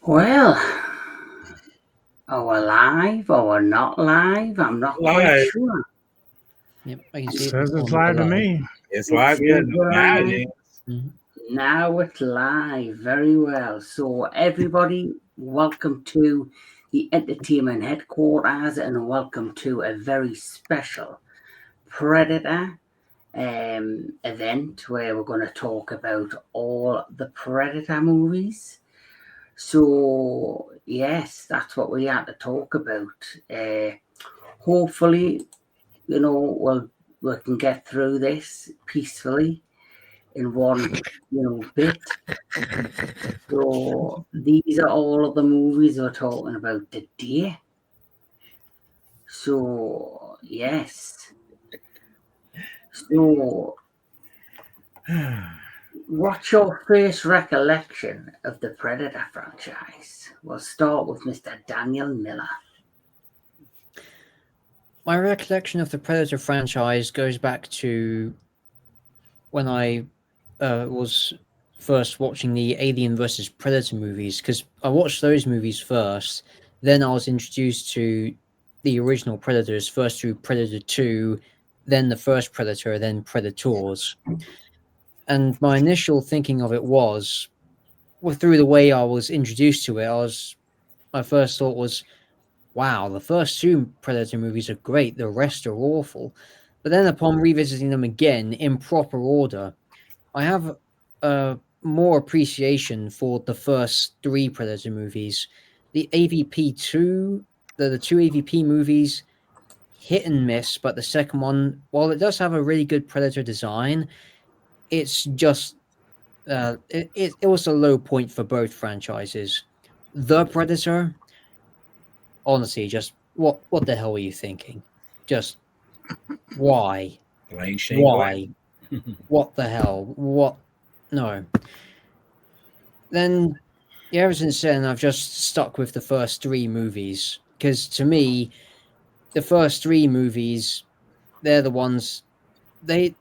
Well, are we live or we're not live? I'm not quite Live. sure. Yep, I can It see it. says it's on live the to me. It's live. It Yeah, is live. Mhm. Now it's live. Very well. So, everybody, welcome to the entertainment headquarters and welcome to a very special Predator event where we're going to talk about all the Predator movies. So, yes, that's what we had to talk about. Hopefully, we can get through this peacefully in one, bit. So, these are all of the movies we're talking about today. So, yes. So, what's your first recollection of the Predator franchise? We'll start with Mr. Daniel Miller. My recollection of the Predator franchise goes back to when I was first watching the Alien versus Predator movies, because I watched those movies first. Then I was introduced to the original Predators, first through Predator 2, then the first Predator, then Predators. And my initial thinking of it was, well, through the way I was introduced to it, my first thought was, wow, the first two Predator movies are great, the rest are awful. But then upon revisiting them again in proper order, I have more appreciation for the first three Predator movies. The AVP2, the two AVP movies, hit and miss, but the second one, while it does have a really good Predator design, it's just it was a low point for both franchises. The Predator, honestly, just what the hell were you thinking? Just why? Blame Shane Why? What the hell? What? No. Then, yeah, ever since then, I've just stuck with the first three movies because to me, the first three movies, they're the ones. They're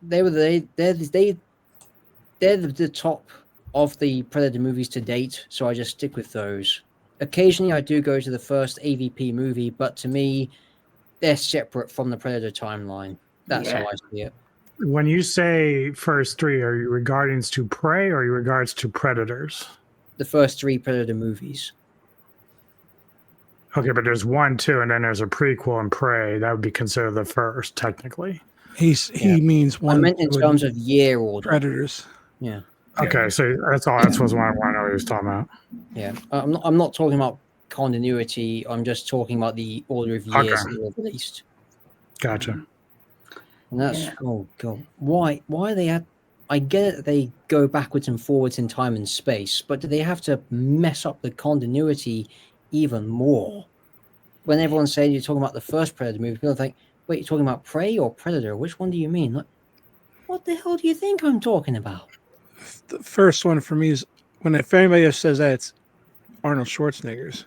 the top of the Predator movies to date, so I just stick with those. Occasionally, I do go to the first AVP movie, but to me, they're separate from the Predator timeline. That's how I see it. When you say first three, are you regards to Prey or are you regards to Predators? The first three Predator movies. Okay, but there's 1, 2, and then there's a prequel and Prey. That would be considered the first, technically. He means one. I meant in terms of year order. Predators. Yeah. Okay, so that's all. That's what I know what he was talking about. Yeah, I'm not talking about continuity. I'm just talking about the order of years that were released. Gotcha. And that's oh god, why they had? I get it that they go backwards and forwards in time and space, but do they have to mess up the continuity even more? When everyone's saying you're talking about the first Predator movie, people think, wait, you're talking about Prey or Predator? Which one do you mean? Like, what the hell do you think I'm talking about? The first one for me is if anybody else says that, it's Arnold Schwarzenegger's.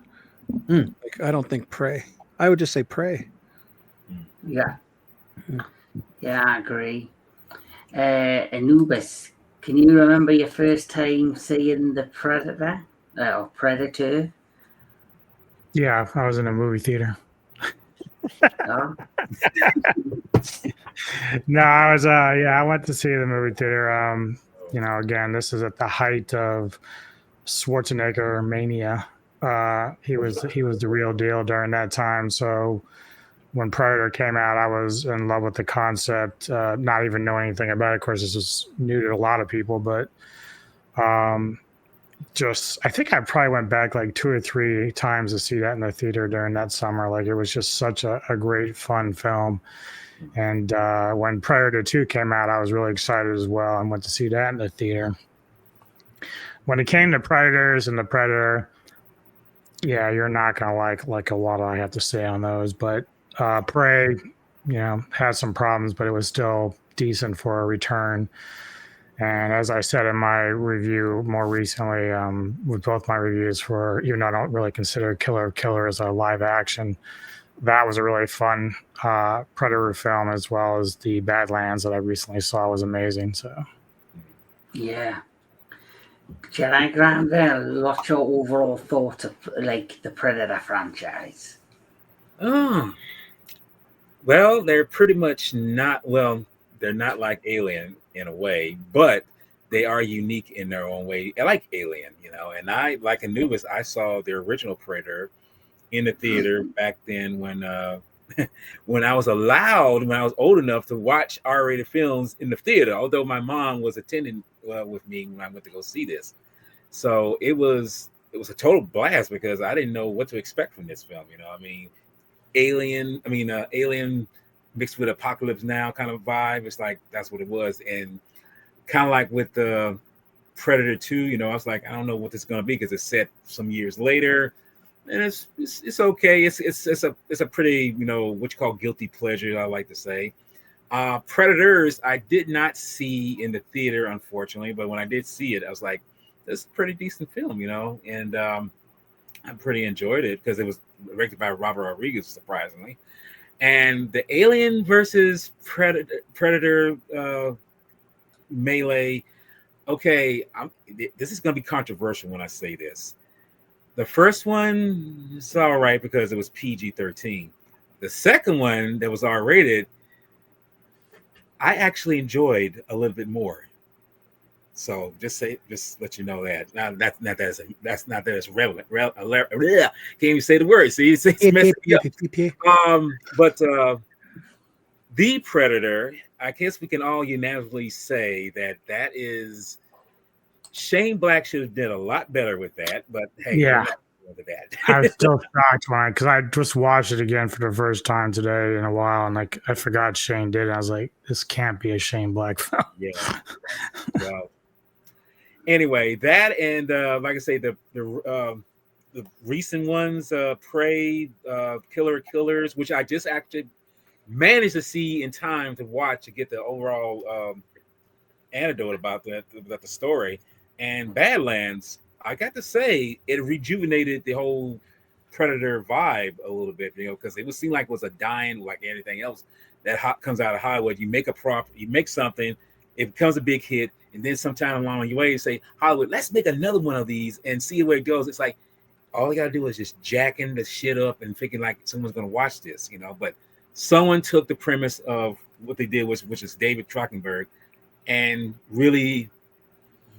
Like, I don't think Prey. I would just say Prey. Yeah. Yeah, I agree. Anubis, can you remember your first time seeing the Predator? Or Predator? Yeah, I was in a movie theater. No? No, I was. Yeah, I went to see the movie theater. Again, this is at the height of Schwarzenegger mania. He was the real deal during that time. So when Predator came out, I was in love with the concept, not even knowing anything about it. Of course, this was new to a lot of people, but I think I probably went back like 2 or 3 times to see that in the theater during that summer. Like, it was just such a great, fun film. And when Predator 2 came out, I was really excited as well and went to see that in the theater. When it came to Predators and the Predator, yeah, you're not going to like a lot I have to say on those. But Prey, had some problems, but it was still decent for a return. And as I said in my review more recently, with both my reviews for, even though I don't really consider Killer of Killer as a live action, that was a really fun Predator film, as well as the Badlands that I recently saw was amazing. So, Yeah. Jedi Graham Velle, what's your overall thoughts of like the Predator franchise? Oh, well, they're pretty much not. Well, they're not like Alien in a way, but they are unique in their own way. I like Alien, and I like Anubis. I saw the original Predator in the theater back then when I was allowed, when I was old enough to watch R-rated films in the theater. Although my mom was attending with me when I went to go see this, so it was a total blast because I didn't know what to expect from this film. I mean, Alien mixed with Apocalypse Now kind of vibe. It's like that's what it was, and kind of like with the Predator 2. I was like, I don't know what this is going to be because it's set some years later, and it's okay. It's a pretty what you call guilty pleasure, I like to say. Predators I did not see in the theater, unfortunately, but when I did see it, I was like, this is a pretty decent film, and I pretty enjoyed it because it was directed by Robert Rodriguez, surprisingly. And the Alien versus Predator melee. Okay, this is going to be controversial when I say this. The first one is all right because it was PG-13. The second one that was R-rated, I actually enjoyed a little bit more. So just let you know that. Now that's not that it's relevant. Can't even say the word. See, it's messing me up. But the Predator, I guess we can all unanimously say that is Shane Black should have done a lot better with that. But hey, Yeah. that. I was still shocked when because I just watched it again for the first time today in a while, and like I forgot Shane did it. I was like, this can't be a Shane Black film. Yeah. Well, anyway, that and like I say, the recent ones, Prey, Killers, which I just actually managed to see in time to watch to get the overall anecdote about the story. And Badlands, I got to say, it rejuvenated the whole Predator vibe a little bit, because it would seem like it was a dying, like anything else that comes out of Hollywood. You make you make something, it becomes a big hit, and then sometime along your way, you say, Hollywood, let's make another one of these and see where it goes. It's like all you gotta do is just jacking the shit up and thinking like someone's gonna watch this, But someone took the premise of what they did, which is David Trachtenberg, and really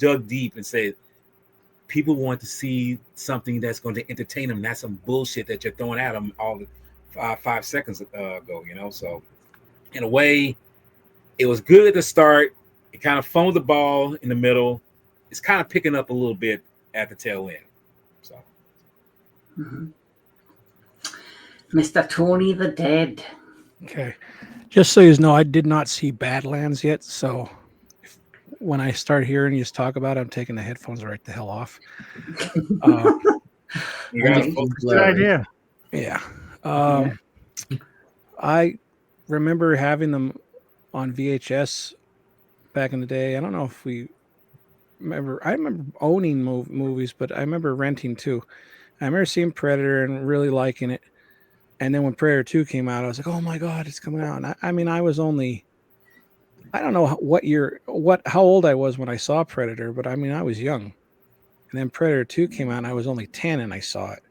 dug deep and said, people want to see something that's going to entertain them, not some bullshit that you're throwing at them all the 5 seconds ago, So in a way, it was good at the start. It kind of phoned the ball in the middle. It's kind of picking up a little bit at the tail end. So, Mr. Tony the Dead. Okay. Just so you know, I did not see Badlands yet, so when I start hearing you talk about it, I'm taking the headphones right the hell off. Good idea. Yeah. I remember having them on VHS back in the day. I don't know if we remember. I remember owning movies, but I remember renting too. I remember seeing Predator and really liking it. And then when Predator 2 came out, I was like, oh my God, it's coming out. And I mean, I was only, I don't know how old I was when I saw Predator, but I mean, I was young. And then Predator 2 came out and I was only 10 and I saw it.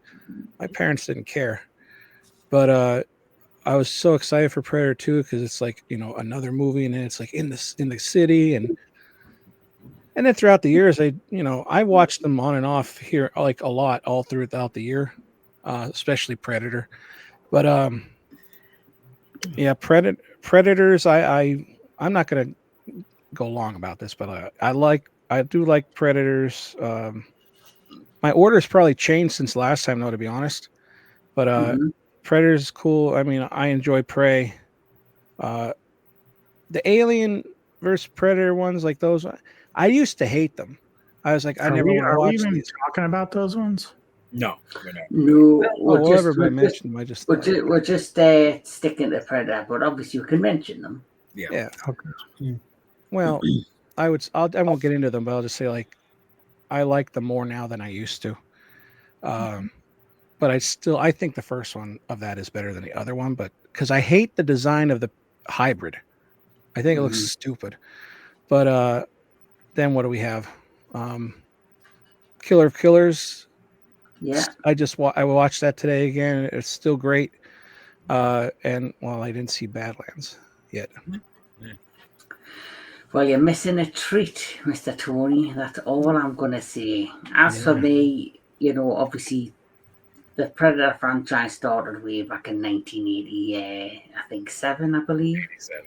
My parents didn't care. But I was so excited for Predator 2 because it's like, another movie, and then it's like in the city, and then throughout the years, I watched them on and off here like a lot all throughout the year, especially Predator. But yeah, Predators. I'm not gonna go long about this, but I do like Predators. My order's probably changed since last time, though, to be honest. But Predators is cool. I mean, I enjoy Prey. The Alien versus Predator ones, like those, I used to hate them. I was like, I never want to watch even these. talking about those ones? no, we're not. No, Well, everybody mentioned them. I just we're just sticking to Predator, but obviously you can mention them. yeah. Okay. Well, I won't get into them, but I'll just say like I like them more now than I used to. But I think the first one of that is better than the other one, but because I hate the design of the hybrid. I think it looks stupid. But then what do we have? Killer of Killers. Yeah. I watched that today again. It's still great. And well, I didn't see Badlands yet. Well, you're missing a treat, Mr. Tony. That's all I'm going to say. As for me, obviously, the Predator franchise started way back in 1980, I think 7, I believe. 87.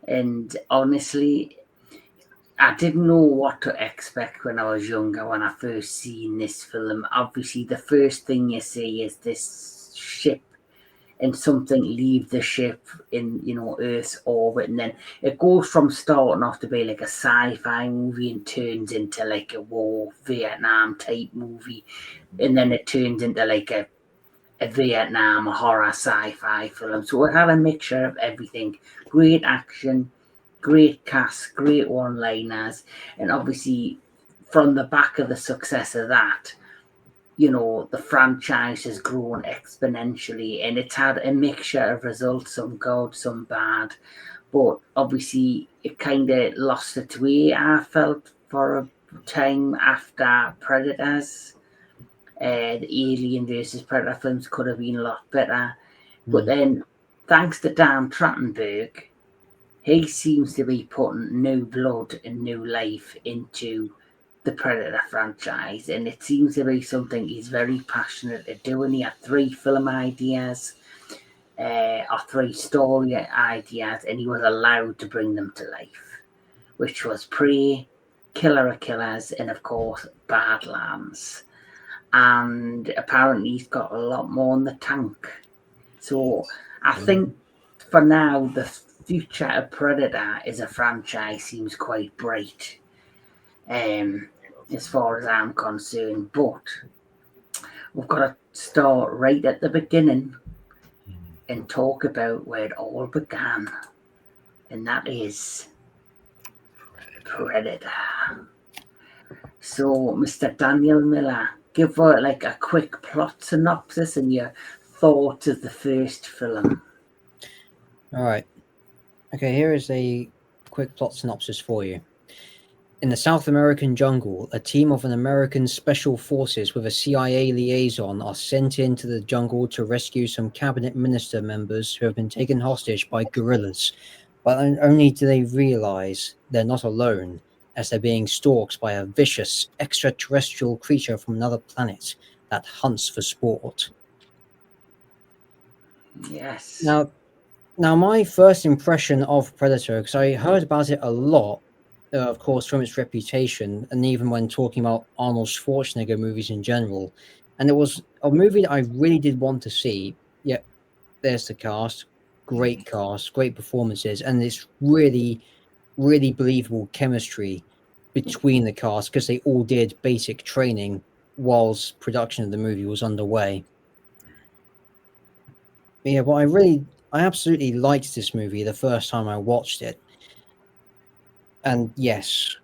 And honestly, I didn't know what to expect when I was younger when I first seen this film. Obviously, the first thing you see is this ship and something leave the ship in Earth's orbit, and then it goes from starting off to be like a sci-fi movie and turns into like a war Vietnam type movie, and then it turns into like a Vietnam horror sci-fi film. So it had a mixture of everything. Great action, great cast, great one-liners, and obviously from the back of the success of that, the franchise has grown exponentially, and it's had a mixture of results, some good, some bad. But obviously, it kind of lost its way, I felt, for a time after Predators. The Alien versus Predator films could have been a lot better. But then, thanks to Dan Trachtenberg, he seems to be putting new blood and new life into the Predator franchise, and it seems to be something he's very passionate at doing. He had 3 film ideas, or 3 story ideas, and he was allowed to bring them to life, which was Prey, Killer of Killers, and of course Badlands. And apparently he's got a lot more in the tank. So I think for now the future of Predator as a franchise seems quite bright, as far as I'm concerned. But we've got to start right at the beginning and talk about where it all began, and that is Predator. So, Mr. Daniel Miller, give like a quick plot synopsis and your thoughts of the first film. All right. Okay, here is a quick plot synopsis for you. In the South American jungle, a team of an American special forces with a CIA liaison are sent into the jungle to rescue some cabinet minister members who have been taken hostage by guerrillas. But only do they realize they're not alone, as they're being stalked by a vicious extraterrestrial creature from another planet that hunts for sport. Yes. Now, my first impression of Predator, because I heard about it a lot, of course, from its reputation, and even when talking about Arnold Schwarzenegger movies in general, and it was a movie that I really did want to see. Yet, there's the cast, great performances, and it's really, really believable chemistry between the cast because they all did basic training whilst production of the movie was underway. But yeah, but I absolutely liked this movie the first time I watched it. And yes,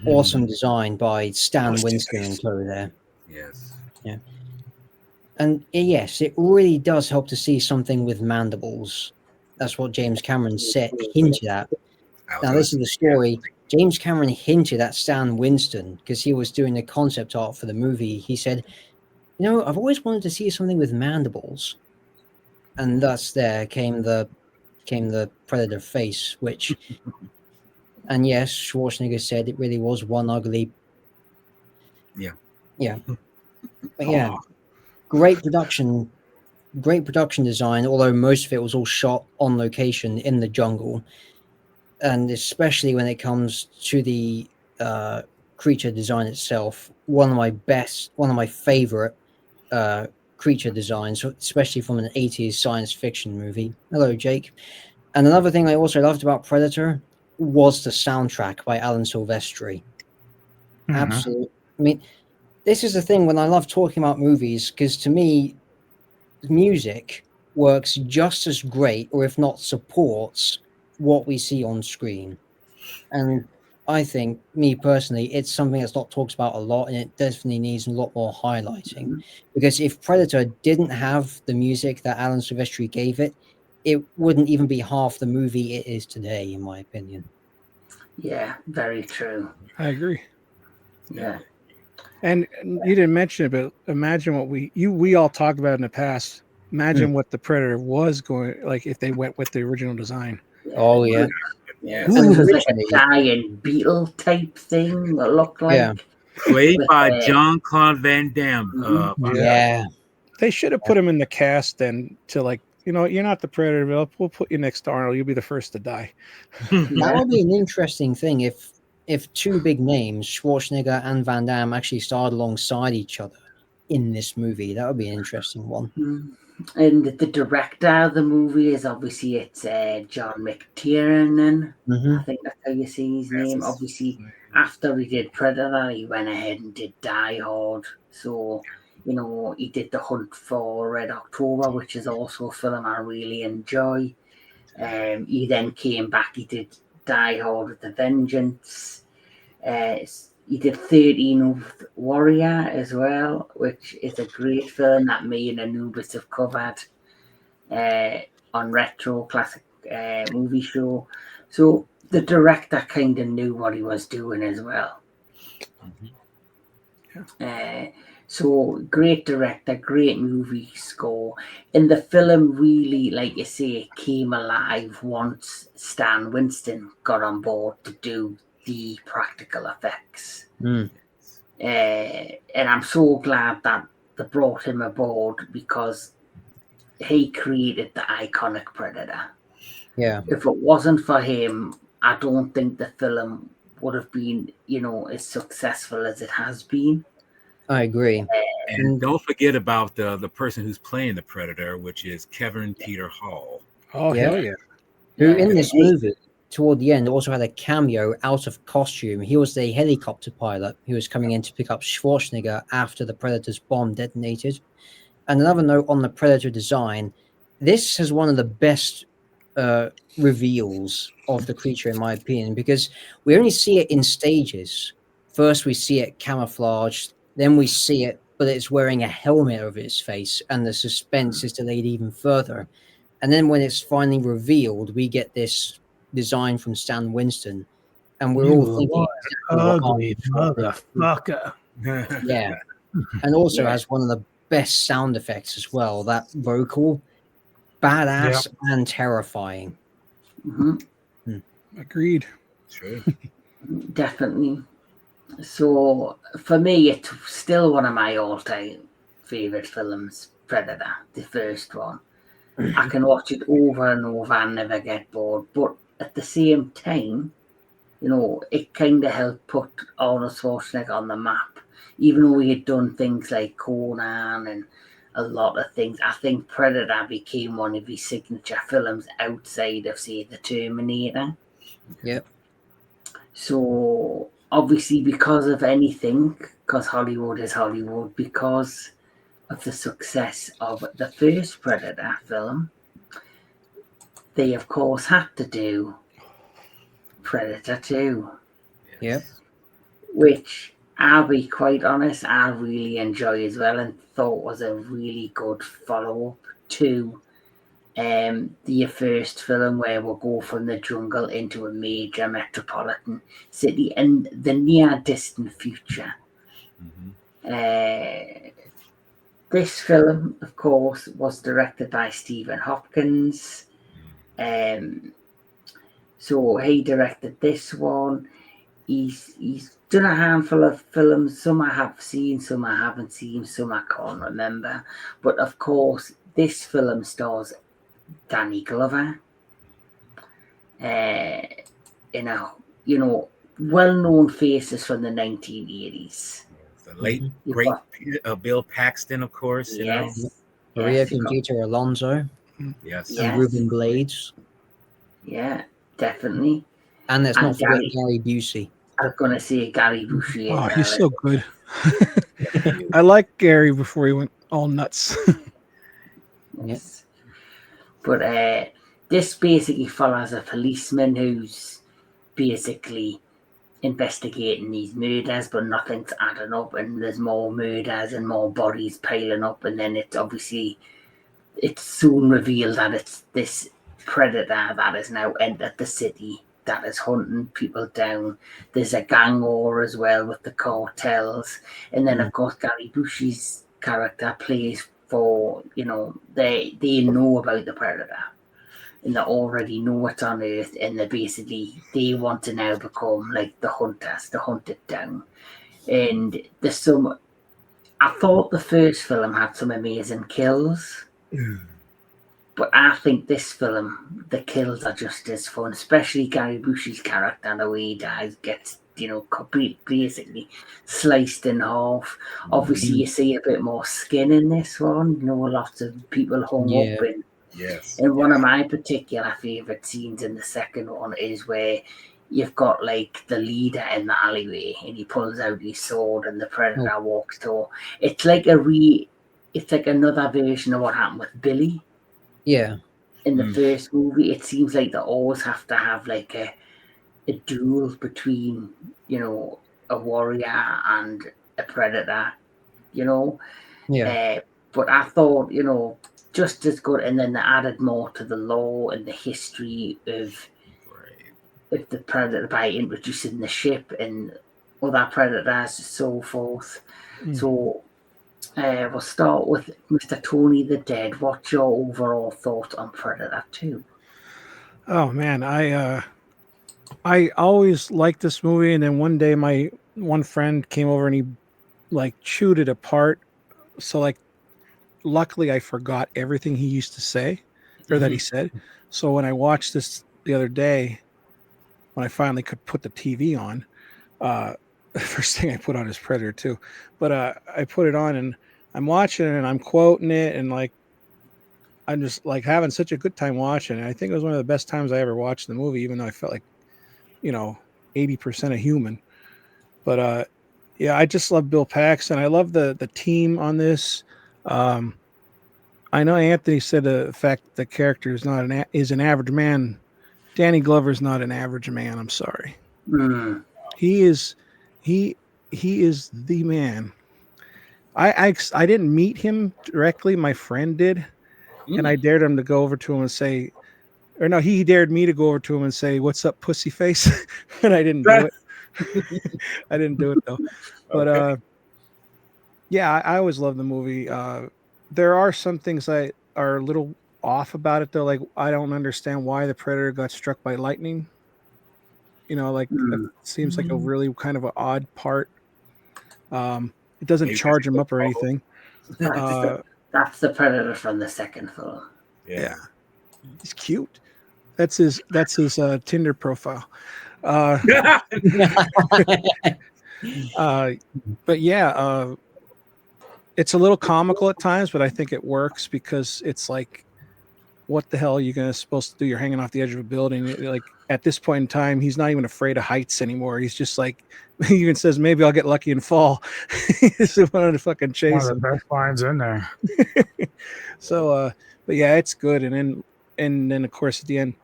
awesome design by Stan Winston and co there. Yes. Yeah. And yes, it really does help to see something with mandibles. That's what James Cameron hinted at. Now, this is the story. James Cameron hinted at Stan Winston because he was doing the concept art for the movie. He said, I've always wanted to see something with mandibles. And thus there came the Predator face, which... And yes, Schwarzenegger said it really was one ugly... Yeah. But yeah, great production design, although most of it was all shot on location in the jungle. And especially when it comes to the creature design itself, one of my favorite creature designs, especially from an 80s science fiction movie. Hello, Jake. And another thing I also loved about Predator was the soundtrack by Alan Silvestri. Absolutely. I mean, this is the thing when I love talking about movies, because to me, music works just as great, or if not supports, what we see on screen. And I think, me personally, it's something that's not talked about a lot, and it definitely needs a lot more highlighting. Because if Predator didn't have the music that Alan Silvestri gave it, it wouldn't even be half the movie it is today, in my opinion. Yeah, very true. I agree. Yeah. And you didn't mention it, but imagine what we all talked about in the past. Imagine what the Predator was going like if they went with the original design. Oh yeah. Yeah, Yes. it was like a Originally, giant beetle type thing. It looked Yeah. like Played with, by John Claude Van Damme. Mhm. yeah. They should have put him in the cast then to like, you're not the Predator, we'll put you next to Arnold. You'll be the first to die. That Yeah. would be an interesting thing if two big names, Schwarzenegger and Van Damme, actually starred alongside each other in this movie. That would be an interesting one. Mm. And the director of the movie is obviously it's John McTiernan. I think that's how you say his name. Obviously, after he did Predator, he went ahead and did Die Hard. So, he did The Hunt for Red October, which is also a film I really enjoy. He then came back. He did Die Hard with the Vengeance. He did 13th Warrior as well, which is a great film that me and Anubis have covered on Retro Classic Movie Show. So the director kind of knew what he was doing as well. So great director, great movie score. And the film really, like you say, came alive once Stan Winston got on board to do the practical effects. And I'm so glad that they brought him aboard because he created the iconic Predator. Yeah. If it wasn't for him, I don't think the film would have been, as successful as it has been. I agree. And don't forget about the person who's playing the Predator, which is Kevin Peter Hall. Oh, Yeah. hell yeah. Who in this movie, toward the end, also had a cameo out of costume. He was the helicopter pilot who was coming in to pick up Schwarzenegger after the Predator's bomb detonated. And another note on the Predator design, this has one of the best reveals of the creature, in my opinion, because we only see it in stages. First, we see it camouflaged, then we see it, but it's wearing a helmet over its face, and the suspense is delayed even further. And then when it's finally revealed, we get this design from Stan Winston, and we're all thinking ugly motherfucker. yeah, and also has one of the best sound effects as well. That vocal, badass and terrifying. Agreed. True. Definitely. So for me, it's still one of my all-time favorite films, Predator, the first one. I can watch it over and over and never get bored. But at the same time, it kind of helped put Arnold Schwarzenegger on the map. Even though he had done things like Conan and a lot of things, I think Predator became one of his signature films outside of, say, The Terminator. Yep. So obviously, because of anything, because Hollywood is Hollywood, because of the success of the first Predator film, they of course had to do Predator 2. Yep. Which, I'll be quite honest, I really enjoy as well and thought was a really good follow-up to the first film where we'll go from the jungle into a major metropolitan city in the near distant future. This film, of course, was directed by Stephen Hopkins. So he directed this one. He's done a handful of films. Some I have seen, some I haven't seen, some I can't remember. But of course, this film stars Danny Glover in a well-known faces from the 1980s. The late great Bill Paxton, of course. Yes. Maria Conchita Alonso. Yes. And Ruben Blades. Yeah, definitely. And let's not forget Gary Busey. I was going to say Gary Busey. Oh, he's so good. I like Gary before he went all nuts. Yes. But this basically follows a policeman who's basically investigating these murders, but nothing's adding up, and there's more murders and more bodies piling up, and then it's soon revealed that it's this predator that has now entered the city that is hunting people down. There's a gang war as well with the cartels, and then of course Gary Busey's character plays for, you know, they know about the predator, and they already know it's on Earth, and they want to now become like the hunters, to hunt it down. And there's some. I thought the first film had some amazing kills. But I think this film, the kills are just as fun, especially Gary Busey's character and the way he dies, gets, you know, basically sliced in half. Obviously, you see a bit more skin in this one. You know, lots of people hung up. And, and one of my particular favourite scenes in the second one is where you've got like the leader in the alleyway and he pulls out his sword and the predator walks to. It's like it's like another version of what happened with Billy. Yeah. In the first movie, it seems like they always have to have like a duel between, you know, a warrior and a predator, you know. Yeah. But I thought, you know, just as good. And then they added more to the lore and the history of the predator by introducing the ship and other predators and so forth. So we'll start with Mr. Tony the Dead. What's your overall thought on Predator 2? Oh man, I always liked this movie, and then one day my one friend came over and he like chewed it apart. So like, luckily I forgot everything he used to say or that he said. So when I watched this the other day, when I finally could put the TV on, the first thing I put on is Predator 2. But I put it on and I'm watching it and I'm quoting it and like I'm just like having such a good time watching it. I think it was one of the best times I ever watched the movie, even though I felt like, you know, 80% a human. But yeah, I just love Bill Paxton. I love the team on this. I know Anthony said the fact the character is not is an average man. Danny Glover's not an average man. I'm sorry. He is the man. I didn't meet him directly. My friend did, and I dared him to go over to him and say, or no, he dared me to go over to him and say, "What's up, pussy face?" And I didn't do it. I didn't do it though. But yeah, I always love the movie. There are some things that are a little off about it though. Like I don't understand why the Predator got struck by lightning. You know, like it seems like a really kind of an odd part. It doesn't charge him up or anything. That's the Predator from the second film. Yeah. He's cute. That's his Tinder profile. But yeah, it's a little comical at times, but I think it works because it's like, what the hell are you supposed to do? You're hanging off the edge of a building. Like at this point in time, he's not even afraid of heights anymore. He's just like, he even says, maybe I'll get lucky and fall. He's wanting to fucking chase one of the best lines in there. So, but yeah, it's good. And then of course at the end,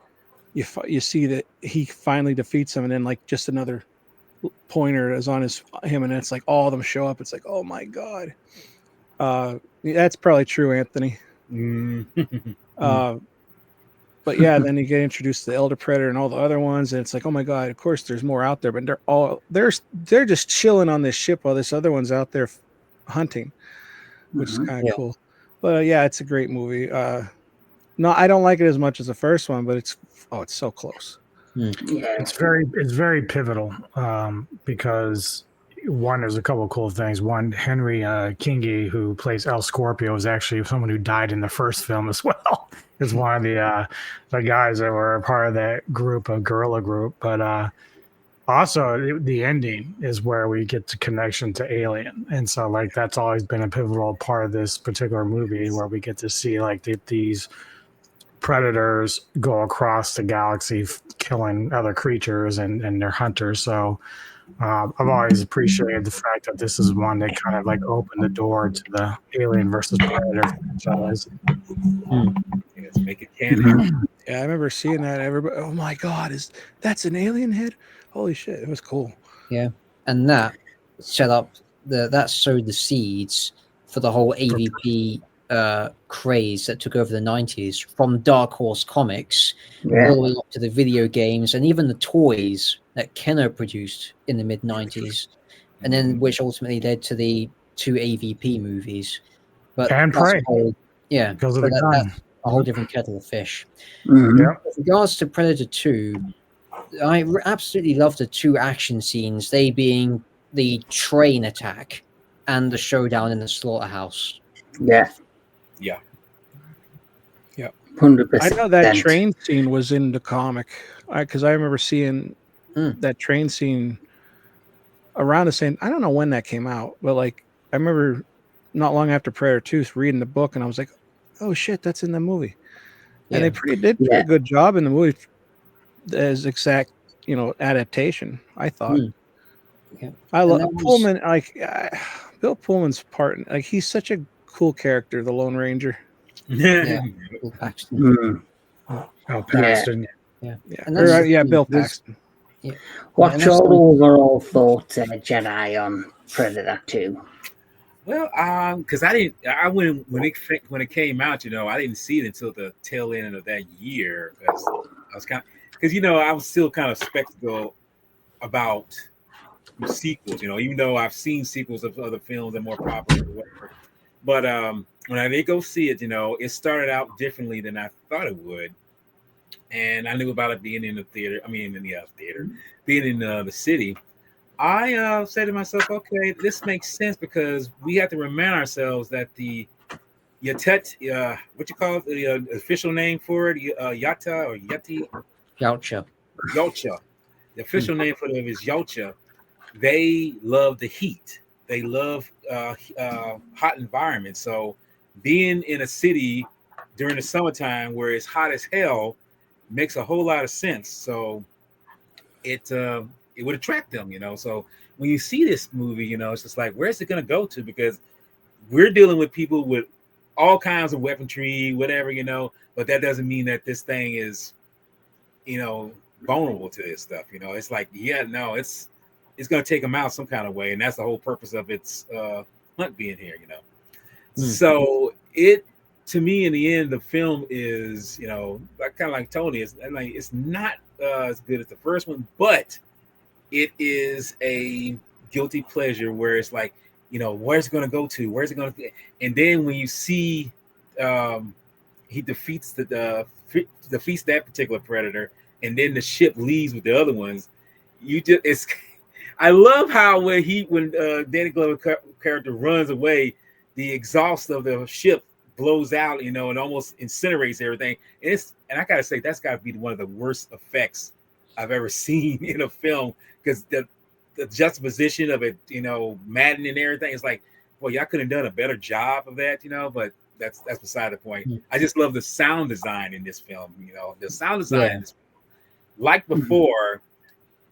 you see that he finally defeats him, and then like just another pointer is on him, and it's like all of them show up. It's like, oh my god, that's probably true, Anthony. But yeah, then you get introduced to the Elder Predator and all the other ones, and it's like, oh my god, of course there's more out there, but they're just chilling on this ship while this other one's out there hunting, which is kind of cool. But yeah, it's a great movie. No, I don't like it as much as the first one, but it's so close. Yeah. It's very pivotal because one, there's a couple of cool things. One, Henry Kingi, who plays El Scorpio, is actually someone who died in the first film as well. Is one of the guys that were a part of that group, a guerrilla group. But also the ending is where we get the connection to Alien, and so like that's always been a pivotal part of this particular movie, where we get to see like these predators go across the galaxy killing other creatures and their hunters. So I've always appreciated the fact that this is one that kind of like opened the door to the Alien versus Predator franchise. Yes, make it canon. Yeah, I remember seeing that. Everybody, oh my god, that's an alien head? Holy shit, it was cool. Yeah, and that set up that sowed the seeds for the whole AVP craze that took over the 90s, from Dark Horse Comics Yeah. all the way up to the video games and even the toys that Kenner produced in the mid 90s, and then which ultimately led to the 2 AVP movies. But And that's Prey, a whole, yeah, because of but the gun. that's a whole different kettle of fish. Mhm. Yeah. With regards to Predator 2, I absolutely love the 2 action scenes, they being the train attack and the showdown in the slaughterhouse. Yeah. Yeah. 100%. I know that train scene was in the comic, because I remember seeing Mm. that train scene around the same. I don't know when that came out, but like I remember not long after Prayer 2 reading the book, and I was like, "Oh shit, that's in the movie." And Yeah. they did Yeah. a good job in the movie as exact, adaptation. I thought. Mm. Yeah. I And love that was, Pullman. Bill Pullman's part. Like he's such a cool character, the Lone Ranger. yeah, Bill Paxton. Mm. Oh, Paxton. Yeah. Yeah, And that's the thing, Bill there's- Paxton. Yeah. And What's that's your the- overall thoughts, Jedi, on Predator 2? Well, because I when it came out, I didn't see it until the tail end of that year because I was I was still kind of skeptical about sequels, even though I've seen sequels of other films that are more popular or whatever. But when I did go see it, it started out differently than I thought it would, and I knew about it being in the theater. I mean, in the theater, being in the city. I said to myself, okay, this makes sense because we have to remind ourselves that the Yatet, what you call it, the official name for it, Yata or Yeti, Yautja. Yautja. The official name for them is Yautja. They love the heat. They love hot environments. So being in a city during the summertime where it's hot as hell makes a whole lot of sense. So it would attract them, So when you see this movie, it's just like, where's it going to go to? Because we're dealing with people with all kinds of weaponry, whatever, but that doesn't mean that this thing is, vulnerable to this stuff. It's like, it's going to take them out some kind of way. And that's the whole purpose of its hunt being here, So to me, in the end, the film is, like kind of like Tony, it's not as good as the first one, but it is a guilty pleasure where it's like, where's it going to go to? Where's it going to? And then when you see he defeats defeats that particular predator, and then the ship leaves with the other ones, it's. I love how when Danny Glover character runs away, the exhaust of the ship blows out, and almost incinerates everything. And I gotta say, that's gotta be one of the worst effects I've ever seen in a film, because the juxtaposition of it, maddening and everything, is like, well, y'all could have done a better job of that, but that's beside the point. I just love the sound design in this film. The sound design in this, like before,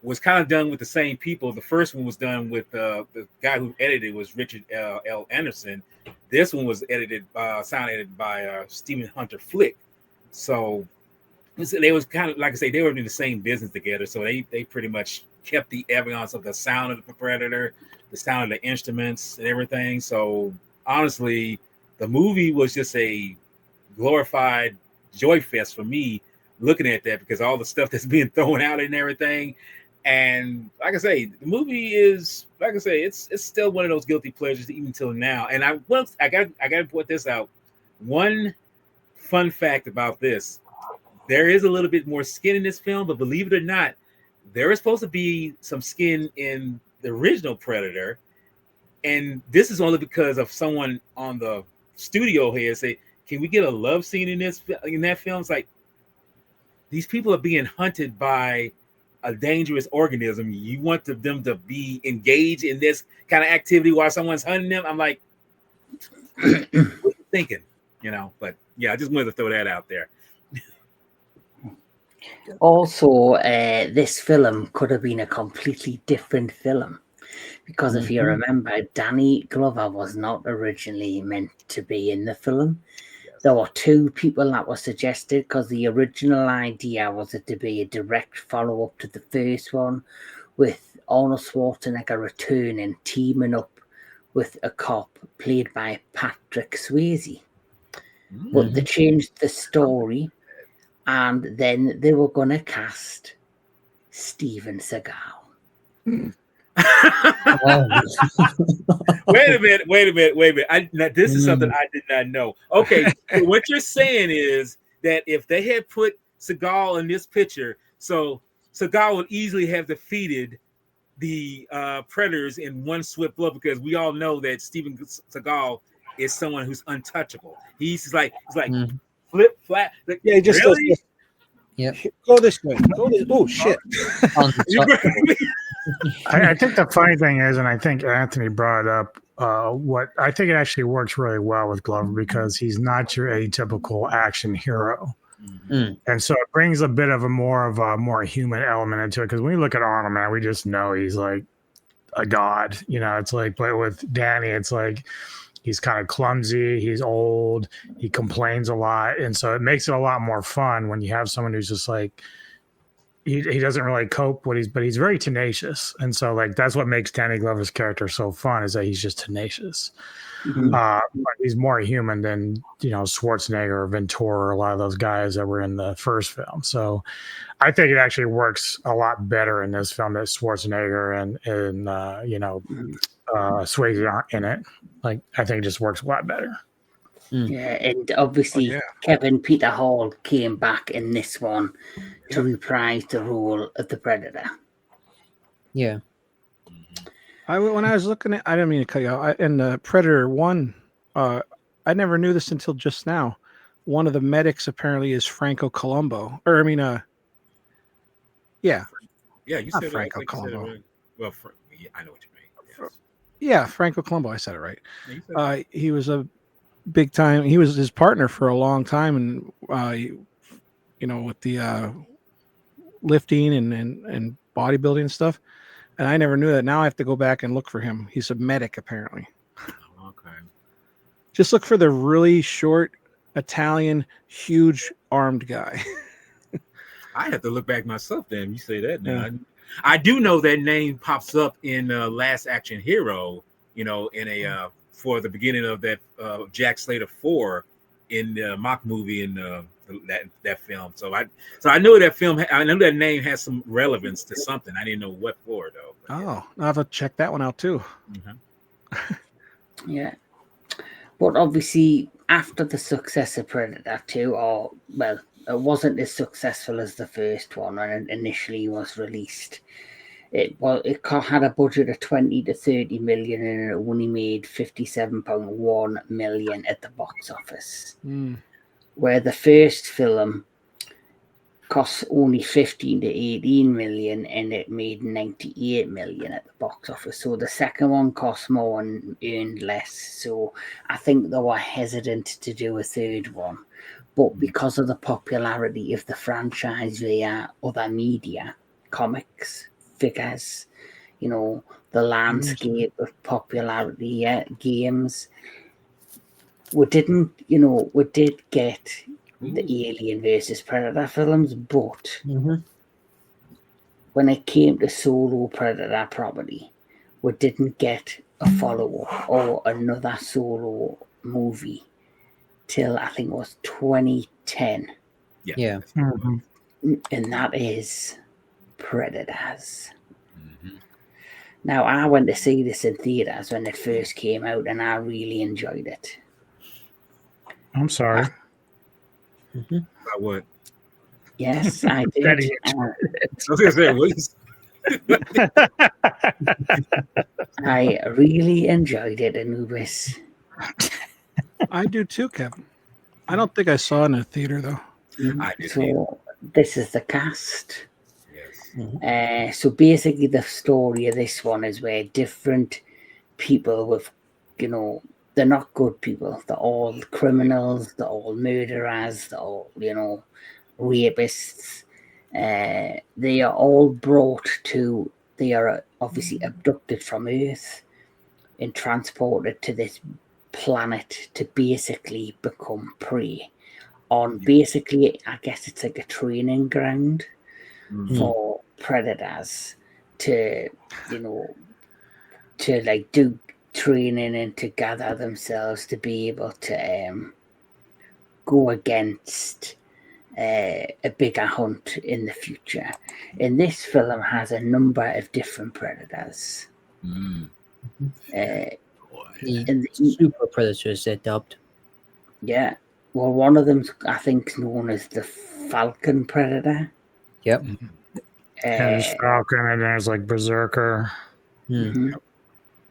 was kind of done with the same people. The first one was done with the guy who edited was Richard L. Anderson. This one was sound edited by Stephen Hunter Flick. So they was kind of, like I say, they were in the same business together. So they pretty much kept the evidence of the sound of the Predator, the sound of the instruments and everything. So honestly, the movie was just a glorified joy fest for me looking at that, because all the stuff that's being thrown out and everything. And like I say, the movie is, like I say, it's still one of those guilty pleasures even till now. And I got to put this out. One fun fact about this: there is a little bit more skin in this film, but believe it or not, there is supposed to be some skin in the original Predator. And this is only because of someone on the studio here say, "Can we get a love scene in that film?" It's like, these people are being hunted by a dangerous organism. You want them to be engaged in this kind of activity while someone's hunting them? I'm like, what are you thinking? But yeah, I just wanted to throw that out there. Also, this film could have been a completely different film, because if you remember, Danny Glover was not originally meant to be in the film. There were 2 people that were suggested, because the original idea was it to be a direct follow-up to the first one, with Arnold Schwarzenegger returning, teaming up with a cop played by Patrick Swayze. but they changed the story, and then they were going to cast Steven Seagal. Wait a minute. Now, this is something I did not know. Okay, so what you're saying is that if they had put Seagal in this picture, so Seagal would easily have defeated the Predators in one swift blow, because we all know that Steven Seagal is someone who's untouchable. He's like flip flat. Like, Yeah, he just really? does. Yep. Go this way. Go this. Oh shit! I think the funny thing is, and I think Anthony brought up what I think it actually works really well with Glover, because he's not your atypical action hero. And so it brings a bit of a more human element into it. Because when you look at Arnold, man, we just know he's like a god. You know, it's like, but with Danny, it's like he's kind of clumsy, he's old, he complains a lot, and so it makes it a lot more fun when you have someone who's just like he doesn't really cope but he's very tenacious, and so like that's what makes Danny Glover's character so fun, is that he's just tenacious. But he's more human than, you know, Schwarzenegger or Ventura or a lot of those guys that were in the first film. So I think it actually works a lot better in this film that Schwarzenegger and you know, Swayze aren't in it. Like, I think it just works a lot better. Yeah, and obviously Kevin Peter Hall came back in this one to reprise the role of the Predator. Yeah. When I was looking at, I didn't mean to cut you out. In the Predator 1, I never knew this until just now. One of the medics apparently is Franco Colombo. Or, I mean, yeah. Yeah, you Not said Franco it. Colombo. Right. Well, yeah, I know what you mean. Yes. Yeah, Franco Colombo. I said it right. Yeah, He was a big time. He was his partner for a long time, and you know, with the lifting and bodybuilding and stuff. And I never knew that. Now I have to go back and look for him. He's a medic, apparently. Okay. Just look for the really short Italian, huge armed guy. I have to look back myself then. You say that now. Yeah. I do know that name pops up in Last Action Hero, you know, in a for the beginning of that Jack Slater 4 in the mock movie in that film. So I know that film. I know that name has some relevance to something. I didn't know what for though. But I'll have to check that one out too. Yeah, but obviously after the success of Predator 2, or well, it wasn't as successful as the first one when it initially was released. It had a budget of 20 to 30 million, and it only made 57.1 million at the box office. Where the first film cost only 15 to 18 million, and it made 98 million at the box office. So the second one cost more and earned less. So I think they were hesitant to do a third one. But because of the popularity of the franchise via other media, comics, figures, you know, the landscape of popularity, games, we did get the Alien versus Predator films, but when it came to solo Predator property, we didn't get a follow-up or another solo movie till I think it was 2010. Yeah. And that is Predators. Now, I went to see this in theaters when it first came out, and I really enjoyed it. I'm sorry. About what? Yes, I did. I was gonna say, I really enjoyed it, Anubis. I do too, Kevin. I don't think I saw it in a theater though. So this is the cast. Yes. So basically, the story of this one is where different people with, you know, they're not good people. They're all criminals. They're all murderers. They're all, you know, rapists. They are all brought to. They are obviously abducted from Earth and transported to this planet to basically become prey on. Basically, I guess it's like a training ground for predators to, you know, to like do training and to gather themselves to be able to go against a bigger hunt in the future. And this film has a number of different predators. Mm. The And super predators, they're dubbed. yeah, well, one of them I think is known as the falcon predator. Yep. There's Falcon, and there's like Berserker. Mhm.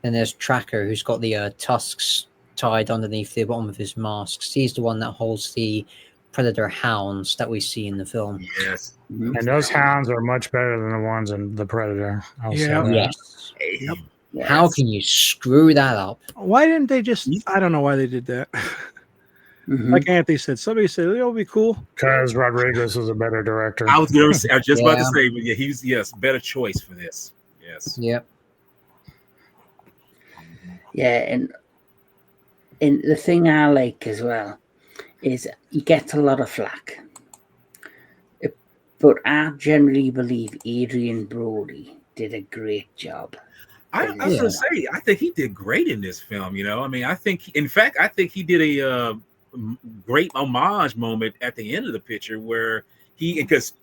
And there's Tracker, who's got the tusks tied underneath the bottom of his masks. He's the one that holds the predator hounds that we see in the film. Yes. Mhm. And those hounds are much better than the ones in the Predator. I'll say Yeah. that. Yes. Yep. Yes. How can you screw that up? Why didn't they just? I don't know why they did that. Mhm. Like Anthony said, somebody said it'll be cool. Because Rodriguez was a better director. I was just about to Yeah. say, but yeah, he's better choice for this. Yes. Yep. Yeah, and the thing I like as well is he gets a lot of flack. But I generally believe Adrian Brody did a great job. I was going to say, I think he did great in this film. You know, I mean, I think he did a great homage moment at the end of the picture where because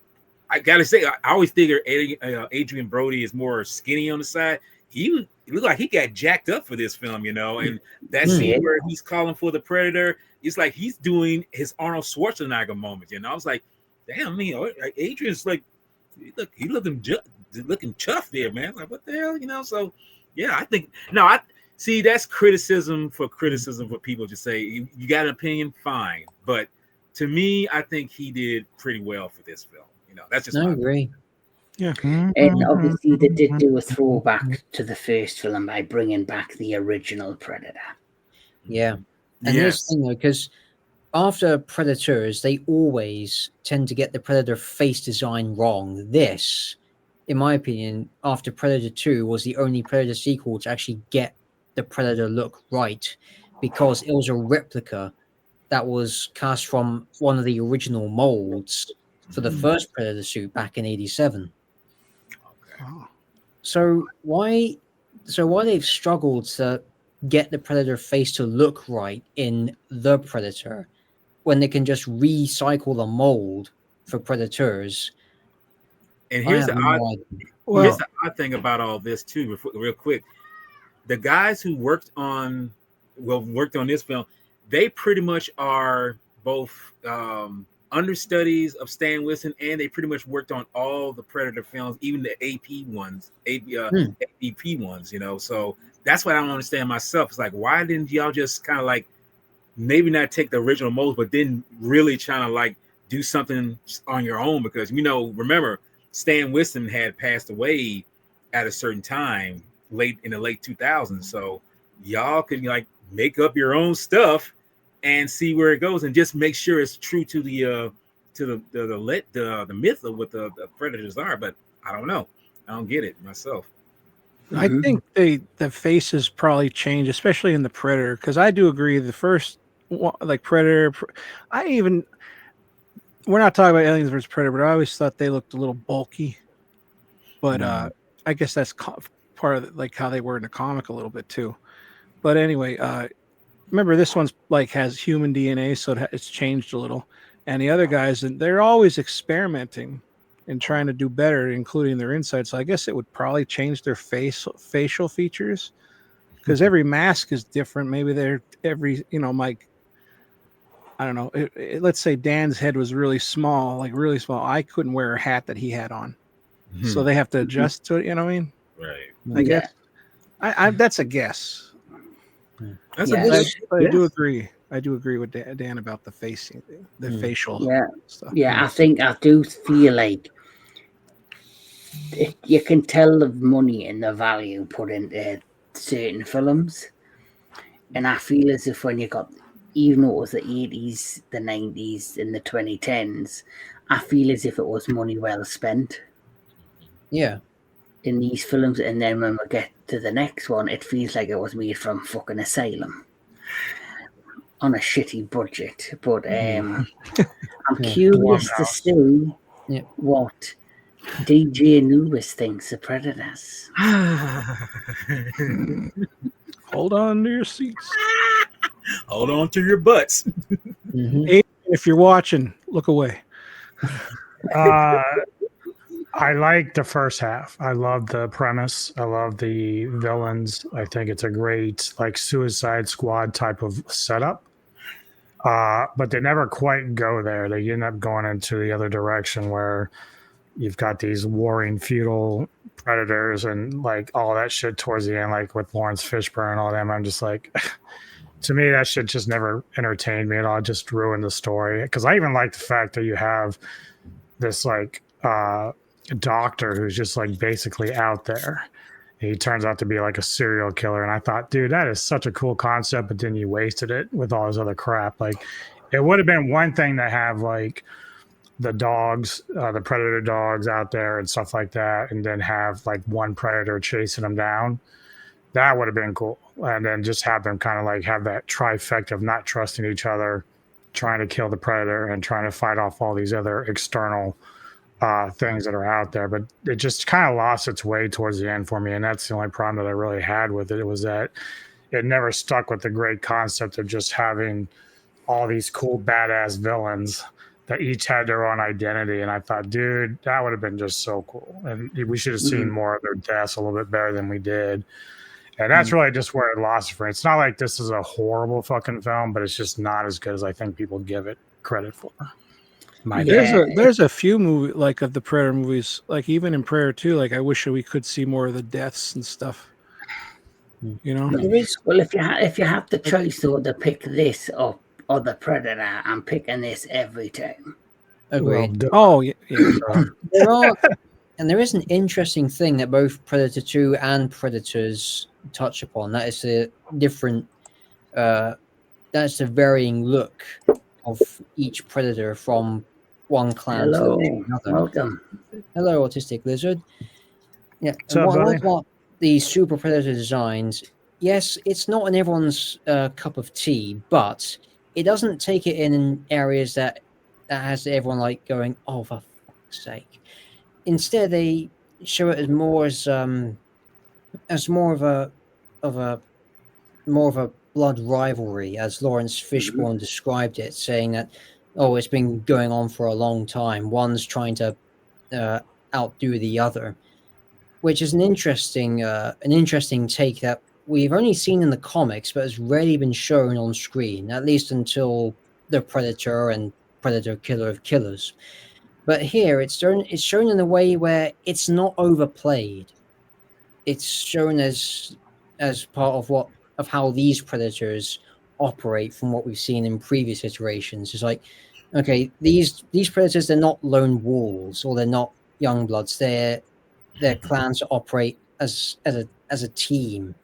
I got to say, I always figure Adrian Brody is more skinny on the side. He looked like he got jacked up for this film, you know, and that scene where he's calling for the predator, it's like he's doing his Arnold Schwarzenegger moment, you know. I was like, damn, I mean, Adrian's like, he looking tough there, man. Like, what the hell, you know? So, yeah, I think I see that's criticism for people to say you got an opinion, fine, but to me, I think he did pretty well for this film. You know, that's just I agree. Yeah, and obviously they did do a throwback to the first film by bringing back the original Predator. Yeah, and here's the thing though, because after Predators, they always tend to get the Predator face design wrong. This, in my opinion, after Predator 2 was the only Predator sequel to actually get the Predator look right, because it was a replica that was cast from one of the original molds for the first Predator suit back in '87. So why they've struggled to get the Predator face to look right in the Predator when they can just recycle the mold for Predators? And here's the odd thing about all this too, real quick. The guys who worked on this film, they pretty much are both understudies of Stan Winston, and they pretty much worked on all the Predator films, even the APP ones, you know. So that's what I don't understand myself. It's like, why didn't y'all just kind of like maybe not take the original molds, but then really trying to like do something on your own? Because, you know, remember, Stan Winston had passed away at a certain time in the late 2000s. So y'all could like make up your own stuff and see where it goes, and just make sure it's true to the myth of what the Predators are. But I don't know. I don't get it myself. I think the faces probably change, especially in the Predator, because I do agree the first like Predator. We're not talking about Aliens versus Predator, but I always thought they looked a little bulky. But I guess that's part of like how they were in the comic a little bit too. But anyway, remember this one's like has human DNA, so it's changed a little. And the other guys, they're always experimenting and trying to do better, including their insides. So I guess it would probably change their facial features, because every mask is different. Maybe like, I don't know. Let's say Dan's head was really small. I couldn't wear a hat that he had on. So they have to adjust to it. You know what I mean? Right. I guess. I that's a guess. That's I do agree. I do agree with Dan about the facing, the facial stuff. Yeah, I do feel like you can tell the money and the value put into certain films, and I feel as if when you got, even though it was the 80s, the 90s, and the 2010s, I feel as if it was money well spent. Yeah. In these films, and then when we get to the next one, it feels like it was made from fucking Asylum on a shitty budget. But I'm curious to see what DJ Anubis thinks of Predators. Hold on to your seats. Hold on to your butts. Adrian If you're watching, look away. I like the first half. I love the premise. I love the villains. I think it's a great like Suicide Squad type of setup. But they never quite go there. They end up going into the other direction where you've got these warring feudal predators and like all that shit towards the end, like with Lawrence Fishburne and all them. I'm just like, to me, that shit just never entertained me at all. It just ruined the story. Because I even like the fact that you have this like doctor who's just like basically out there. He turns out to be like a serial killer, and I thought, dude, that is such a cool concept, but then you wasted it with all this other crap. Like, it would have been one thing to have like the dogs, the predator dogs out there and stuff like that, and then have like one predator chasing them down. That would have been cool, and then just have them kind of like have that trifecta of not trusting each other, trying to kill the predator, and trying to fight off all these other external things that are out there. But it just kind of lost its way towards the end for me, and that's the only problem that I really had with it. It was that it never stuck with the great concept of just having all these cool badass villains that each had their own identity. And I thought, dude, that would have been just so cool, and we should have seen more of their deaths a little bit better than we did. And that's really just where it lost for me. It's not like this is a horrible fucking film, but it's just not as good as I think people give it credit for. There's a few movie like of the Predator movies, like even in Predator 2, like I wish we could see more of the deaths and stuff. You know, well, if you have the choice though to pick this or the Predator, I'm picking this every time. Agreed. Oh yeah. There is an interesting thing that both Predator 2 and Predators touch upon. That is the different, that's the varying look of each predator from one clan Hello, to another. welcome. Hello, Autistic Lizard. Yeah, What's up, what I buddy? like about the Super Predator designs, yes, it's not in everyone's cup of tea, but it doesn't take it in areas that has everyone like going, oh, for fuck's sake. Instead, they show it as more of a blood rivalry, as Lawrence Fishburne described it, saying that, oh, it's been going on for a long time. One's trying to outdo the other, which is an interesting take that we've only seen in the comics, but has rarely been shown on screen, at least until the Predator and Predator Killer of Killers. But here, it's shown in a way where it's not overplayed. It's shown as part of how these predators operate from what we've seen in previous iterations. It's like, okay, these predators, they're not lone wolves or they're not young bloods. Their clans operate as a team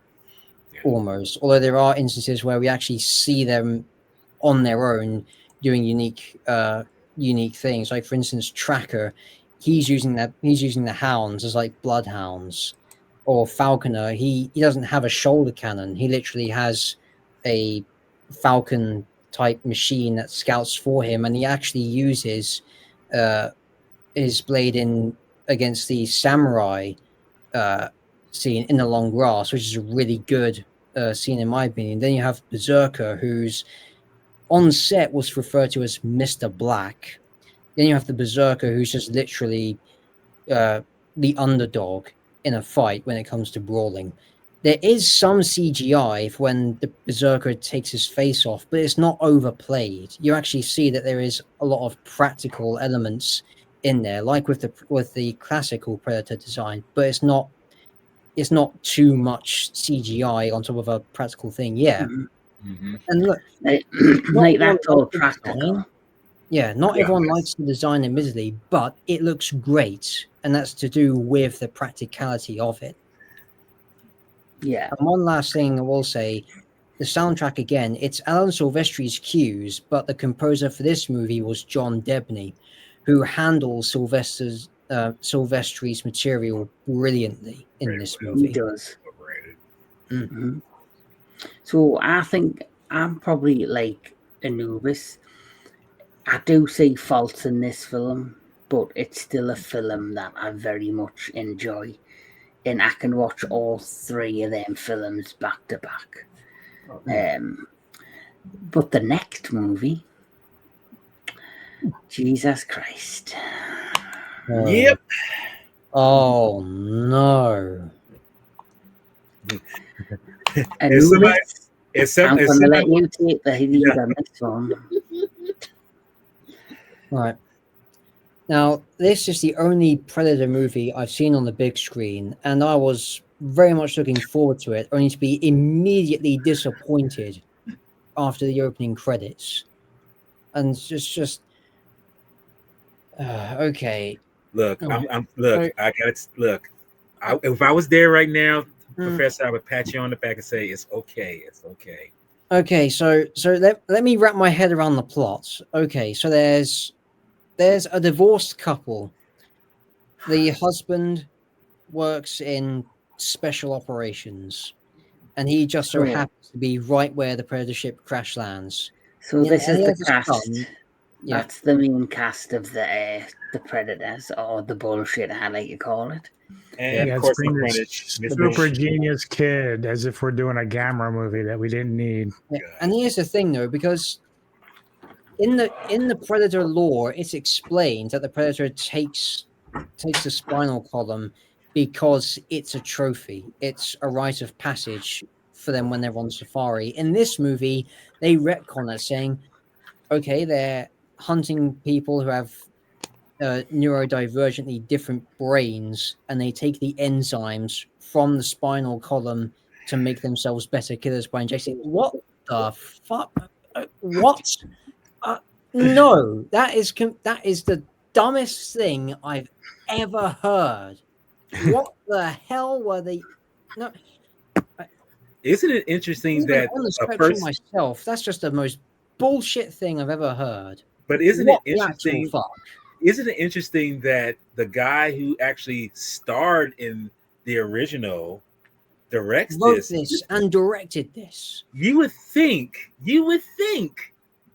almost. Although there are instances where we actually see them on their own doing unique things. Like for instance, Tracker, he's using the hounds as like bloodhounds. Or Falconer, he doesn't have a shoulder cannon. He literally has a Falcon type machine that scouts for him, and he actually uses his blade in against the samurai scene in the long grass, which is a really good scene in my opinion. Then you have Berserker, who's on set was referred to as Mr. Black. Then you have the Berserker, who's just literally the underdog in a fight when it comes to brawling. There is some CGI when the Berserker takes his face off, but it's not overplayed. You actually see that there is a lot of practical elements in there, like with the classical Predator design, but it's not too much CGI on top of a practical thing. Yeah. And look, like that's all practical. Yeah, not everyone likes the design, admittedly, but it looks great, and that's to do with the practicality of it. Yeah. And one last thing I will say, the soundtrack again, it's Alan Silvestri's cues, but the composer for this movie was John Debney, who handles Silvestri's material brilliantly in this movie. He does. So I think I'm probably like Anubis. I do see faults in this film, but it's still a film that I very much enjoy. And I can watch all three of them films back to back. But the next movie Jesus Christ. Yep. Oh no. As somebody, Anubis, as I'm some, as going to let somebody, you take the lead on this one. Right. Now, this is the only Predator movie I've seen on the big screen, and I was very much looking forward to it, only to be immediately disappointed after the opening credits. And just okay. look, Oh, look, so- I got it. Look, if I was there right now, Mm. Professor, I would pat you on the back and say, "It's okay, it's okay." Okay, so let me wrap my head around the plot. Okay, so there's a divorced couple. The husband works in special operations, and he just so So, happens to be right where the predator ship crash lands. so this And is he the has a cast. son. Yeah. That's the main cast of the Predators, or the bullshit, I like to call it. And Yeah, of it's course, in being this frontage, Mr. super Sh- genius kid, as if we're doing a Gamera movie that we didn't need. Yeah. And here's the thing, though, because in the predator lore, it's explained that the predator takes the spinal column because it's a trophy. It's a rite of passage for them when they're on safari. In this movie, they retcon it, saying, okay, they're hunting people who have neurodivergently different brains, and they take the enzymes from the spinal column to make themselves better killers by injecting. What the fuck? What? No, that is the dumbest thing I've ever heard. What the hell were they? No, Isn't it interesting even that on the a spectrum person? myself, that's just the most bullshit thing I've ever heard. But isn't it What the actual interesting? fuck? Isn't it interesting that the guy who actually starred in the original directs Wrote this? this and directed this. You would think,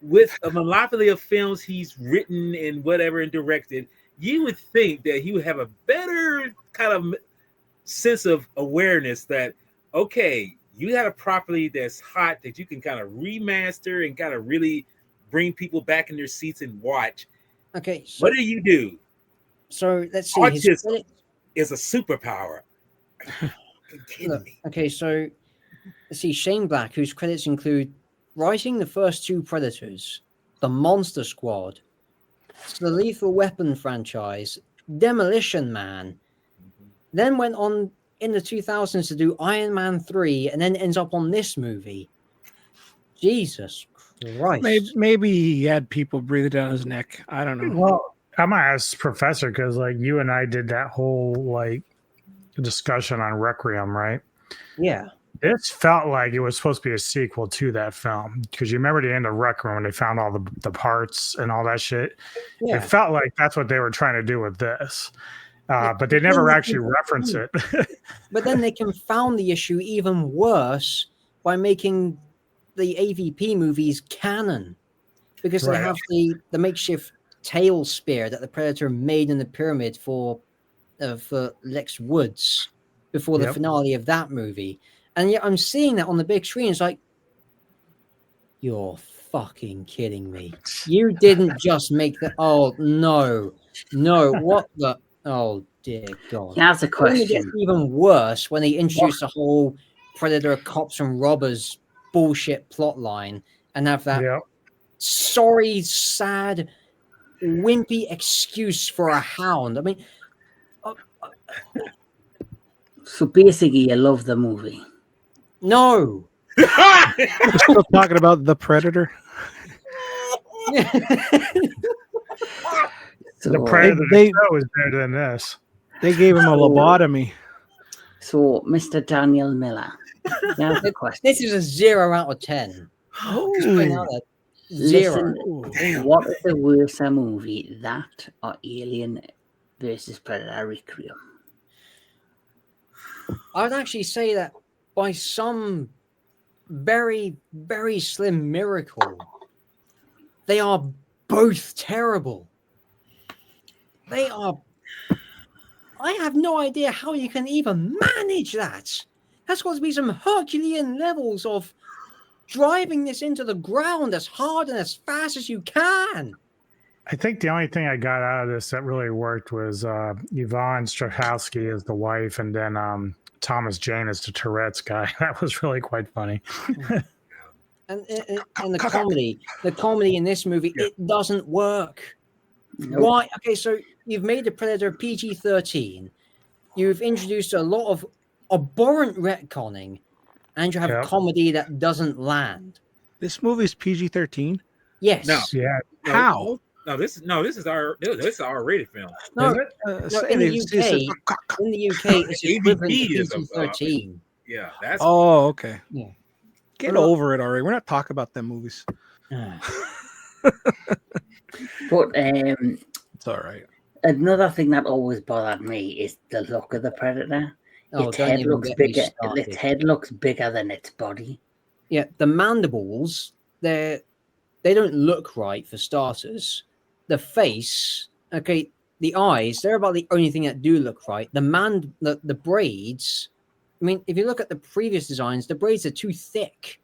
with a monopoly of films he's written and whatever and directed, you would think that he would have a better kind of sense of awareness that, okay, you had a property that's hot that you can kind of remaster and kind of really bring people back in their seats and watch. Okay, What do? so let's see. His Autism credit, is a superpower. Are you kidding look, me? okay, so let's see. Shane Black, whose credits include writing the first two Predators, the Monster Squad, the Lethal Weapon franchise, Demolition Man, then went on in the 2000s to do Iron Man 3, and then ends up on this movie. Jesus Christ. Maybe he had people breathing down his neck. I don't know. Well, I'm gonna ask Professor because like you and I did that whole like discussion on Requiem, right? Yeah. This felt like it was supposed to be a sequel to that film because you remember the end of Requiem when they found all the parts and all that shit. Yeah. It felt like that's what they were trying to do with this, Yeah, but they but never then actually reference it. But then they confound the issue even worse by making the AVP movies canon, because they Right. have the makeshift tail spear that the Predator made in the pyramid for Lex Woods before the Yep. finale of that movie. And yet I'm seeing that on the big screen. It's like, you're fucking kidding me. You didn't just make that. Oh, no. What the? Oh, dear God. Here's a It only gets question. even worse when they introduce the whole Predator cops and robbers bullshit plot line and have that Yep. sorry, sad, wimpy excuse for a hound. I mean, So basically, you love the movie. no. We're still talking about the Predator. So, The Predator They- show is better than this. They gave him a lobotomy. so Mr. Daniel Miller, here's the question. This is a 0 out of 10. Just putting out there. 0. Listen, what is the worse movie, that or Alien versus Predator Requiem? I would actually say that by some very, very slim miracle, they are both terrible. They are. I have no idea how you can even manage that. That's got to be some Herculean levels of driving this into the ground as hard and as fast as you can. I think the only thing I got out of this that really worked was Yvonne Strahovski as the wife, and then Thomas Jane as the Tourette's guy. That was really quite funny. And the comedy in this movie, Yeah. it doesn't work. Nope. Why? Okay, so you've made the Predator PG-13. You've introduced a lot of abhorrent retconning, and you have Yep. comedy that doesn't land. This movie's PG-13. Yes. No. Yeah, How? No, this is our R-rated film. No, is it? no, in the UK, it's equivalent to ABT is a- PG-13. Yeah, that's Oh, okay. Yeah. Get Well, over it already. We're not talking about them movies. But It's all right. another thing that always bothered me is the look of the Predator. Oh, Its don't head even looks get me bigger. started. Its head looks bigger than its body. Yeah, the mandibles, they don't look right for starters. The face, okay, the eyes, they're about the only thing that do look right. The braids, I mean, if you look at the previous designs, the braids are too thick.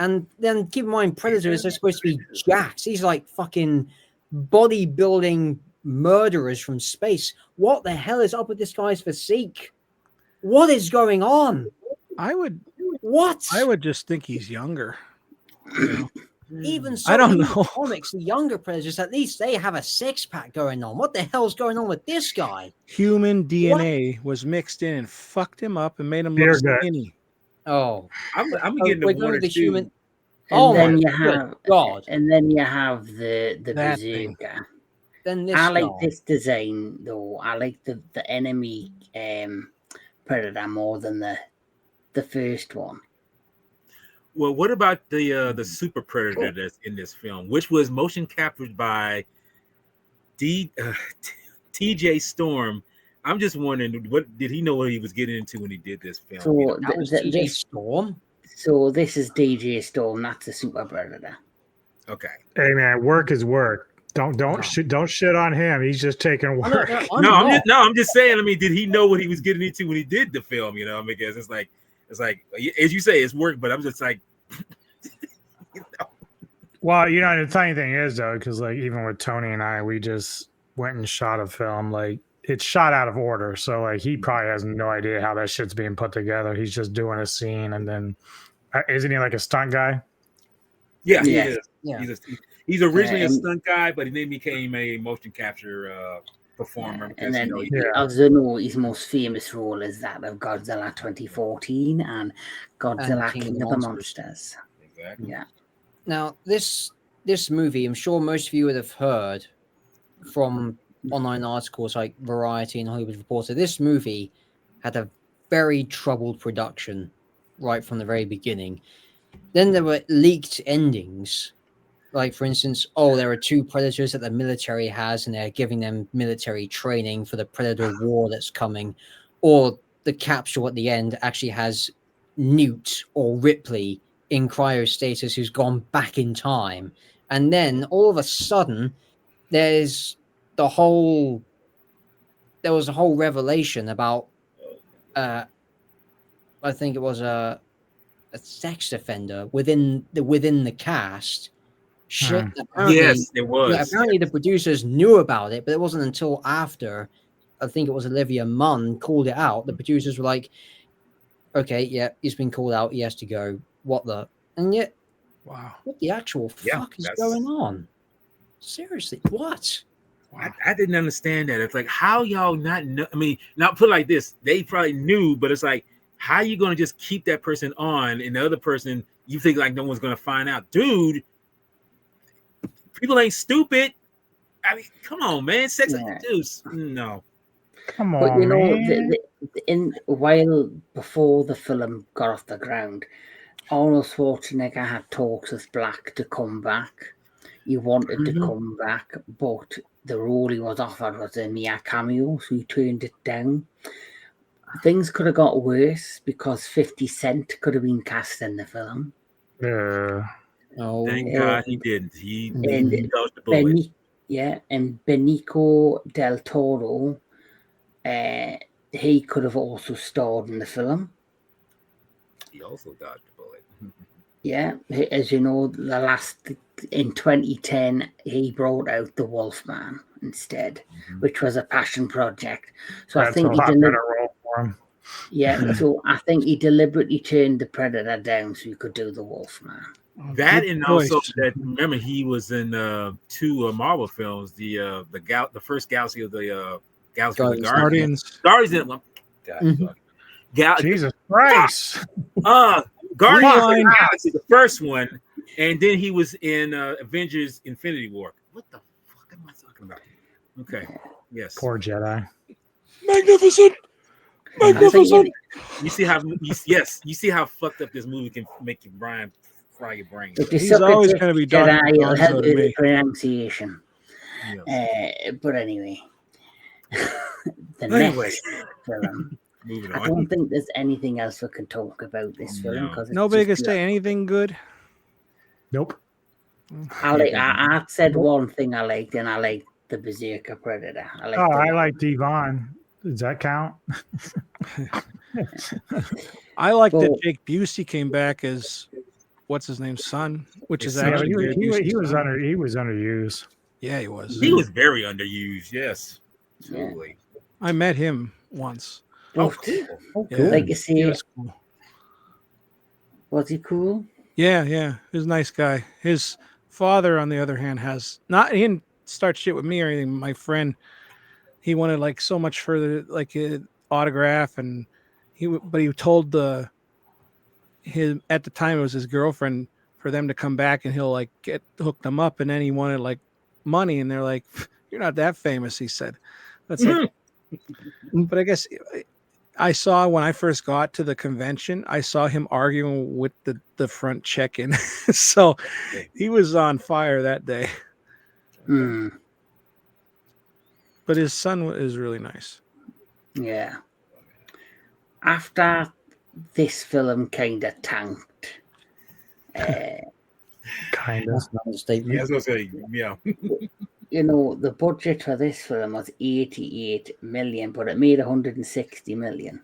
And then keep in mind, Predators are supposed to be jacks. These like fucking bodybuilding murderers from space. What the hell is up with this guy's physique? What is going on? I would What? just think he's younger. You know? Even so, I don't in know. the comics, the younger Predators, at least they have a six-pack going on. What the hell's going on with this guy? Human DNA was mixed in and fucked him up and made him Beer look gut. skinny. Oh, I'm oh, getting we're the going one with or the two. human. And Oh then my you have God! and then you have the That thing. bazooka. Then this I like guy. this design though. I like the enemy Predator more than the first one. Well, what about the Super Predator that's in this film, which was motion captured by TJ Storm? I'm just wondering, what did he know what he was getting into when he did this film? So you know? That was TJ Storm. So this is DJ Storm. That's a Super Predator. Okay. Hey man, work is work. Don't Wow. shit on him. He's just taking Oh, work. I'm just saying. I mean, did he know what he was getting into when he did the film? You know, because it's like as you say, it's work, but I'm just like, you know. Well, you know, the funny thing is though, because like even with Tony and I, we just went and shot a film. Like it's shot out of order, so like he probably has no idea how that shit's being put together. He's just doing a scene, and then isn't he like a stunt guy? Yeah, he Yeah. is. Yeah. He's originally a and- stunt guy, but he then became a motion capture performer. And then, Yeah. as you know, his most famous role is that of Godzilla 2014 and Godzilla And King of the Monsters. Exactly. Yeah. Now, this movie, I'm sure most of you would have heard from online articles like Variety and Hollywood Reporter. This movie had a very troubled production right from the very beginning. Then there were leaked endings. Like, for instance, there are two predators that the military has, and they're giving them military training for the predator war that's coming. Or the capsule at the end actually has Newt or Ripley in cryostasis who's gone back in time. And then all of a sudden, there was a whole revelation about, I think it was a sex offender within the cast. Shit. Apparently, Yes, it was. apparently the producers knew about it, but it wasn't until after, I think it was Olivia Munn called it out. The producers were like, "Okay, yeah, he's been called out. He has to go." And yet, Wow. what the actual Yeah, fuck is that's- going on? Seriously, what? I didn't understand that. It's like, how y'all not know? I mean, not put it like this. They probably knew, but it's like, how you going to just keep that person on and the other person, you think like no one's going to find out? Dude, people ain't stupid. I mean, come on, man. Sex dudes. No. Come But on, you know, man. while before the film got off the ground, Arnold Schwarzenegger had talks with Black to come back. He wanted to come back, but the role he was offered was a mere cameo, so he turned it down. Things could have got worse because 50 Cent could have been cast in the film. Yeah. Oh, Thank God he didn't. He And dodged the bullet. and Benicio del Toro, he could have also starred in the film. He also dodged the bullet. Yeah, as you know, the last in 2010, he brought out The Wolfman instead, which was a passion project. So I That's a think he lot better role for him. Yeah, so I think he deliberately turned the Predator down so he could do the Wolfman. That Good and choice. also that remember he was in two Marvel films, the first Galaxy of the Galaxy of the Guardians. Guardians in God, Mhm. Jesus Christ. Guardians of Line. the Galaxy, the first one, and then he was in Avengers Infinity War. What the fuck am I talking about? Okay. Yes. Poor Jedi. Magnificent. I think if, You see how you see how fucked up this movie can make you Brian fry your brain. if you He's suck at always this gonna be Jedi, Dr. it'll help Gonzo to with the me. pronunciation. Yes. But anyway, the Anyway. next film. Moving I on. don't think there's anything else we can talk about this film No. because Nobody can say anything good. Nope. I said one thing I liked, and I liked the Berserker Predator. I liked I like Devon. Does that count? I like that Well- Jake Busey came back as what's his name's son, which is His son. actually Gary Busey's he was son. underused. Yeah, he was. He was very underused. Yes. Yeah. Totally. I met him once. Oh, But, cool. Yeah. like you He say, was cool. was he cool? Yeah, he was a nice guy. His father, on the other hand, he didn't start shit with me or anything. My friend, he wanted like so much further, like an autograph, and but he told his at the time it was his girlfriend for them to come back and he'll like hook them up, and then he wanted like money, and they're like, "You're not that famous," he said. That's like, but I guess. I saw when I first got to the convention, I saw him arguing with the front check-in. So he was on fire that day. Hmm. But his son is really nice. Yeah. After this film kind of tanked, Kind of. That's another statement. Yeah, I was gonna say, yeah. you know, the budget for this film was 88 million, but it made 160 million.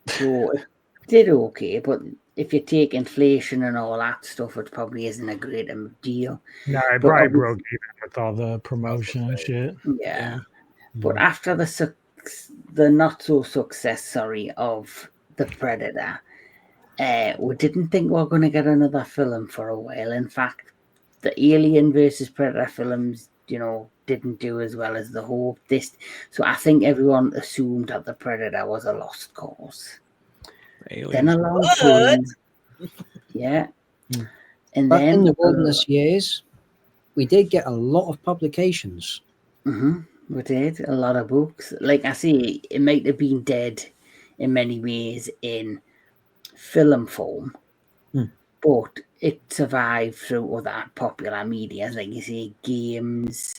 So it did okay, but if you take inflation and all that stuff, it probably isn't a great deal. No, it But probably broke even with all the promotion and shit. Yeah. But after the not so success, of the Predator, we didn't think we were going to get another film for a while. In fact, the Alien versus Predator films, didn't do as well as the hope. So I think everyone assumed that the Predator was a lost cause. Then along came, yeah, and But then in the wilderness years, we did get a lot of publications. we did a lot of books. Like I say, it might have been dead in many ways in film form, but it survived through other popular media, like you say, games,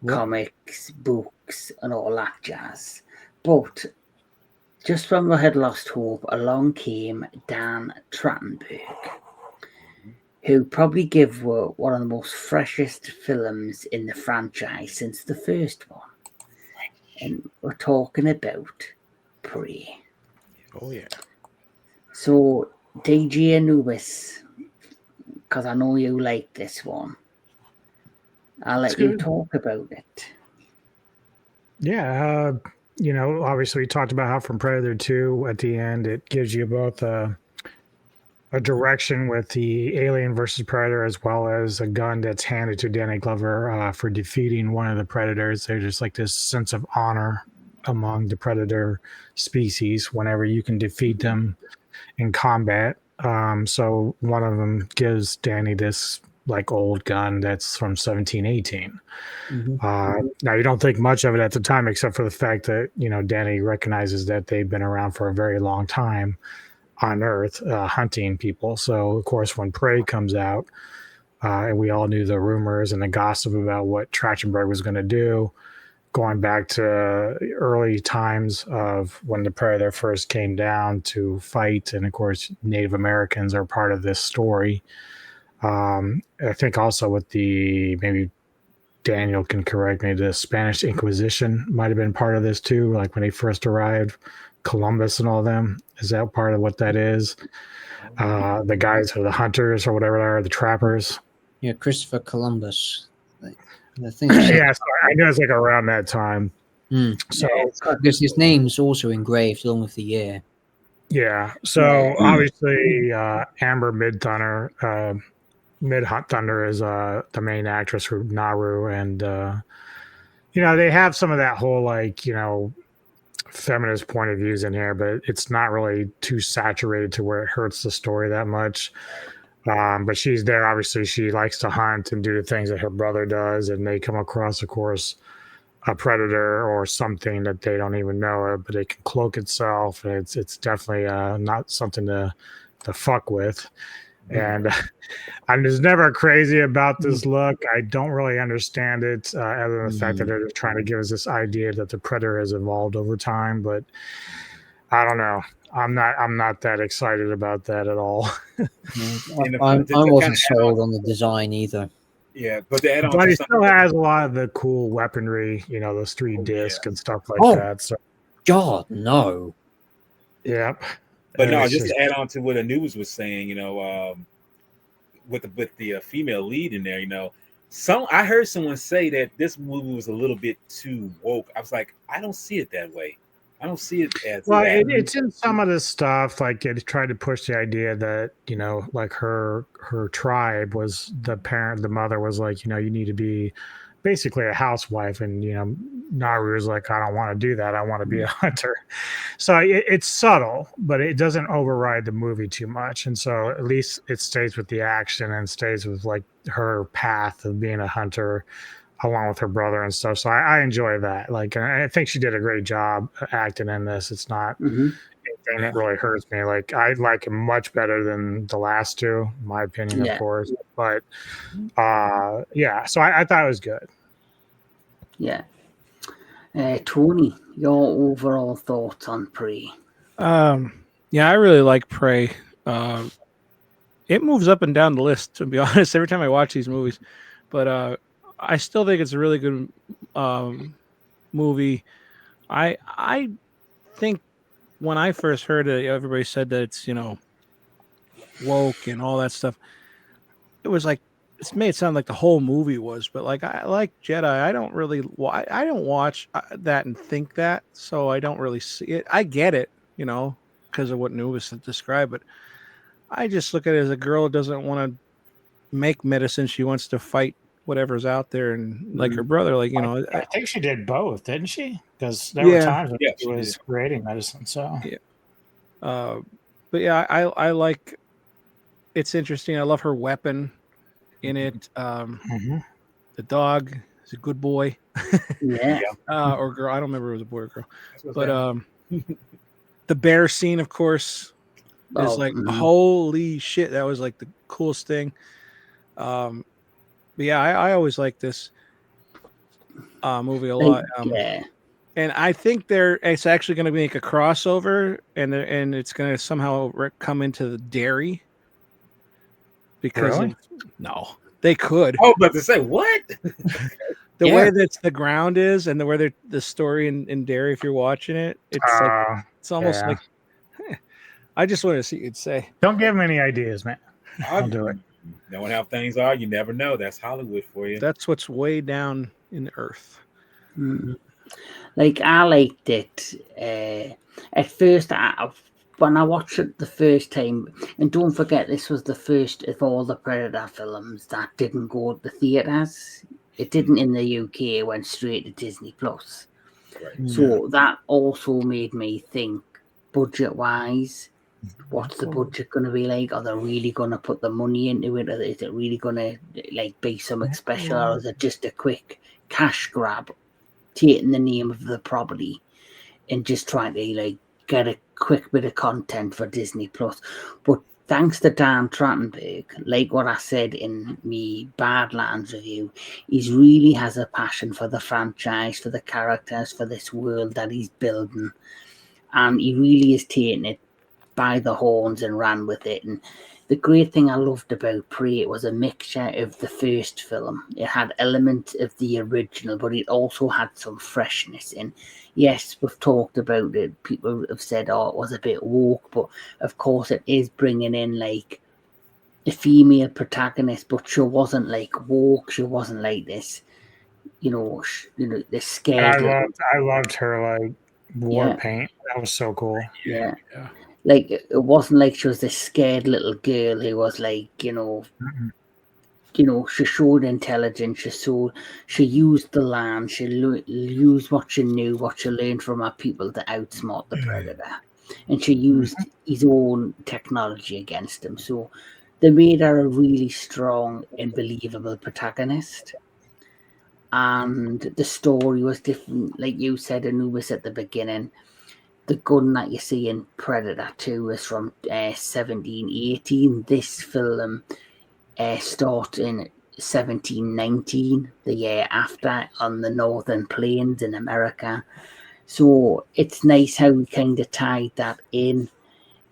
comics, books, and all that jazz. But just when we had lost hope, along came Dan Trachtenberg, who probably gave one of the most freshest films in the franchise since the first one. And we're talking about Prey. Oh, yeah. So, DJ Anubis, because I know you like this one, I'll let you talk about it. Yeah, obviously we talked about how from Predator 2 at the end, it gives you both a direction with the Alien versus Predator as well as a gun that's handed to Danny Glover for defeating one of the Predators. There's just like this sense of honor among the Predator species whenever you can defeat them in combat. So one of them gives Danny this like old gun that's from 1718. Now you don't think much of it at the time, except for the fact that Danny recognizes that they've been around for a very long time on Earth, hunting people. So of course, when Prey comes out, and we all knew the rumors and the gossip about what Trachtenberg was going to do, going back to early times of when the Predator first came down to fight, and of course, Native Americans are part of this story. I think also with maybe Daniel can correct me, the Spanish Inquisition might have been part of this too, like when he first arrived Columbus and all them. Is that part of what that is? The guys are the hunters or whatever they are, the trappers. Yeah, Christopher Columbus. The thing is, Yeah, so I know it's like around that time. So because his name's also engraved along with the year. yeah, so obviously Amber Mid Hunt Thunder is the main actress for Naru, and they have some of that whole feminist point of views in here, but it's not really too saturated to where it hurts the story that much. But she's there. Obviously, she likes to hunt and do the things that her brother does, and they come across, of course, a predator or something that they don't even know of, but it can cloak itself. And it's definitely not something to fuck with. And I'm just never crazy about this look. I don't really understand it, other than the fact that they're trying to give us this idea that the predator has evolved over time. But I don't know. I'm not that excited about that at all. I wasn't sold on the design either. Yeah, but to add on, but it still has a lot of the cool weaponry, those 3 discs and stuff like that. So, God, no. Yep. But no, just to add on to what Anubis was saying, with the female lead in there, I heard someone say that this movie was a little bit too woke. I was like, I don't see it that way. I don't see it as well. It's in some of this stuff. Like it tried to push the idea that like her tribe was the mother was like, you need to be basically a housewife, and Naru is like, I don't want to do that. I want to be a hunter. So it's subtle, but it doesn't override the movie too much, and so at least it stays with the action and stays with like her path of being a hunter, along with her brother and stuff. So I enjoy that. Like, I think she did a great job acting in this. It's not anything that really hurts me. Like, I like it much better than the last 2, in my opinion, of course. But yeah, so I thought it was good. Yeah. Tony, your overall thoughts on Prey? Yeah, I really like Prey. It moves up and down the list, to be honest, every time I watch these movies. But I still think it's a really good movie. I think when I first heard it, everybody said that it's woke and all that stuff. It was like it's made it sound like the whole movie was, but like I like Jedi. I don't watch that and think that, so I don't really see it. I get it, because of what Anubis described, but I just look at it as a girl who doesn't want to make medicine. She wants to fight whatever's out there, and like her brother, I think she did both, didn't she? Because there were times when she was creating medicine. So but yeah, I like. It's interesting. I love her weapon in it. The dog is a good boy. Or girl. I don't remember if it was a boy or girl. But the bear scene, of course, is like holy shit. That was like the coolest thing. But yeah, I always like this movie a lot. And I think it's actually going to make a crossover, and it's going to somehow come into the dairy. Because no, they could. I was about to say what? The way that the ground is, and the way the story in dairy. If you're watching it, it's almost like. I just wanted to see what you'd say. Don't give them any ideas, man. I'll do it. Knowing how things are, you never know. That's Hollywood for you. That's what's way down in the earth. Like, I liked it at first. When I watched it the first time, and don't forget, this was the first of all the Predator films that didn't go to the theaters. It didn't in the UK. It went straight to Disney Plus. Right. So that also made me think, budget-wise, what's the budget going to be like? Are they really going to put the money into it? Or is it really going to be something special? Or is it just a quick cash grab, taking the name of the property and just trying to get a quick bit of content for Disney Plus? But thanks to Dan Trachtenberg, like what I said in me Badlands review, he really has a passion for the franchise, for the characters, for this world that he's building. And he really is taking it by the horns and ran with it. And the great thing I loved about Prey, it was a mixture of the first film. It had elements of the original, but it also had some freshness in. Yes, we've talked about it. People have said, "Oh, it was a bit woke," but of course, it is bringing in like a female protagonist, but she wasn't like woke. She wasn't like this, this And scared little. I loved her like war Yeah, paint. That was so cool. yeah. Yeah. Like it wasn't like she was this scared little girl who was like, Mhm. she showed intelligence. She used the land. She used what she knew, what she learned from her people to outsmart the predator, and she used his own technology against him. So they made her a really strong and believable protagonist. And the story was different, like you said, Anubis at the beginning. The gun that you see in Predator 2 is from 1718. This film starts in 1719, the year after, on the northern plains in America. So it's nice how we kind of tied that in.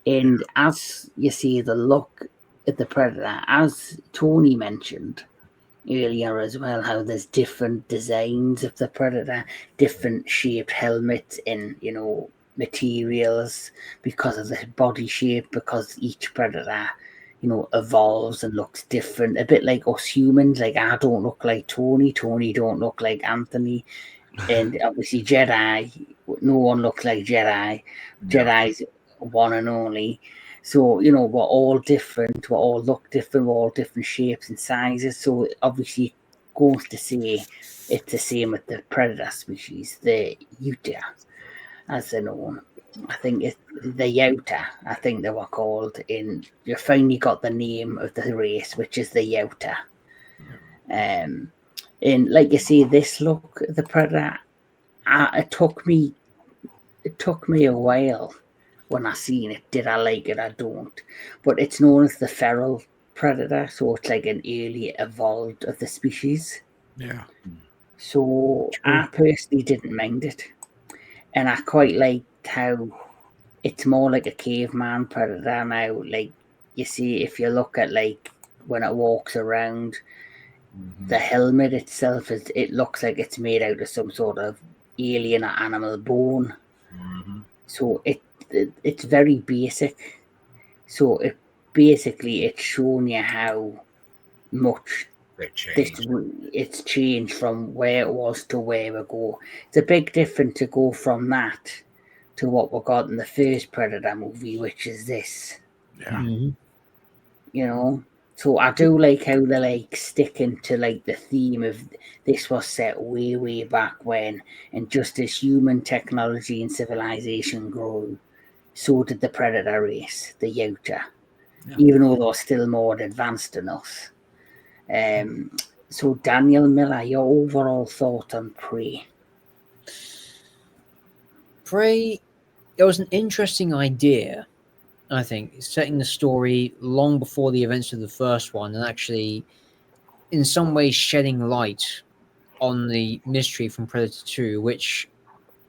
And as you see the look at the Predator, as Tony mentioned earlier as well, how there's different designs of the Predator, different shaped helmets in, materials because of the body shape, because each Predator, evolves and looks different. A bit like us humans, like I don't look like Tony don't look like Anthony, and obviously Jedi, no one looks like Jedi. Jedi's one and only. So, we're all different, we all look different, we're all different shapes and sizes. So obviously goes to say it's the same with the predator species, the Utah, as they're known. I think it's the Yauta, I think they were called. In you finally got the name of the race, which is the Yauta. And like you see, this look, the predator, it took me a while when I seen it. Did I like it? I don't. But it's known as the feral predator, so it's like an early evolved of the species. Yeah. So I personally didn't mind it, and I quite liked how it's more like a caveman predator now. Like you see, if you look at like when it walks around, the helmet itself it looks like it's made out of some sort of alien or animal bone. So it's very basic. So it's showing you how much it's changed from where it was to where we go. It's a big difference to go from that to what we got in the first Predator movie, which is this. Yeah. So I do like how they're like sticking to like the theme of this was set way back when, and just as human technology and civilization grew, so did the predator race, the Utah, even though they're still more advanced than us. So Daniel Miller, your overall thought on Prey? Prey, it was an interesting idea, I think, setting the story long before the events of the first one and actually, in some ways, shedding light on the mystery from Predator 2, which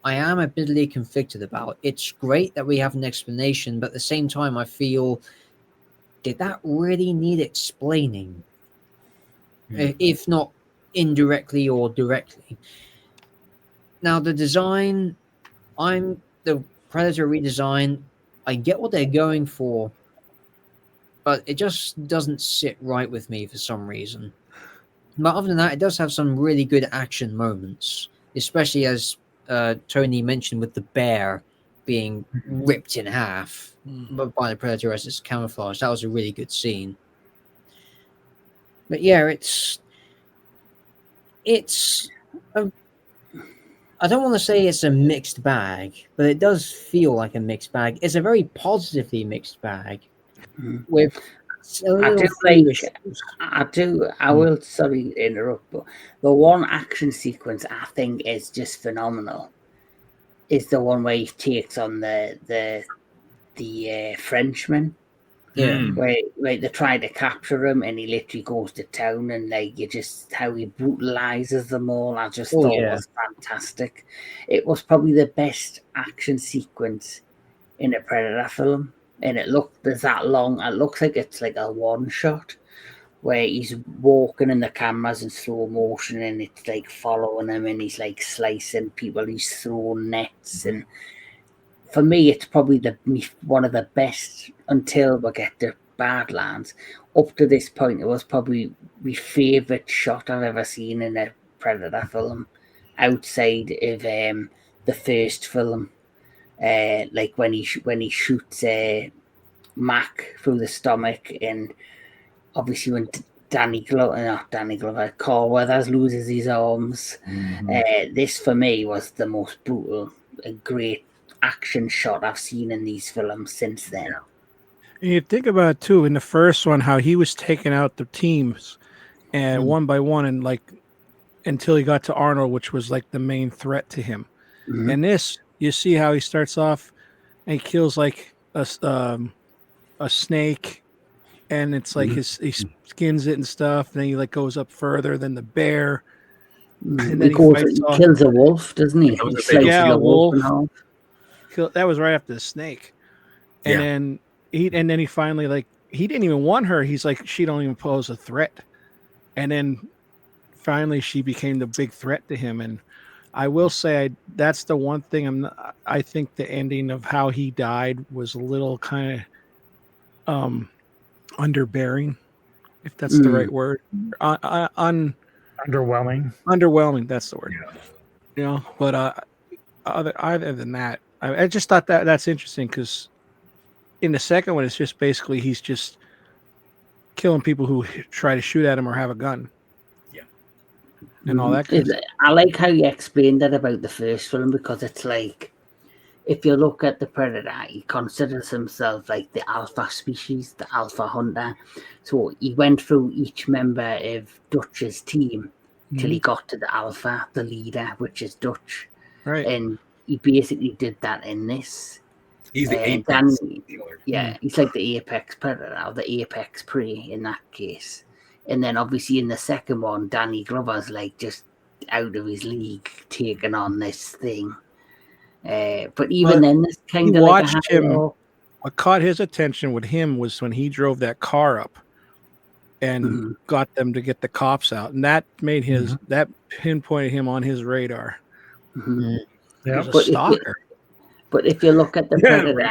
I am admittedly conflicted about. It's great that we have an explanation, but at the same time, I feel, did that really need explaining? If not indirectly or directly. Now, the design, the Predator redesign, I get what they're going for, but it just doesn't sit right with me for some reason. But other than that, it does have some really good action moments, especially as Tony mentioned with the bear being ripped in half by the Predator as it's camouflage. That was a really good scene. But yeah, it's I don't want to say it's a mixed bag, but it does feel like a mixed bag. It's a very positively mixed bag with a little few issues. I will, sorry to interrupt, but the one action sequence I think is just phenomenal is the one where he takes on the Frenchman. Yeah. Where they try to capture him and he literally goes to town, and like you just how he brutalizes them all, I just thought was fantastic. It was probably the best action sequence in a Predator film. and there's that long. It looks like it's like a one shot where he's walking and the camera's in slow motion and it's like following him and he's like slicing people. He's throwing nets, and for me, it's probably one of the best until we get to Badlands. Up to this point, it was probably my favourite shot I've ever seen in a Predator film, outside of the first film. Like when he shoots Mac through the stomach, and obviously when not Danny Glover, Carl Weathers loses his arms. This for me was the most brutal and great action shot I've seen in these films since then. And you think about it too, in the first one, how he was taking out the teams and one by one, and like until he got to Arnold, which was like the main threat to him. And this, you see how he starts off and he kills like a snake, and it's like he skins it and stuff. And then he like goes up further than the bear, and then he kills a wolf, doesn't he? A wolf. That was right after the snake, and then he finally, like, he didn't even want her. He's like, she don't even pose a threat, and then finally she became the big threat to him. And I will say that's the one thing I think the ending of how he died was a little kind of underbearing, if that's the right word. Underwhelming. Underwhelming, that's the word. You know, but other than that, I just thought that's interesting, because in the second one, it's just basically he's just killing people who try to shoot at him or have a gun. And all that. I like how you explained that about the first film, because it's like, if you look at the Predator, he considers himself like the alpha species, the alpha hunter. So he went through each member of Dutch's team till he got to the alpha, the leader, which is Dutch. Right. And he basically did that in this. He's the apex. He's like the apex predator, or the apex prey in that case. And then obviously in the second one, Danny Glover's like just out of his league, taking on this thing. But then, this kind of watched him. What caught his attention with him was when he drove that car up and got them to get the cops out, and that made that pinpointed him on his radar. Yeah, a stalker. But if you look at the Predator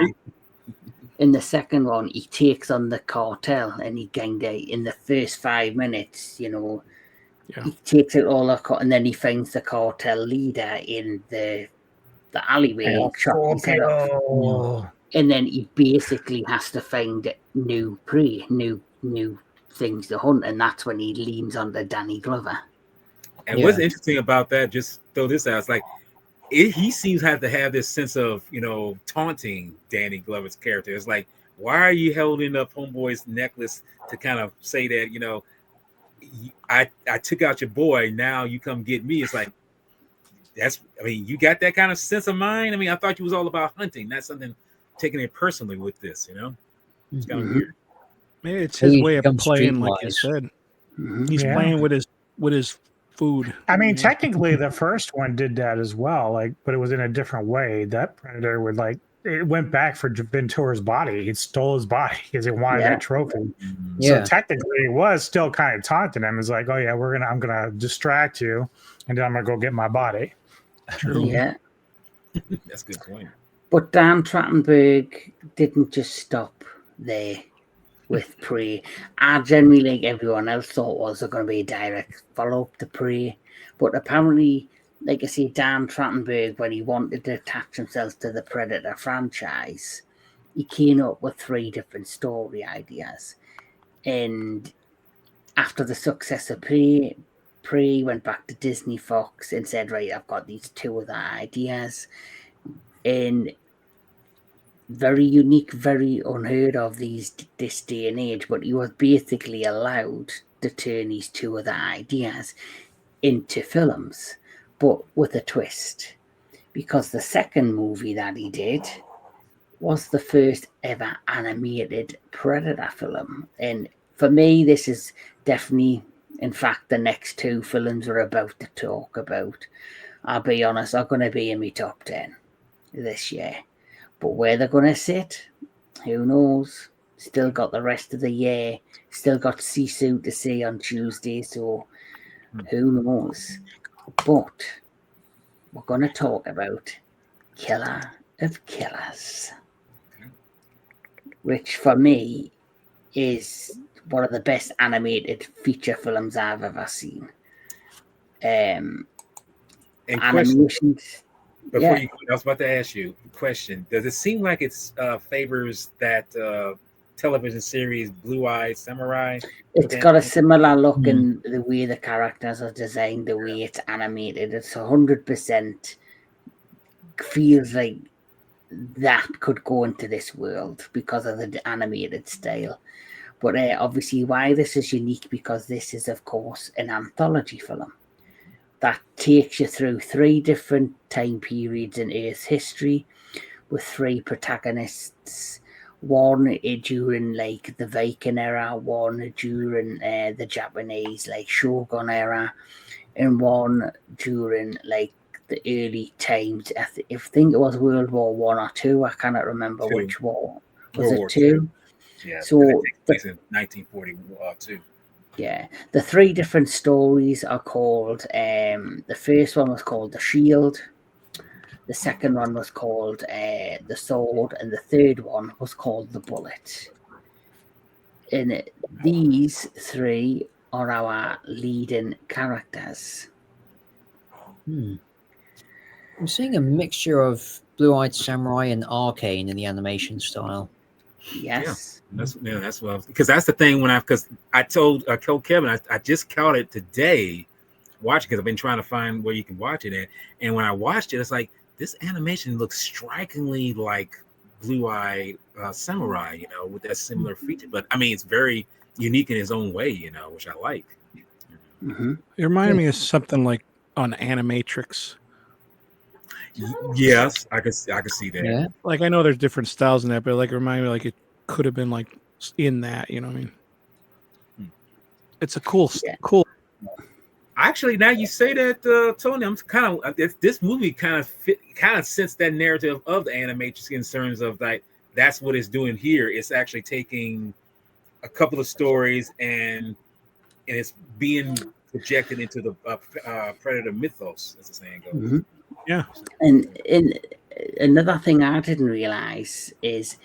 in the second one, he takes on the cartel, and he kind of, in the first 5 minutes, he takes it all up, and then he finds the cartel leader in the alleyway and chops his head off. And then he basically has to find new prey, new things to hunt, and that's when he leans on the Danny Glover. And what's interesting about that, just throw this out, it's like he seems to have this sense of, taunting Danny Glover's character. It's like, why are you holding up homeboy's necklace to kind of say that, I took out your boy, now you come get me? It's like, you got that kind of sense of mind. I thought you was all about hunting, not something taking it personally with this, It's kind of weird. Maybe it's his way of playing, like you said. He's playing with his food. Technically the first one did that as well, but it was in a different way. That Predator would it went back for Ventura's body. He stole his body because he wanted that trophy. So technically it was still kind of taunting him. It's like, oh yeah, I'm gonna distract you, and then I'm gonna go get my body. True. Yeah. That's a good point. But Dan Trachtenberg didn't just stop there with Prey. I generally, like everyone else, thought was going to be a direct follow-up to Prey. But apparently, like I say, Dan Trachtenberg, when he wanted to attach himself to the Predator franchise, he came up with 3 different story ideas. And after the success of Prey went back to Disney Fox and said, right, I've got these 2 other ideas. And very unique, very unheard of this day and age, but he was basically allowed to turn these 2 other ideas into films, but with a twist, because the second movie that he did was the first ever animated Predator film. And for me, this is definitely, in fact, the next 2 films we're about to talk about, I'll be honest, are going to be in my top 10 this year. But where they're going to sit, Who knows? Still got the rest of the year. Still got Sisu to see on Tuesday, so who knows? But we're going to talk about Killer of Killers, which for me is one of the best animated feature films I've ever seen. And question, Animations. before Yeah, you, I was about to ask you a question. Does it seem like it's favors that television series Blue Eyed Samurai? it's got a similar look in the way the characters are designed, the way it's animated. It's 100% feels like that could go into this world because of the animated style. But obviously, why this is unique, because this is, of course, an anthology film that takes you through 3 different time periods in Earth's history with 3 protagonists. One during like the Viking era, one during the Japanese like Shogun era, and one during like the early times. I think it was World War One or two. I cannot remember Two. which war. Was World it War two? Yeah, So it takes place in 1942. yeah, the 3 different stories are called. The first one was called The Shield. The second one was called The Sword, and the third one was called The Bullet. And these 3 are our leading characters. I'm seeing a mixture of Blue Eyed Samurai and Arcane in the animation style. Yes. That's what because that's the thing because I told Kevin I just caught it today watching because I've been trying to find where you can watch it at, and when I watched it, it's like this animation looks strikingly like Blue Eye Samurai, with that similar feature. But I mean, it's very unique in its own way, which I like. Mm-hmm. It reminded me of something like on Animatrix. Yes, I could see that. Yeah. Like I know there's different styles in that, but like it reminded me like it could have been like in that. You know what I mean? It's a cool. Actually, now you say that, Tony, I'm kind of this movie kind of sets that narrative of the Animatrix in terms of like that's what it's doing here. It's actually taking a couple of stories and it's being projected into the Predator mythos, as the saying goes. Mm-hmm. Yeah. And another thing I didn't realize is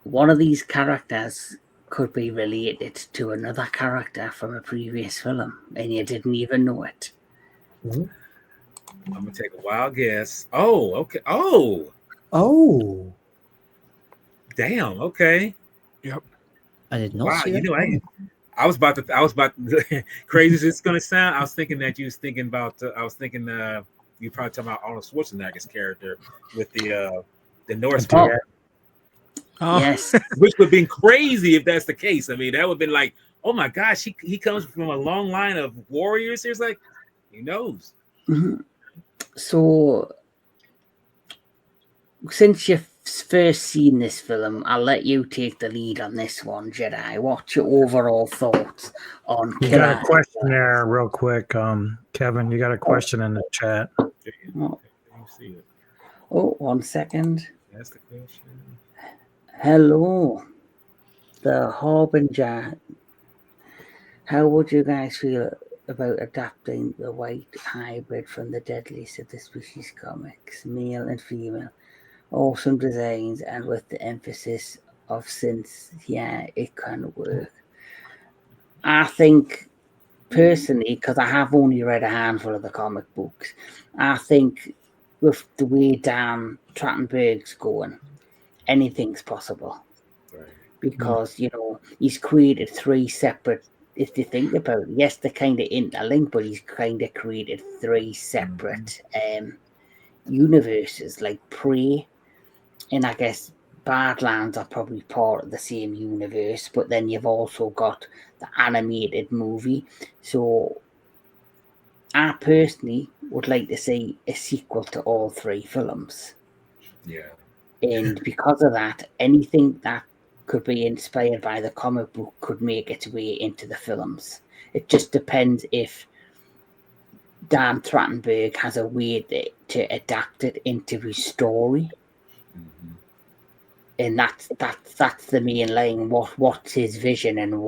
one of these characters could be related to another character from a previous film, and you didn't even know it. I'm gonna take a wild guess. Oh, okay. Oh, damn. Okay. Yep. I did not Wow. see that. I was about crazy as it's gonna sound. I was thinking that you was thinking about. I was thinking you probably talking about Arnold Schwarzenegger's character with the Norse. Oh, Yes. Which would have been crazy if that's the case. I mean, that would have been like, oh my gosh, he comes from a long line of warriors. It's like, he knows. Mm-hmm. So, since you've first seen this film, I'll let you take the lead on this one, Jedi. What's your overall thoughts on You Killer? got a question there, real quick, Kevin. You got a question in the chat. Oh, 1 second. That's the question. Hello, the Harbinger. How would you guys feel about adapting the white hybrid from the Deadliest of the Species comics, male and female? Awesome designs, and with the emphasis of synths, yeah, it can work. I think, personally, because I have only read a handful of the comic books, I think with the way Dan Trachtenberg's going, anything's possible. Right. Because, he's created 3 separate, if you think about it, yes, they're kind of interlinked, but he's kind of created 3 separate universes, like Prey, and I guess Badlands are probably part of the same universe, but then you've also got the animated movie. So I personally would like to see a sequel to all 3 films. Yeah. And because of that, anything that could be inspired by the comic book could make its way into the films. It just depends if Dan Trachtenberg has a way to adapt it into his story. Mm-hmm. and that's the main line. What's his vision and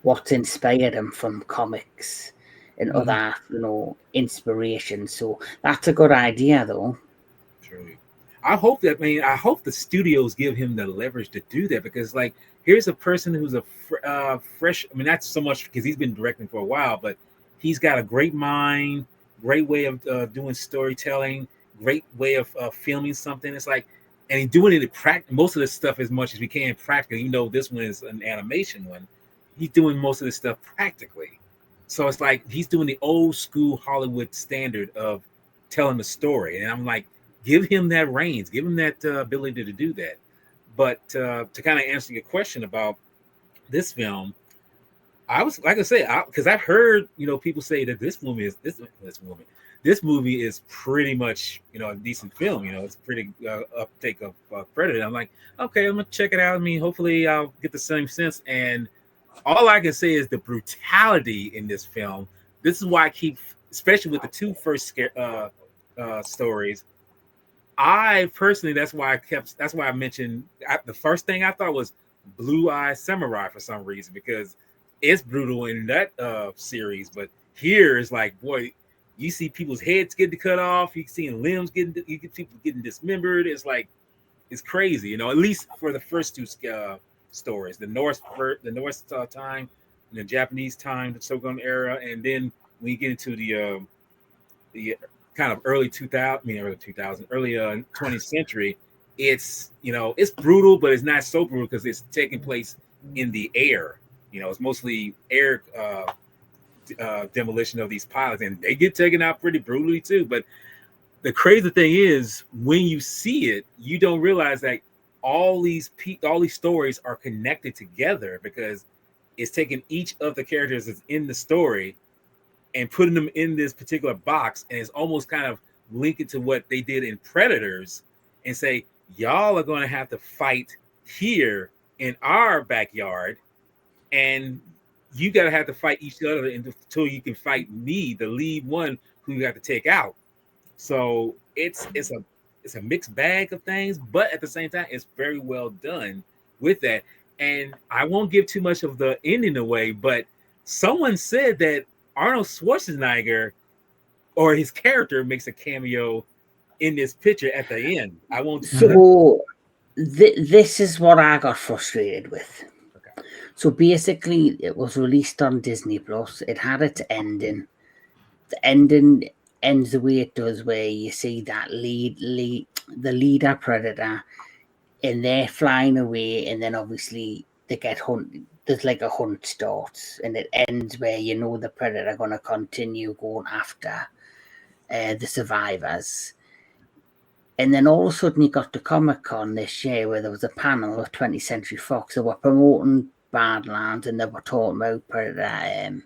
what's inspired him from comics and other inspirations. So that's a good idea, though. Truly. I hope the studios give him the leverage to do that, because like here's a person who's a fresh. I mean, not so much because he's been directing for a while, but he's got a great mind, great way of doing storytelling, great way of filming something. It's like, and he's doing it in most of this stuff as much as we can practically. You know, this one is an animation one. He's doing most of this stuff practically. So it's like he's doing the old school Hollywood standard of telling the story. And I'm like, give him that reins, give him that ability to do that. But to kind of answer your question about this film, I was like I said, because I've heard people say that this movie is pretty much a decent film. It's pretty uptake of Predator. I'm like, okay, I'm gonna check it out. I mean, hopefully I'll get the same sense. And all I can say is the brutality in this film. This is why I keep, especially with the two first stories. I personally, that's why I mentioned the first thing I thought was Blue Eye Samurai for some reason, because it's brutal in that series. But here is like, boy, you see people's heads getting cut off, you see limbs you get people getting dismembered. It's like, it's crazy, at least for the first two stories, the Norse time and the Japanese time, the Shogun era, and then when you get into the kind of early 20th century, it's it's brutal, but it's not so brutal because it's taking place in the air. It's mostly air demolition of these pilots, and they get taken out pretty brutally too. But the crazy thing is, when you see it, you don't realize that all these stories are connected together, because it's taking each of the characters that's in the story and putting them in this particular box, and it's almost kind of linking to what they did in Predators and say, y'all are going to have to fight here in our backyard, and you got to have to fight each other until you can fight me, the lead one who you have to take out. So it's a mixed bag of things, but at the same time, it's very well done with that. And I won't give too much of the ending away, but someone said that Arnold Schwarzenegger or his character makes a cameo in this picture at the end. I won't. So this is what I got frustrated with. Okay. So basically, it was released on Disney Plus. It had its ending. The ending ends the way it does, where you see that the leader Predator, and they're flying away, and then obviously they get hunted. There's like a hunt starts, and it ends where the Predator are going to continue going after the survivors. And then all of a sudden you got to Comic-Con this year, where there was a panel of 20th Century Fox. They were promoting Badlands, and they were talking about Predator,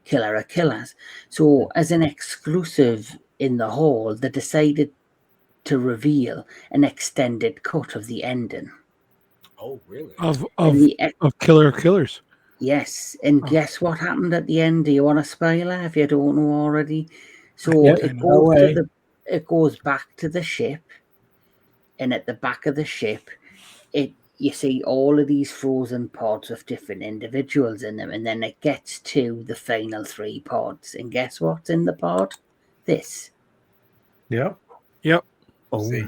Killer of Killers. So as an exclusive in the hall, they decided to reveal an extended cut of the ending. Oh, really? Of Killer of Killers. Yes, and guess what happened at the end? Do you want a spoiler if you don't know already? So it goes back to the ship, and at the back of the ship, you see all of these frozen pods with different individuals in them, and then it gets to the final 3 pods, and guess what's in the pod? This. Yep. Oh, see,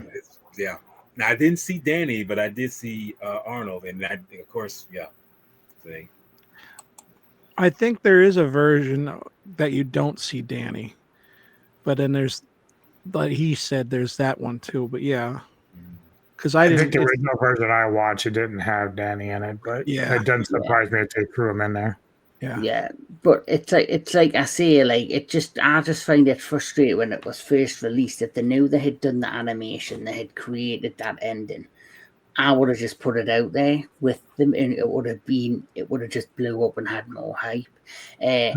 yeah. Now I didn't see Danny, but I did see Arnold, and of course, yeah. See. I think there is a version that you don't see Danny, but then there's, like he said, there's that one too. But yeah, because I think the original version I watched, it didn't have Danny in it, but it doesn't surprise me that they threw him in there. Yeah, but it's like I say, like I just find it frustrating when it was first released that they knew they had done the animation, they had created that ending. I would have just put it out there with them, and it would have just blew up and had more hype. I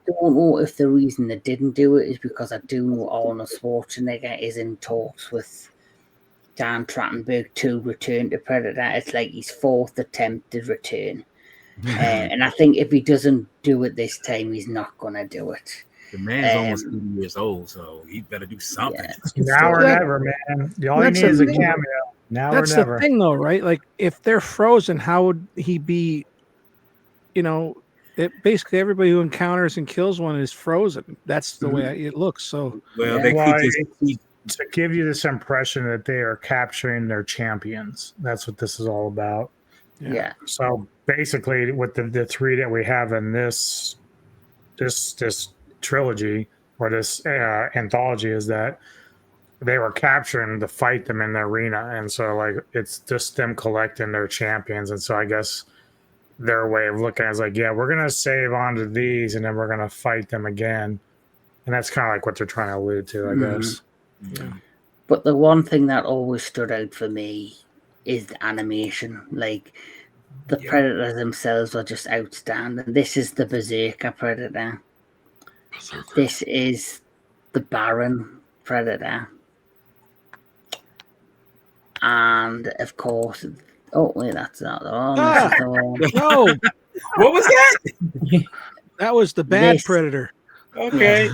don't know if the reason they didn't do it is because I do know Arnold Schwarzenegger is in talks with Dan Trachtenberg to return to Predator. It's like his 4th attempted return. And I think if he doesn't do it this time, he's not going to do it. The man's almost 80 years old, so he better do something. Now or never, man. All he needs is a cameo. Now That's or the never. thing, though, right? Like, if they're frozen, how would he be? You know, basically everybody who encounters and kills one is frozen. That's the way it looks. So, Well, Yeah. they Well, could just keep. to give you this impression that they are capturing their champions. That's what this is all about. Yeah. So basically, with the three that we have in this trilogy or this anthology is that they were capturing to fight them in the arena, and so like it's just them collecting their champions, and so I guess their way of looking at it is like, yeah, we're gonna save onto these, and then we're gonna fight them again, and that's kind of like what they're trying to allude to, I guess. yeah. But the one thing that always stood out for me is the animation. Like the Yeah. predators themselves are just outstanding. This is the Berserker predator. This is the Baron predator. And of course, oh wait, that's not the one. This is the one. No, What was that? that was the bad This- predator. Okay.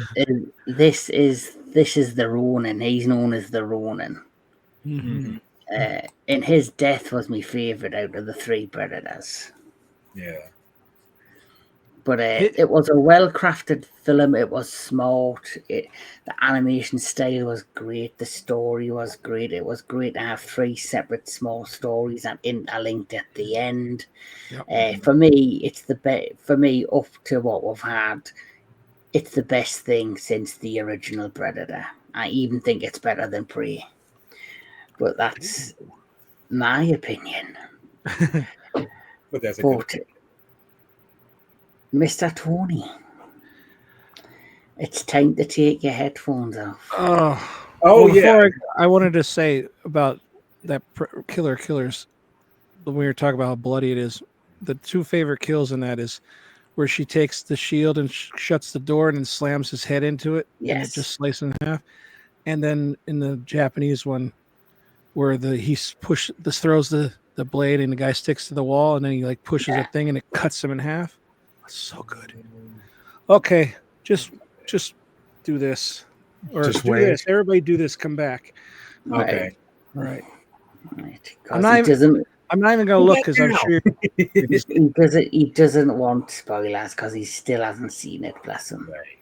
This is the Ronin. He's known as the Ronin. Mhm. And his death was my favorite out of the three predators. Yeah. But it was a well-crafted film. It was smart. The animation style was great. The story was great. It was great to have three separate small stories and interlinked at the end. Yep. For me, it's the best. For me, up to what we've had, it's the best thing since the original Predator. I even think it's better than Prey. But that's my opinion. But that's a But good. Mr. Tony, it's time to take your headphones off. Oh, Oh, well, yeah. before I wanted to say about that killers. When we were talking about how bloody it is, the two favorite kills in that is where she takes the shield and shuts the door and then slams his head into it, and it Yes. just slices in half. And then in the Japanese one, where throws the blade and the guy sticks to the wall, and then he like pushes a thing and it cuts him in half. So good. Okay, just do this, or Just do wait. this. Everybody, do this. Come back. Okay. Right. Right. I'm 'Cause not he even- doesn't. I'm not even gonna look because I'm sure. He doesn't want spoilers because he still hasn't seen it. Bless him. Right.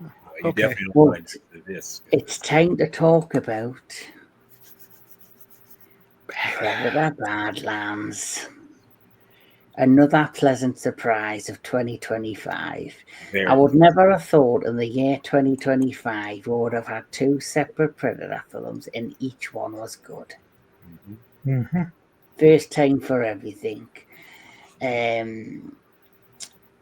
Well, you Okay. definitely don't Well, want to do this. It's time to talk about Predator Badlands. Another pleasant surprise of 2025. Very I would never have thought in the year 2025 we would have had two separate Predator films and each one was good. Mhm. First time for everything.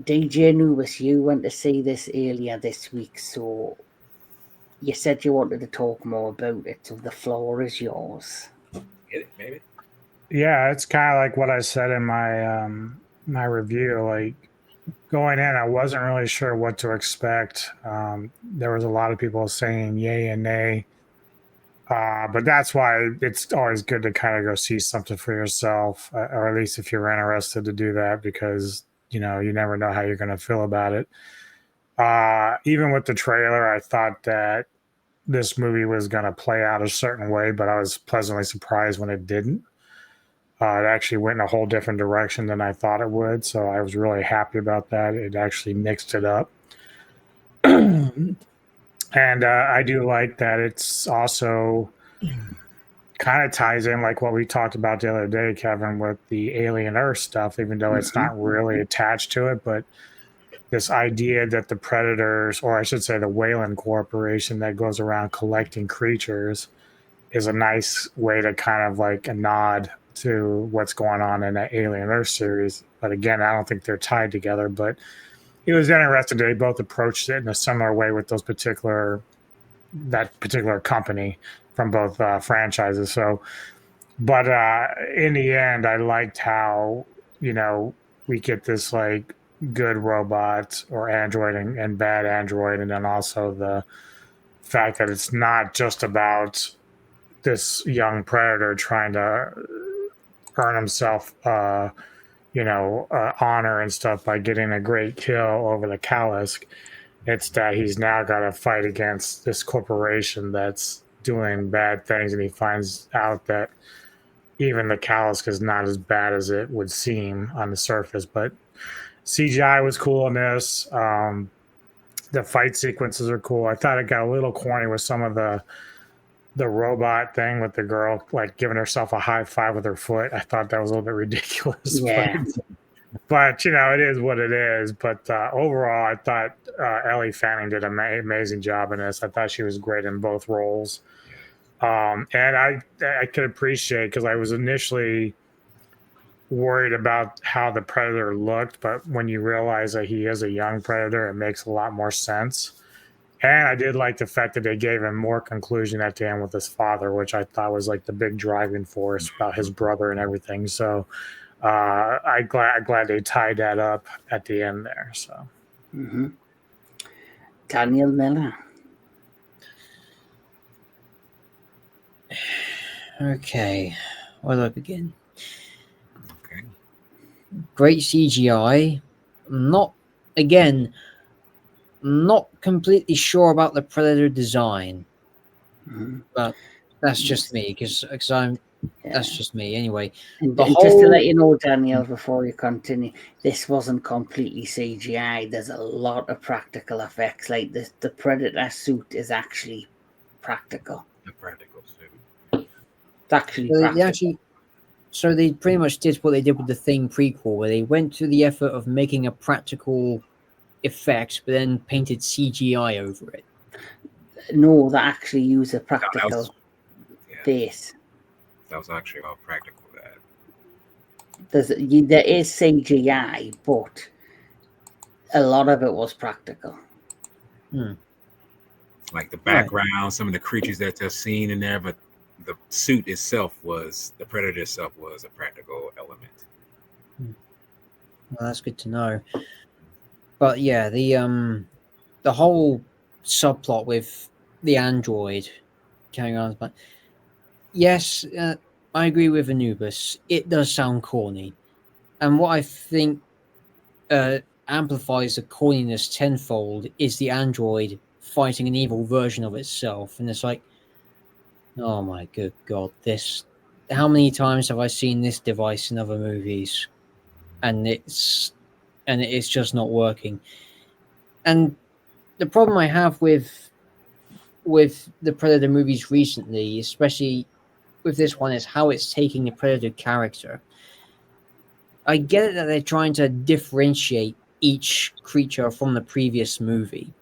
DJ Anubis, you went to see this earlier this week, so you said you wanted to talk more about it, so the floor is yours. Get it, maybe. Yeah, it's kind of like what I said in my my review. Like going in, I wasn't really sure what to expect. There was a lot of people saying yay and nay, but that's why it's always good to kind of go see something for yourself, or at least if you're interested to do that, because you never know how you're going to feel about it. Even with the trailer, I thought that this movie was going to play out a certain way, but I was pleasantly surprised when it didn't. It actually went in a whole different direction than I thought it would. So I was really happy about that. It actually mixed it up. And I do like that it's also kind of ties in like what we talked about the other day, Kevin, with the Alien Earth stuff, even though it's not really attached to it. But this idea that the Predators, or I should say the Weyland Corporation that goes around collecting creatures, is a nice way to kind of like a nod to what's going on in that Alien Earth series. But again, I don't think they're tied together. But it was interesting they both approached it in a similar way with that particular company from both franchises. So, but in the end, I liked how we get this like good robot or android and bad android, and then also the fact that it's not just about this young predator trying to earn himself honor and stuff by getting a great kill over the Kalisk. It's that he's now got to fight against this corporation that's doing bad things, and he finds out that even the Calisk is not as bad as it would seem on the surface. But CGI was cool in this. The fight sequences are cool. I thought it got a little corny with some of the robot thing with the girl like giving herself a high five with her foot. I thought that was a little bit ridiculous. Yeah. But it is what it is. But overall, I thought Ellie Fanning did an amazing job in this. I thought she was great in both roles. And I could appreciate, because I was initially worried about how the Predator looked, but when you realize that he is a young Predator, it makes a lot more sense. And I did like the fact that they gave him more conclusion at the end with his father, which I thought was like the big driving force about his brother and everything. So I'm glad they tied that up at the end there. So Daniel Miller. Okay, where do I begin? Okay. Great CGI. Not completely sure about the Predator design, but that's just me because that's just me anyway. And just to let you know, Daniel, before you continue, this wasn't completely CGI. There's a lot of practical effects. Like the Predator suit is actually practical. The practical suit. It's actually practical. So they pretty much did what they did with the Thing prequel, where they went to the effort of making a practical effect, but then painted CGI over it. No, they actually use a practical base. That was actually all practical. There is CGI, but a lot of it was practical. Like the background, some of the creatures that they're seen in there, but the suit itself the Predator itself was a practical element. Well, that's good to know. But yeah, the whole subplot with the android carrying on. But yes, I agree with Anubis. It does sound corny, and what I think amplifies the corniness tenfold is the android fighting an evil version of itself, and it's like, oh my good god, this! How many times have I seen this device in other movies, and it's just not working. And the problem I have with the Predator movies recently, especially with this one, is how it's taking the Predator character. I get it that they're trying to differentiate each creature from the previous movie,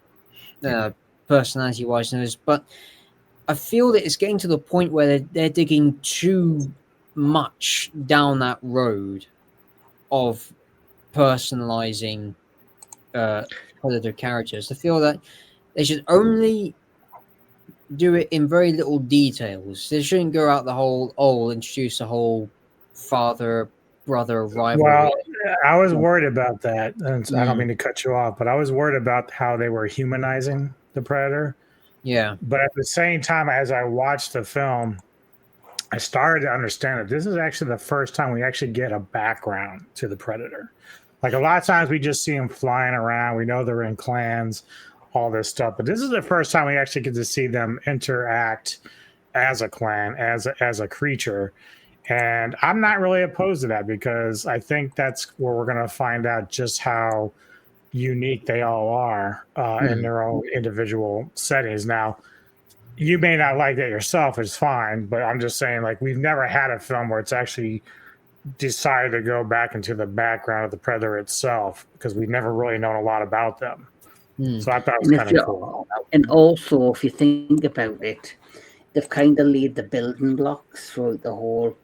personality-wise, but I feel that it's getting to the point where they're digging too much down that road of personalizing Predator characters. I feel that they should only do it in very little details. They shouldn't go out the whole, introduce a whole father-brother rivalry. Well, I was worried about that. And I don't mean to cut you off, but I was worried about how they were humanizing the Predator. Yeah. But at the same time, as I watched the film, I started to understand that this is actually the first time we actually get a background to the Predator. Like a lot of times we just see them flying around. We know they're in clans, all this stuff. But this is the first time we actually get to see them interact as a clan, as a creature. And I'm not really opposed to that, because I think that's where we're going to find out just how unique they all are in their own individual settings. Now, you may not like that yourself, it's fine, but I'm just saying, like, we've never had a film where it's actually decided to go back into the background of the Predator itself, because we've never really known a lot about them. So I thought it was kind of cool. And also, if you think about it, they've kind of laid the building blocks throughout the whole.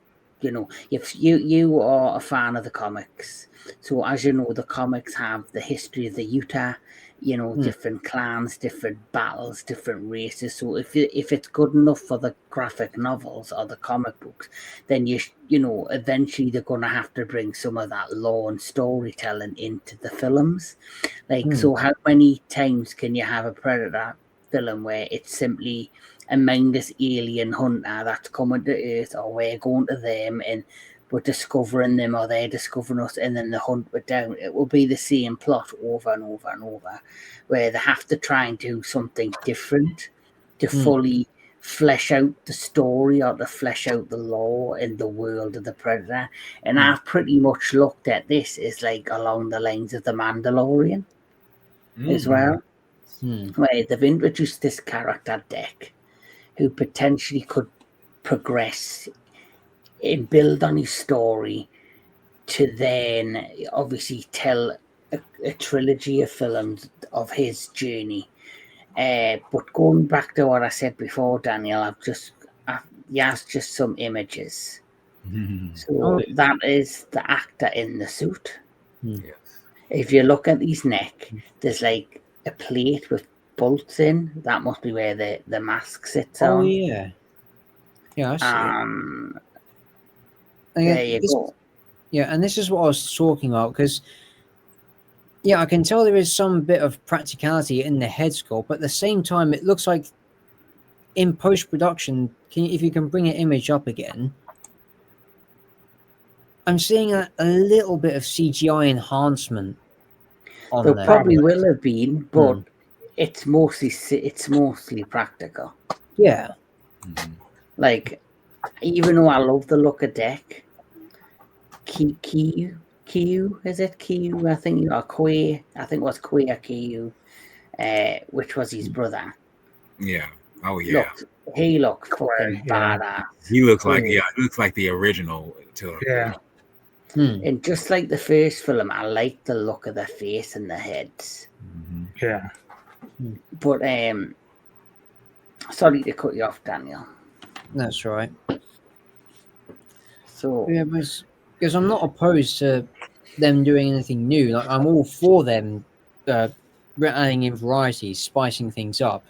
If you are a fan of the comics, so as you know, the comics have the history of the Utah, different clans, different battles, different races. So if it's good enough for the graphic novels or the comic books, then eventually they're going to have to bring some of that lore and storytelling into the films. So how many times can you have a Predator film where it's simply a mindless alien hunter that's coming to Earth, or we're going to them and we're discovering them, or they're discovering us, and then the hunt we're down? It will be the same plot over and over and over, where they have to try and do something different to fully flesh out the story or to flesh out the lore in the world of the Predator. And I've pretty much looked at this as like along the lines of the Mandalorian as well, where they've introduced this character Deck who potentially could progress and build on his story to then obviously tell a trilogy of films of his journey. But going back to what I said before, Daniel, you asked just some images. So that is the actor in the suit. Yes. If you look at his neck, there's like a plate with bolts in. That must be where the mask sits on. Oh yeah, yeah, I see. There you go. Yeah, and this is what I was talking about because, yeah, I can tell there is some bit of practicality in the head sculpt, but at the same time, it looks like in post production, if you can bring an image up again, I'm seeing a little bit of CGI enhancement on there. there. Probably will have been, but it's mostly practical. Yeah. Like, even though I love the look of Deck, Kiyu, is it Kiyu? I think, or Kwe, I think it was Kwe or Kiyu, which was his brother. Yeah. Oh yeah. He looked fucking badass. He looks like he looks like the original. Yeah. And just like the first film, I like the look of the face and the heads. Yeah. But sorry to cut you off, Daniel. That's right. So yeah, because I'm not opposed to them doing anything new. Like I'm all for them adding in varieties, spicing things up.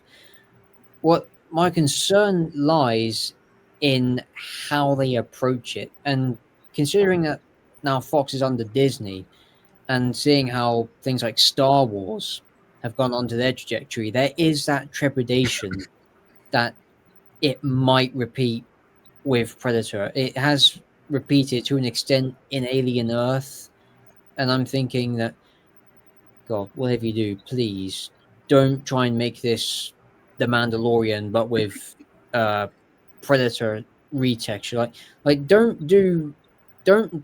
What my concern lies in how they approach it, and considering that now Fox is under Disney, and seeing how things like Star Wars have gone onto their trajectory, there is that trepidation that it might repeat with Predator. It has repeated to an extent in Alien Earth, and I'm thinking that, God, whatever you do, please don't try and make this The Mandalorian, but with Predator retexture. Like don't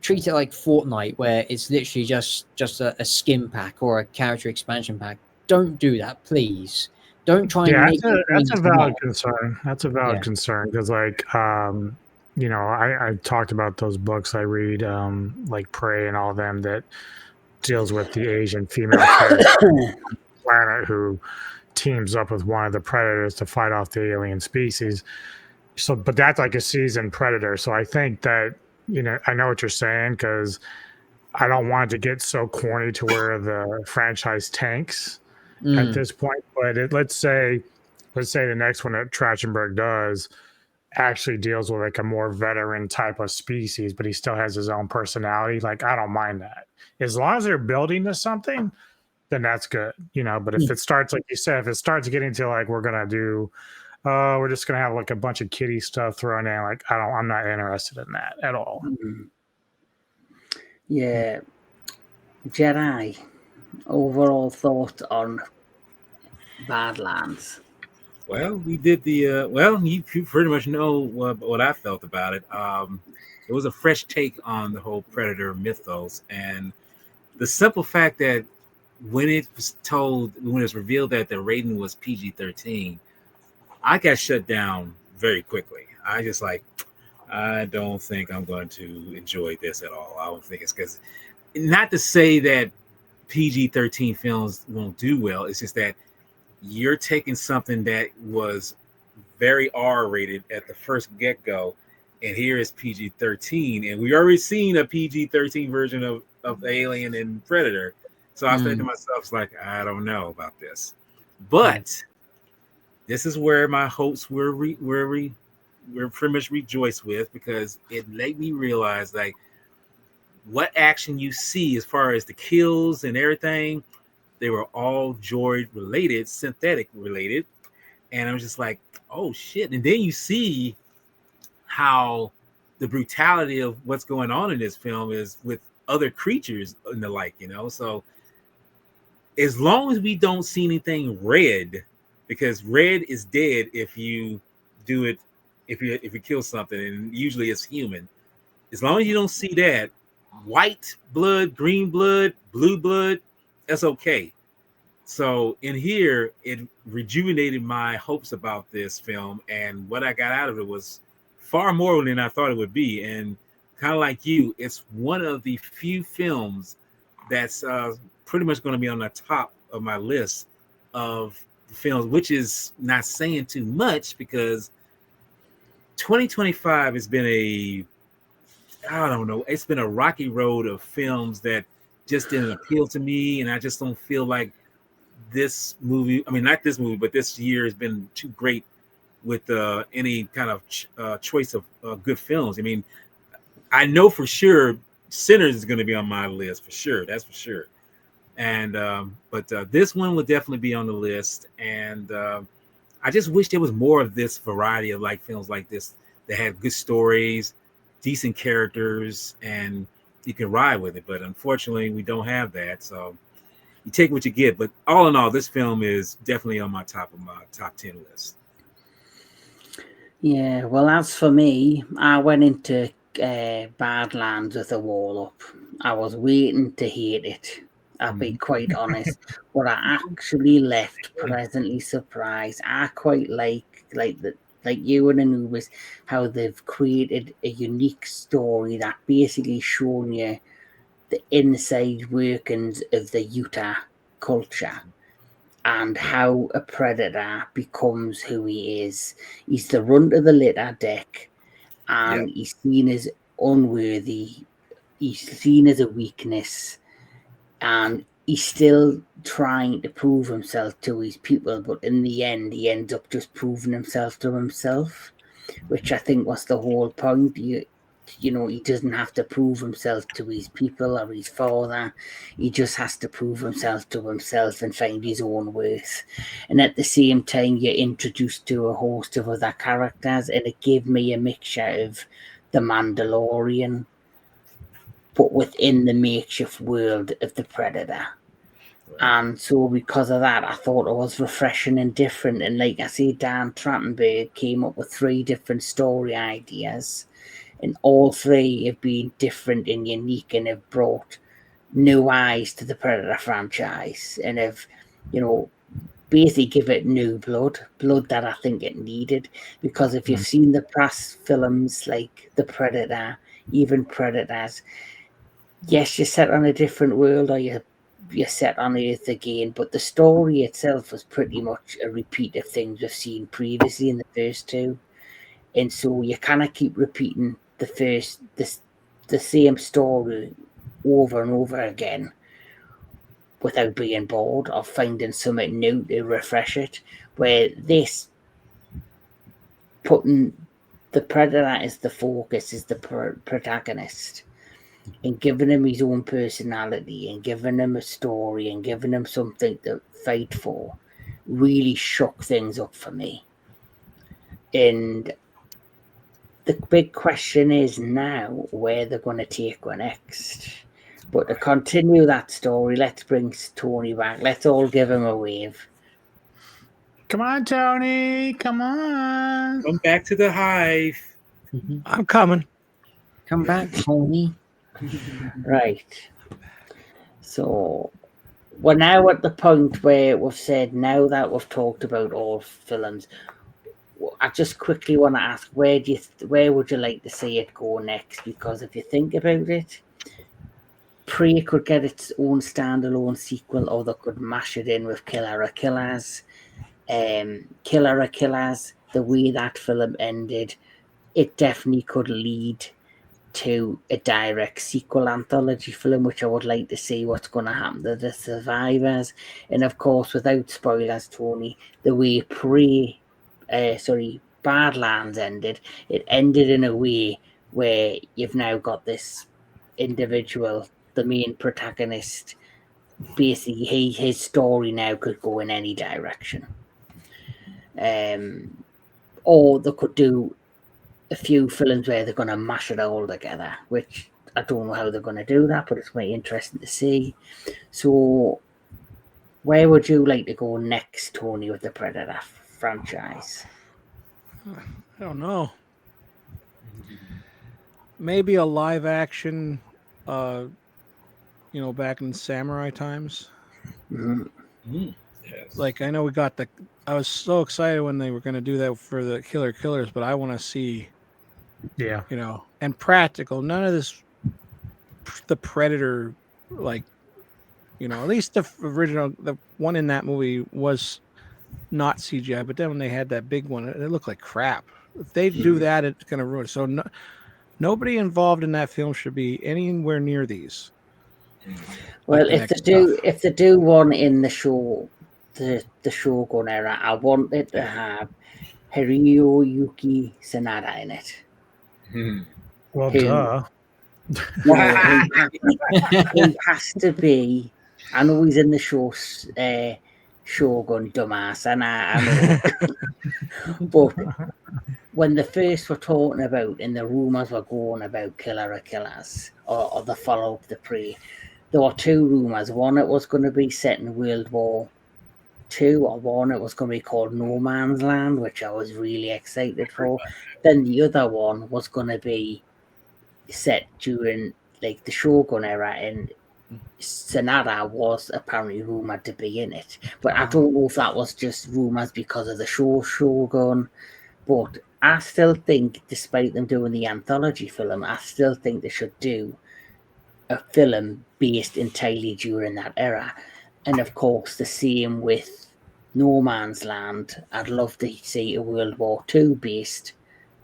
treat it like Fortnite, where it's literally just a skin pack or a character expansion pack. Don't do that, please. Don't try and make that's a valid concern. That's a valid concern because, like, you know, I talked about those books I read, like Prey and all of them, that deals with the Asian female character on the planet who teams up with one of the predators to fight off the alien species. So, but that's like a seasoned predator. So I think that, you know, I know what you're saying because I don't want it to get so corny to where the franchise tanks at this point. But let's say the next one that Trachtenberg does actually deals with like a more veteran type of species, but he still has his own personality. Like, I don't mind that. As long as they're building to something, then that's good, you know. But if it starts, like you said, if it starts getting to like we're just gonna have like a bunch of kiddie stuff thrown in, like I'm not interested in that at all. Yeah. Jedi, overall thoughts on Badlands? Well, we did the you pretty much know what I felt about it. It was a fresh take on the whole Predator mythos, and the simple fact that when it was revealed that the rating was PG-13, I got shut down very quickly. I just like, I don't think I'm going to enjoy this at all. I don't think it's because, not to say that PG-13 films won't do well. It's just that you're taking something that was very R-rated at the first get-go, and here is PG-13, and we already seen a PG-13 version of Alien and Predator. So I said to myself, like, I don't know about this, but this is where my hopes were pretty much rejoiced with, because it made me realize like what action you see as far as the kills and everything, they were all droid related, synthetic related. And I was just like, oh shit. And then you see how the brutality of what's going on in this film is with other creatures and the like, you know. So as long as we don't see anything red, because red is dead if you do it if you kill something, and usually it's human. As long as you don't see that white blood, green blood, blue blood, that's okay. So in here, it rejuvenated my hopes about this film, and what I got out of it was far more than I thought it would be. And kind of like you, it's one of the few films that's pretty much going to be on the top of my list of films, which is not saying too much because 2025 has been I don't know, it's been a rocky road of films that just didn't appeal to me, and I just don't feel like this movie, I mean, not this movie, but this year has been too great with any kind of choice of good films. I mean, I know for sure Sinners is going to be on my list for sure. That's for sure. And but this one will definitely be on the list. And I just wish there was more of this variety of like films like this that had good stories, decent characters, and you can ride with it. But unfortunately, we don't have that. So you take what you get. But all in all, this film is definitely on my top 10 list. Yeah, well, as for me, I went into Badlands with a wall up. I was waiting to hate it. I'll be quite honest, but I actually left pleasantly surprised. I quite like you and Anubis, how they've created a unique story that basically shown you the inside workings of the Utah culture and how a predator becomes who he is. He's the runt of the litter deck, and he's seen as unworthy. He's seen as a weakness, and he's still trying to prove himself to his people. But in the end, he ends up just proving himself to himself, which I think was the whole point. You know, he doesn't have to prove himself to his people or his father. He just has to prove himself to himself and find his own worth. And at the same time, you're introduced to a host of other characters, and it gave me a mixture of The Mandalorian, but within the makeshift world of the Predator. And so because of that, I thought it was refreshing and different. And like I say, Dan Trachtenberg came up with 3 different story ideas, and all 3 have been different and unique and have brought new eyes to the Predator franchise and have, you know, basically give it new blood that I think it needed. Because if you've seen the past films like The Predator, even Predators, yes, you're set on a different world, or you're set on Earth again, but the story itself was pretty much a repeat of things we've seen previously in the first 2. And so you kind of keep repeating the same story over and over again without being bored or finding something new to refresh it. Where this, putting the Predator as the focus, is the protagonist, and giving him his own personality and giving him a story and giving him something to fight for, really shook things up for me. And the big question is now where they're going to take her next. But to continue that story, let's bring Tony back. Let's all give him a wave. Come on, Tony. Come on. Come back to the hive. I'm coming. Come back, Tony. Right. So we're now at the point where we've said, now that we've talked about all films, I just quickly want to ask, where would you like to see it go next? Because if you think about it, Prey could get its own standalone sequel, or they could mash it in with Killer of Killers. Killer of Killers, the way that film ended, it definitely could lead to a direct sequel anthology film, which I would like to see what's going to happen to the survivors. And of course, without spoilers, Tony, the way Badlands ended, it ended in a way where you've now got this individual, the main protagonist. Basically, his story now could go in any direction. Or they could do a few films where they're going to mash it all together, which I don't know how they're going to do that, but it's quite interesting to see. So where would you like to go next, Tony, with the Predator franchise? I don't know. Maybe a live action, back in samurai times. Mhm. Yes. Like I know we got the. I was so excited when they were going to do that for the Killer Killers, but I want to see, Yeah. and practical. None of this, the Predator, like, at least the original, the one in that movie was not CGI, but then when they had that big one, it looked like crap. If they do that, it's going to ruin it. So nobody involved in that film should be anywhere near these. Well, Like the if they next do, stuff. if they do one in the show, the Shogun era, I want it to have Hiroyuki Sanada in it. Well, Who duh. no, he has to be. I know he's in the show, Shogun, dumbass, and I know, but when they first were talking about, and the rumors were going about Killer of Killers or the follow up, the Prey, there were two rumors. One, it was going to be set in World War Two, or one, it was going to be called No Man's Land, which I was really excited for. Then the other one was going to be set during like the Shogun era, and Sanada was apparently rumored to be in it. But I don't know if that was just rumors because of the show Shogun. But I still think, despite them doing the anthology film, I still think they should do a film based entirely during that era. And of course, the same with No Man's Land. I'd love to see a World War II based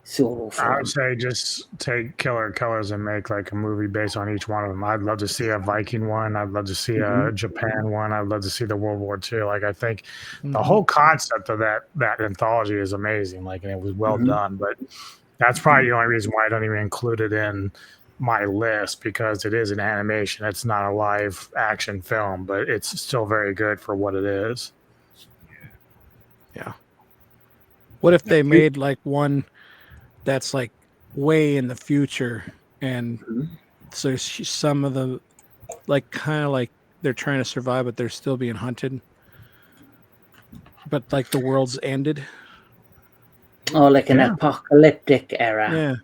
solo I would film. say just take Killer Killers and make like a movie based on each one of them. I'd love to see a Viking one. I'd love to see a Japan one. I'd love to see the World War II. Like I think the whole concept of that anthology is amazing. Like, and it was well done. But that's probably the only reason why I don't even include it in my list, because it is an animation. It's not a live action film, but it's still very good for what it is. Yeah. What if they made like one that's like way in the future, and so some of the, like, kind of like they're trying to survive, but they're still being hunted, but like the world's ended. Or like an Yeah. apocalyptic era Yeah,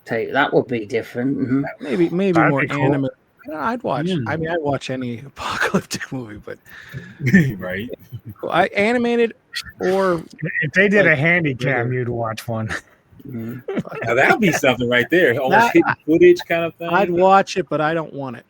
type. That would be different. maybe That'd more be cool. anime. I'd watch. I mean, I'd watch any apocalyptic movie, but Right. I animated or If they did like a handy cam, regular. you'd watch one. Mhm. Now that would be something right there. Almost That- hidden footage kind of thing. I'd watch it, but I don't want it.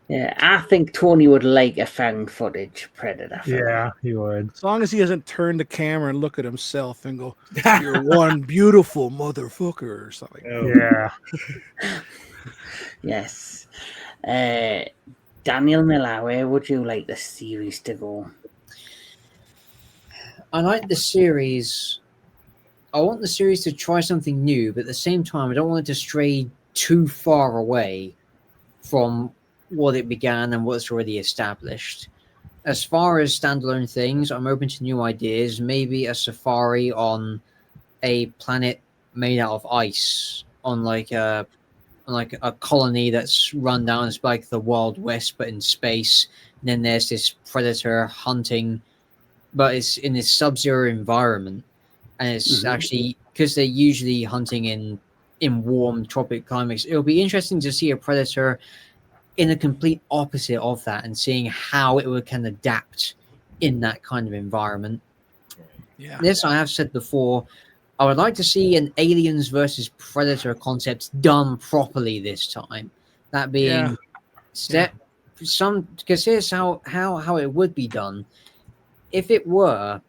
Yeah, I think Tony would like a found footage Predator film. Yeah, you would. As long as he doesn't turn the camera and look at himself and go, "You're one beautiful motherfucker" or something. Oh, Yeah. Yes. Daniel Miller, where would you like the series to go? I like the series. I want the series to try something new, but at the same time, I don't want it to stray too far away from what it began and what's already established. As far as standalone things, I'm open to new ideas. Maybe a safari on a planet made out of ice, on like a colony that's run down as like the Wild West, but in space. And then there's this predator hunting, but it's in this sub-zero environment, and it's actually because they're usually hunting in warm tropic climates. It'll be interesting to see a predator in a complete opposite of that, and seeing how it would can adapt in that kind of environment. Yeah. This I have said before. I would like to see an aliens versus predator concept done properly this time. That being because here's how it would be done. If it were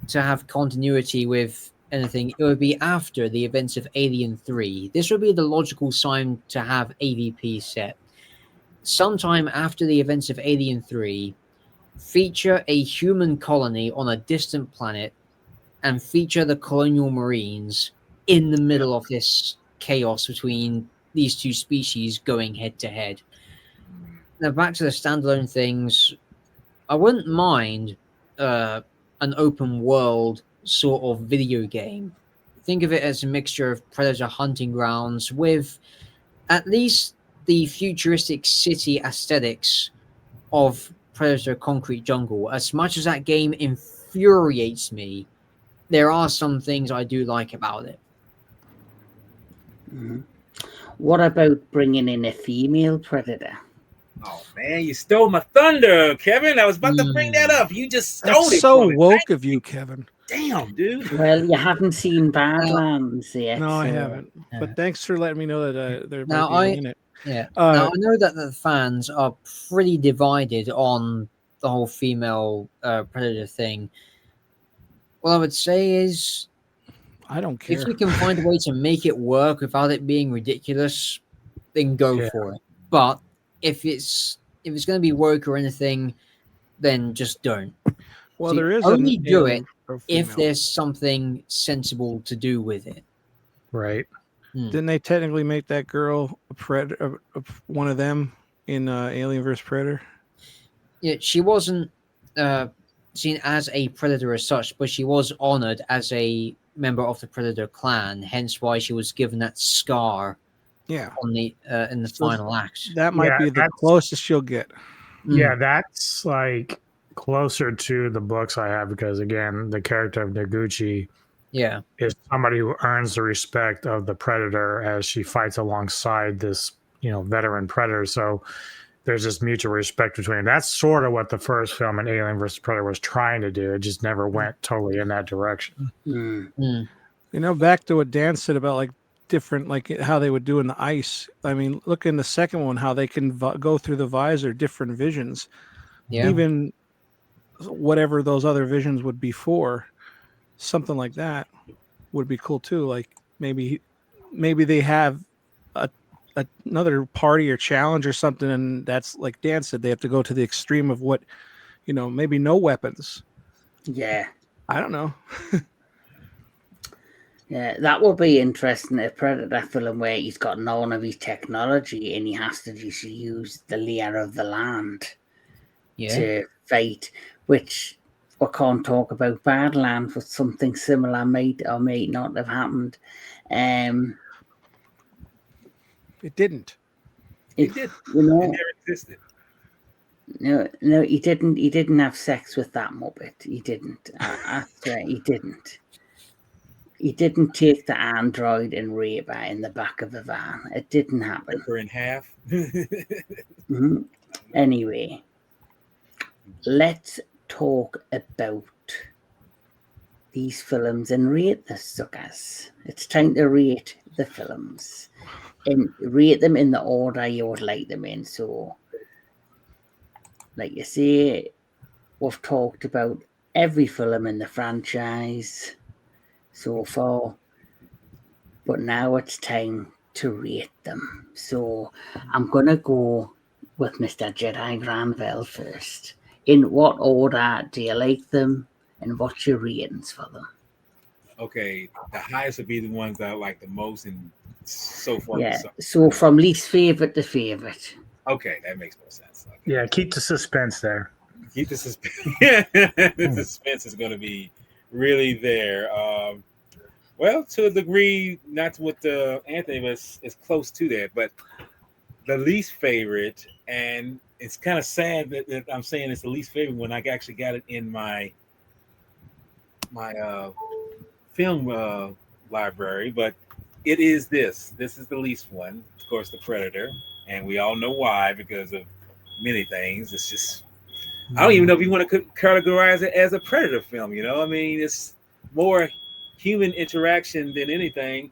to have continuity with anything, it would be after the events of Alien 3. This would be the logical time to have AVP set. Sometime after the events of Alien 3, feature a human colony on a distant planet and feature the colonial marines in the middle of this chaos between these two species going head to head. Now, back to the standalone things, I wouldn't mind an open world sort of video game. Think of it as a mixture of Predator hunting grounds with at least the futuristic city aesthetics of Predator Concrete Jungle. As much as that game infuriates me there are some things I do like about it. Mhm. What about bringing in a female predator? Oh man, you stole my thunder, Kevin. I was about to bring that up. You just stole That's it so from me. woke of you, Kevin. Damn, dude. Well, you haven't seen Badlands yet. No, I so- haven't. Yeah. But thanks for letting me know that there Now, might be one in it. Yeah. Uh, now I know that the fans are pretty divided on the whole female predator thing. What I would say is, I don't care. if you can find a way to make it work without it being ridiculous, then go Yeah. for it. But if it's going to be woke or anything, then just don't. Well, See, there is only an do alien it or if female. there's something sensible to do with it. Right. Didn't they technically make that girl a predator, one of them in Alien vs Predator? Yeah, she wasn't seen as a predator as such, but she was honored as a member of the predator clan. Hence, why she was given that scar Yeah, on the in the So final act. that might Yeah, be the that's- closest she'll get. Yeah, that's like closer to the books I have because again, the character of Noguchi Yeah, is somebody who earns the respect of the predator as she fights alongside this, veteran predator. So there's this mutual respect between them. That's sort of what the first film in Alien vs. Predator was trying to do. It just never went totally in that direction. Mm. Back to what Dan said about like different, like how they would do in the ice. I mean, look in the second one, how they can go through the visor, different visions, yeah. even whatever those other visions would be for. Something like that would be cool too. Like maybe they have another party or challenge or something, and that's like Dan said, they have to go to the extreme of what, maybe no weapons. Yeah. I don't know. Yeah, that would be interesting. A Predator film where he's got none of his technology and he has to just use the layer of the land Yeah. to fight, which we can't talk about Badlands, but something similar might or may not have happened. It didn't. It did. You It know, never existed. no, he didn't. He didn't have sex with that Muppet. He didn't. I swear, he didn't. He didn't take the android and rape her in the back of a van. It didn't happen. Rip her in half. Mhm. Anyway, let's talk about these films and rate the suckers. It's time to rate the films and rate them in the order you would like them in. So, like you say, we've talked about every film in the franchise so far, but now it's time to rate them. So I'm gonna go with Mr. Jedi Velle first. In what order do you like them, and what's your ratings for them? Okay, the highest would be the ones that I like the most, and so far. Yeah. So from least favorite to favorite. Okay, that makes more sense. Okay. Yeah, keep the suspense there. Keep the suspense. The suspense is going to be really there. Well, to a degree, not with Anthony, but it's close to that. But the least favorite, and it's kind of sad that I'm saying it's the least favorite when I actually got it in my film library, but it is this. This is the least one, of course, the Predator, and we all know why, because of many things. It's just I don't even know if you want to categorize it as a Predator film. I mean, it's more human interaction than anything.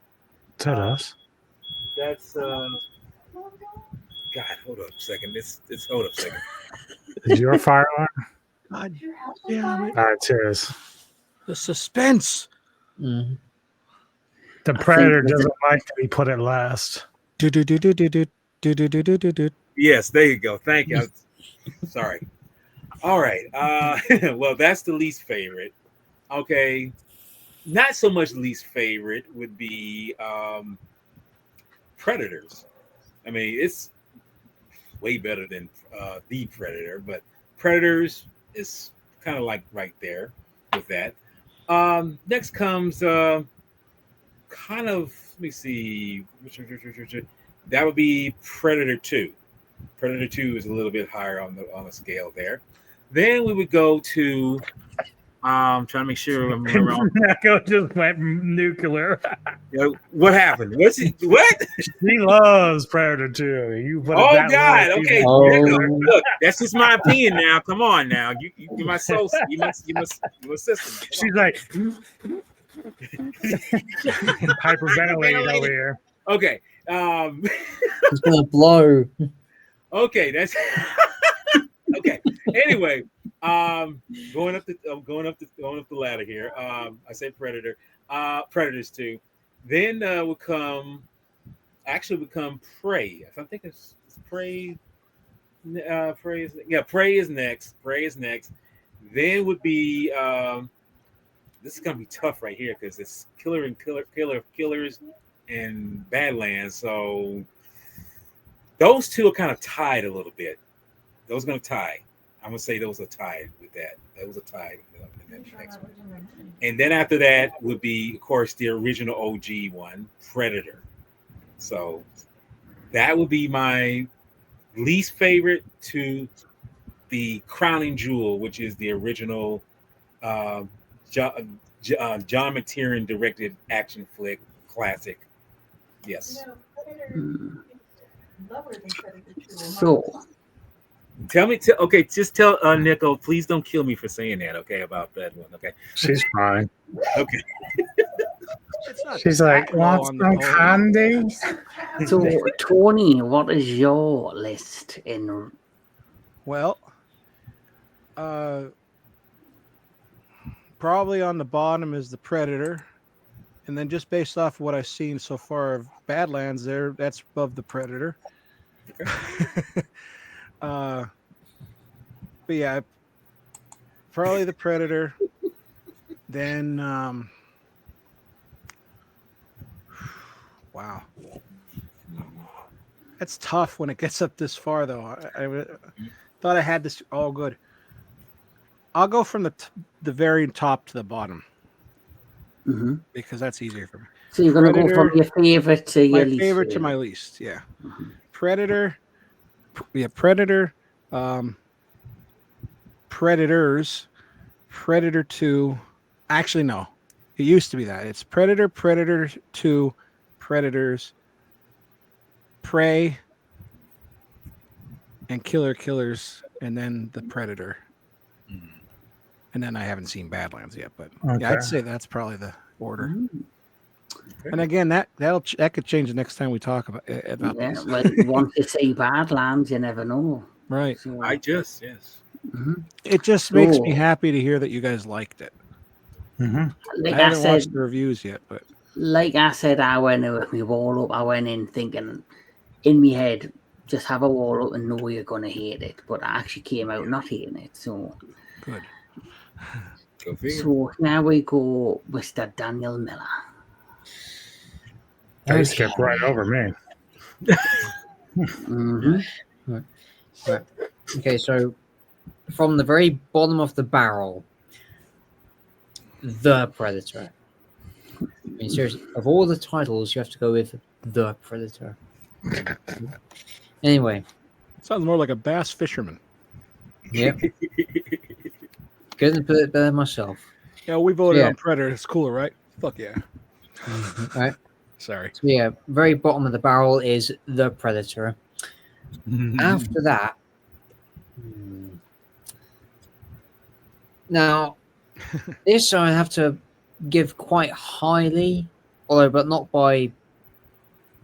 Is that us? That's God. Hold up a second. It's hold up a second. Is your fire alarm? God damn it. It's his. The suspense. Mhm. The predator doesn't like to be put at last. Yes, there you go. Thank you. Sorry. All right. Well, that's the least favorite. Okay. Not so much least favorite would be Predators. I mean, it's way better than The Predator, but Predators is kind of like right there with that. Next comes kind of, let me see, that would be Predator 2. Predator 2 is a little bit higher on the scale there. Then we would go to Trying to make sure I'm around. Neko just went nuclear. What happened? What? She loves Predator 2. You put it Oh that God! way. Okay, Oh. look, that's just my opinion now. Come on, now, you're my soul. You must sister. She's like hyperventilating over here. Okay. It's gonna blow. Okay, that's okay. Anyway, going up the ladder here. I said Predator. Predators 2. Then would come Prey. I think it's Prey. Prey is next. Prey is next. Then would be this is gonna be tough right here because it's Killers and Badlands. So those two are kind of tied a little bit. Those are gonna tie. I'm gonna say those are tied with that. Those are tied in the next one. And then after that would be, of course, the original OG one, Predator. So that would be my least favorite to the crowning jewel, which is the original John McTiernan directed action flick classic. Yes. So, Okay, just tell Nico, please don't kill me for saying that, okay, about that one, okay? She's fine. Okay. She's like, want some candy? so Tony, what is your list in? Well, probably on the bottom is the Predator, and then just based off of what I've seen so far of Badlands, that's above the Predator. Okay. But yeah, probably the Predator. Then, wow, that's tough when it gets up this far, though. I thought I had this all good. I'll go from the very top to the bottom because that's easier for me. So you're going to go from your favorite to your least favorite to my least. Yeah, Predator. Yeah, Predator. Predators, Predator 2. Actually, no. It used to be that. It's Predator, Predator 2, Predators, Prey, and Killers, and then the Predator. And then I haven't seen Badlands yet, but yeah, I'd say that's probably the order. Okay. And again, that could change the next time we talk about this. Well, once you see Badlands, you never know. Right. So, it just makes me happy to hear that you guys liked it. Like I haven't watched the reviews yet, but like I said, I went in with my wall up. I went in thinking in my head, just have a wall up and know you're going to hate it. But I actually came out not hating it. So good. So now we go, Mr. Daniel Miller. They skipped right over me. Right. Okay, so from the very bottom of the barrel, the Predator. I mean, seriously, of all the titles, you have to go with the Predator. Anyway, sounds more like a bass fisherman. Yeah. Couldn't put it better myself. Yeah, we voted on Predator. It's cooler, right? Fuck yeah. Right. Sorry. So yeah, very bottom of the barrel is the Predator. After that, now this I have to give quite highly, but not by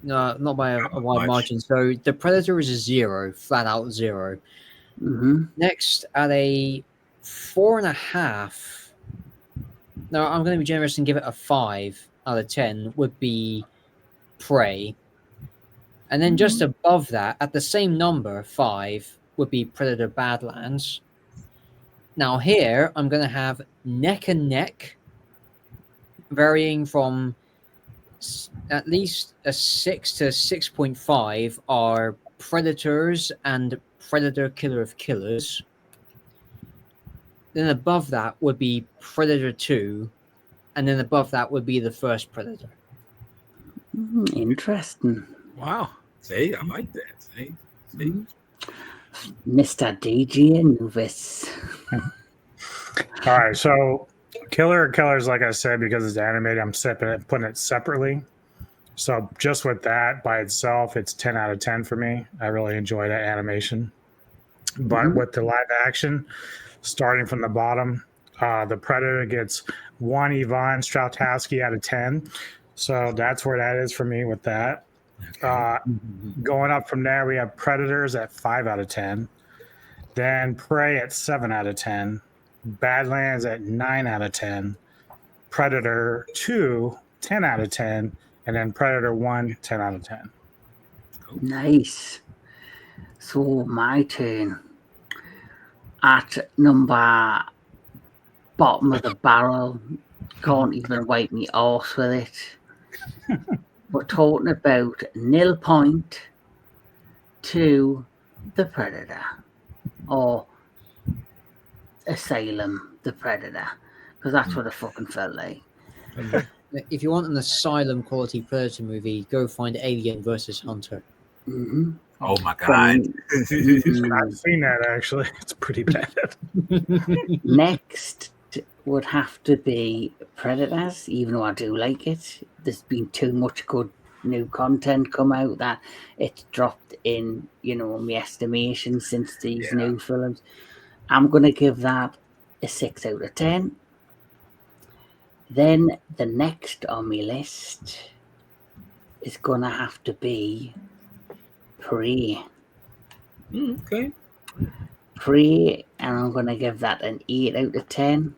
a wide margin. So the Predator is a 0, flat out 0. Next at a 4.5. No, I'm going to be generous and give it a 5 out of 10. Would be Prey. And then just above that, at the same number, 5, would be Predator Badlands. Now here, I'm going to have neck and neck, varying from at least a 6 to 6.5 are Predators and Predator Killer of Killers. Then above that would be Predator 2, and then above that would be the first Predator. Interesting. Wow. See, I like that. See? Mr. DJ Anubis. All right, so Killer or Killers, like I said, because it's animated, I'm putting it separately. So just with that by itself, it's 10 out of 10 for me. I really enjoy that animation. But with the live action, starting from the bottom, the Predator gets 1 Yvonne Strautowski out of 10. So that's where that is for me with that. Going up from there, we have Predators at 5 out of 10. Then Prey at 7 out of 10. Badlands at 9 out of 10. Predator 2, 10 out of 10. And then Predator 1, 10 out of 10. Nice. So my turn. At number bottom of the barrel, can't even wipe me arse with it. We're talking about 0 point to the Predator, or Asylum the Predator, because that's what it fucking felt like. If you want an Asylum quality Predator movie, go find Alien versus Hunter. Mm-hmm. Oh my god! I've seen that actually. It's pretty bad. Next would have to be Predators, even though I do like it. There's been too much good new content come out that it's dropped in, my estimation since these new films. I'm going to give that a 6 out of 10. Then the next on my list is going to have to be Prey. Okay. Prey, and I'm going to give that an 8 out of 10.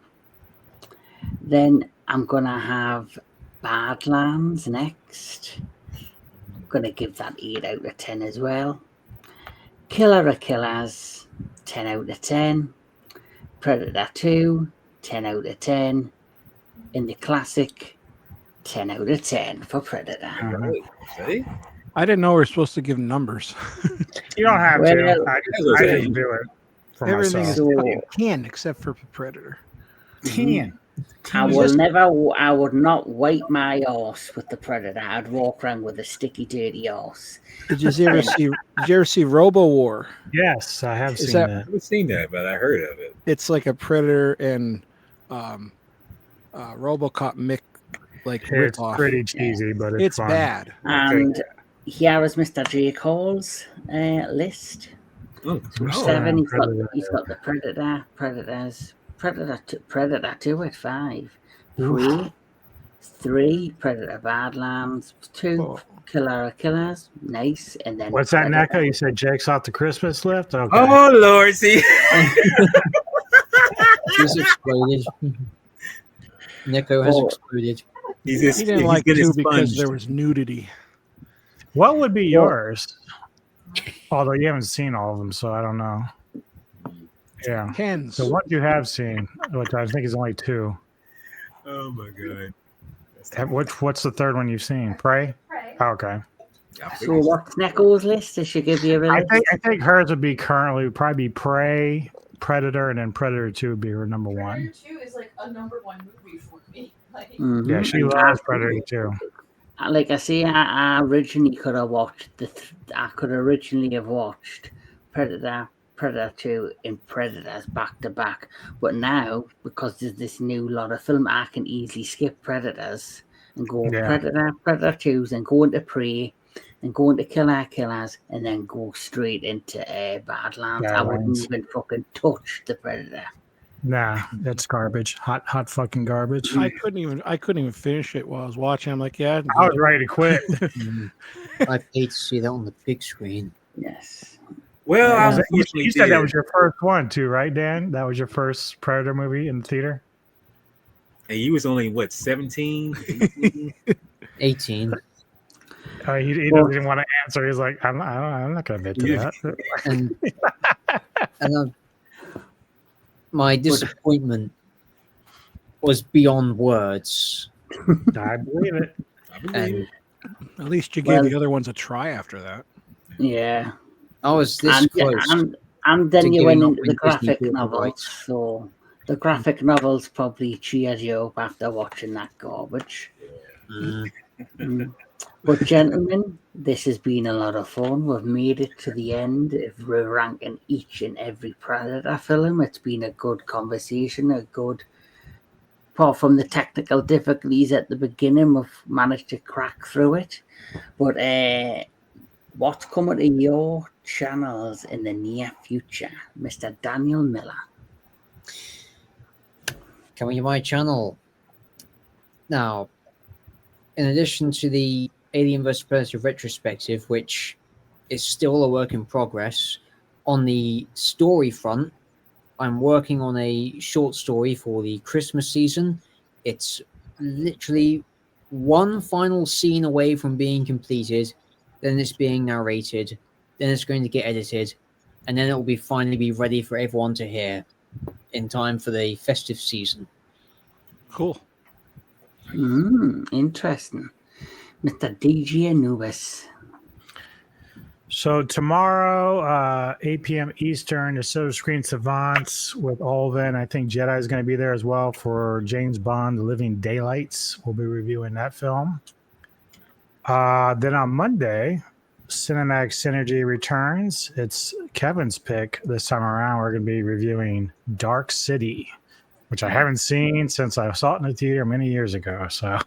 Then I'm going to have Badlands next. I'm going to give that 8 out of 10 as well. Killer of Killers, 10 out of 10. Predator 2, 10 out of 10. In the classic, 10 out of 10 for Predator. See? I didn't know we were supposed to give numbers. You don't have to. I just do it for Everything myself. is fucking 10 except for Predator. 10. I would not wipe my arse with the Predator. I'd walk around with a sticky, dirty arse. Did you ever see Robo War? Yes, I have seen I that. haven't seen that, but I heard of it. It's like a Predator and RoboCop It's rip-off. pretty cheesy, but it's fun. bad. And here is Mr. J. Cole's list. Oh, So 7, he's got the Predator, Predator 2 at 5. 3, Predator Badlands. 2, Killer of Killers. Nice. And then What's that, Neko? You said Jake's off the Christmas list? Okay. Oh, Lord, see? He's exploded. Neko has exploded. He didn't like 2 because there was nudity. What would be yours? Although you haven't seen all of them, so I don't know. Yeah. Hens. So what you have seen, which I think is only 2. Oh, my God. What's the third one you've seen? Prey? Oh, okay. So what's Neko's list? Does she give you a I list? think hers would be probably be Prey, Predator, and then Predator 2 would be her number 1. Predator 2 is like a number 1 movie for me. Yeah, she loves Predator 2. Like I say, I originally could have watched Predator, Predator 2, and Predators back to back. But now, because there's this new lot of film, I can easily skip Predators and go Predator 2s, and go into Prey, and go into Killers, and then go straight into Badlands. I wouldn't even fucking touch the Predator. Nah, that's garbage. Hot fucking garbage. I couldn't even finish it while I was watching. I'm like, yeah. I was ready to quit. I paid to see that on the big screen. Yes. Well, you said that was your first one too, right, Dan? That was your first Predator movie in the theater? And you was only, what, 17? 18. He didn't want to answer. He's like, I'm not going to admit to that. And my disappointment was beyond words. I believe it. And at least you gave the other ones a try after that. Yeah. I was this close. And then you went into the graphic Disney novels. right. So the graphic novels probably cheered you up after watching that garbage. Mm. But gentlemen, this has been a lot of fun. We've made it to the end of ranking each and every Predator film. It's been a good conversation, apart from the technical difficulties at the beginning, we've managed to crack through it. But what's coming to your channels in the near future, Mr. Daniel Miller? Coming to my channel. Now, in addition to the Alien vs. Predator retrospective, which is still a work in progress, on the story front, I'm working on a short story for the Christmas season. It's literally one final scene away from being completed, then it's being narrated, then it's going to get edited, and then it will finally be ready for everyone to hear in time for the festive season. Cool. Interesting. Mr. DJ Anubis. So tomorrow, 8 p.m. Eastern, the Silver Screen Savants with Olvin. I think Jedi is going to be there as well for James Bond, The Living Daylights. We'll be reviewing that film. Then on Monday, Cinemax Synergy returns. It's Kevin's pick this time around. We're going to be reviewing Dark City, which I haven't seen since I saw it in the theater many years ago. So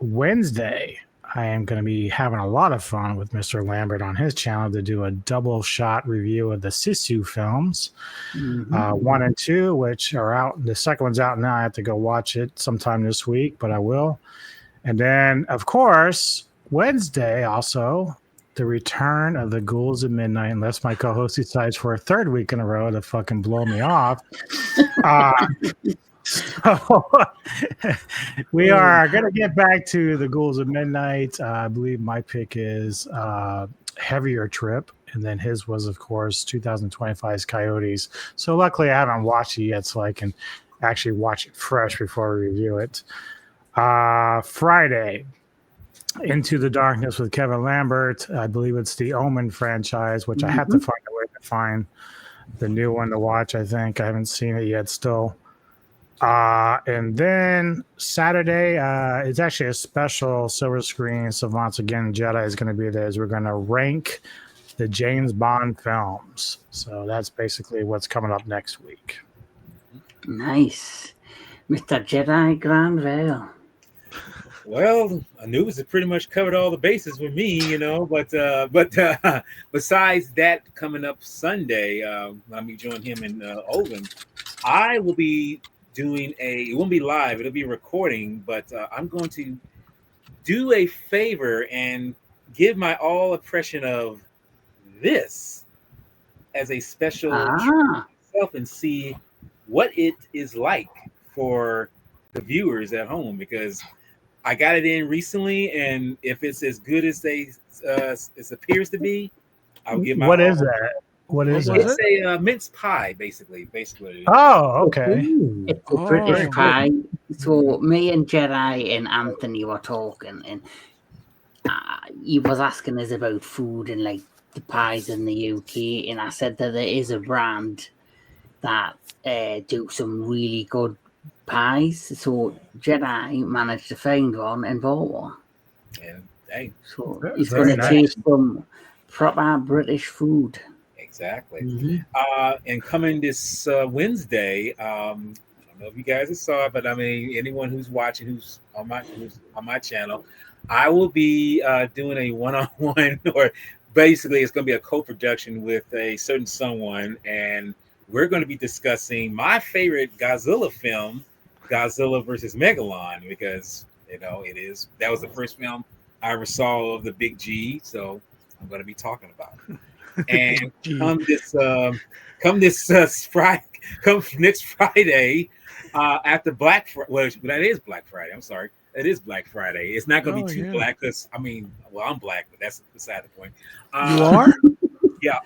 Wednesday, I am going to be having a lot of fun with Mr. Lambert on his channel to do a double shot review of the Sisu films, 1 and 2, which are out. The second one's out now. I have to go watch it sometime this week, but I will. And then, of course, Wednesday also, the return of the Ghouls at Midnight, unless my co-host decides for a third week in a row to fucking blow me off. So we are going to get back to the Ghouls at Midnight. I believe my pick is Heavier Trip, and then his was, of course, 2025's Coyotes. So luckily I haven't watched it yet, so I can actually watch it fresh before we review it. Friday, Into the Darkness with Kevin Lambert. I believe it's the Omen franchise, which I have to find a way to find the new one to watch. I think I haven't seen it yet still. And then Saturday, it's actually a special Silver Screen. So once again, Jedi is going to be there. As we're going to rank the James Bond films. So that's basically what's coming up next week. Nice. Mr. Jedi Grand Vale. Well, Anubis has pretty much covered all the bases with me, you know. But besides that, coming up Sunday, I'll be joining him in Owen. I will be doing it won't be live, it'll be recording, but I'm going to do a favor and give my all impression of this as a special myself and see what it is like for the viewers at home, because I got it in recently, and if it's as good as it appears to be, I'll give my What all. is that? What is it? It's a mince pie, basically. Oh, okay. It's a British very pie. So me and Jedi and Anthony were talking, and he was asking us about food and like the pies in the UK, and I said that there is a brand that do some really good pies. So Jedi managed to find one and bought one. And hey, So Very he's going to nice. taste some proper British food. exactly. And coming this Wednesday, I don't know if you guys saw it, but I mean, anyone who's watching, who's on my channel, I will be doing a one-on-one, or basically it's going to be a co-production with a certain someone, and we're going to be discussing my favorite Godzilla film, Godzilla versus Megalon, because that was the first film I ever saw of the Big G, so I'm going to be talking about it. And come next Friday, after Black Friday. Well, that is Black Friday. I'm sorry, it is Black Friday. It's not going to be too black, because I'm black, but that's beside the point. You are? Yeah.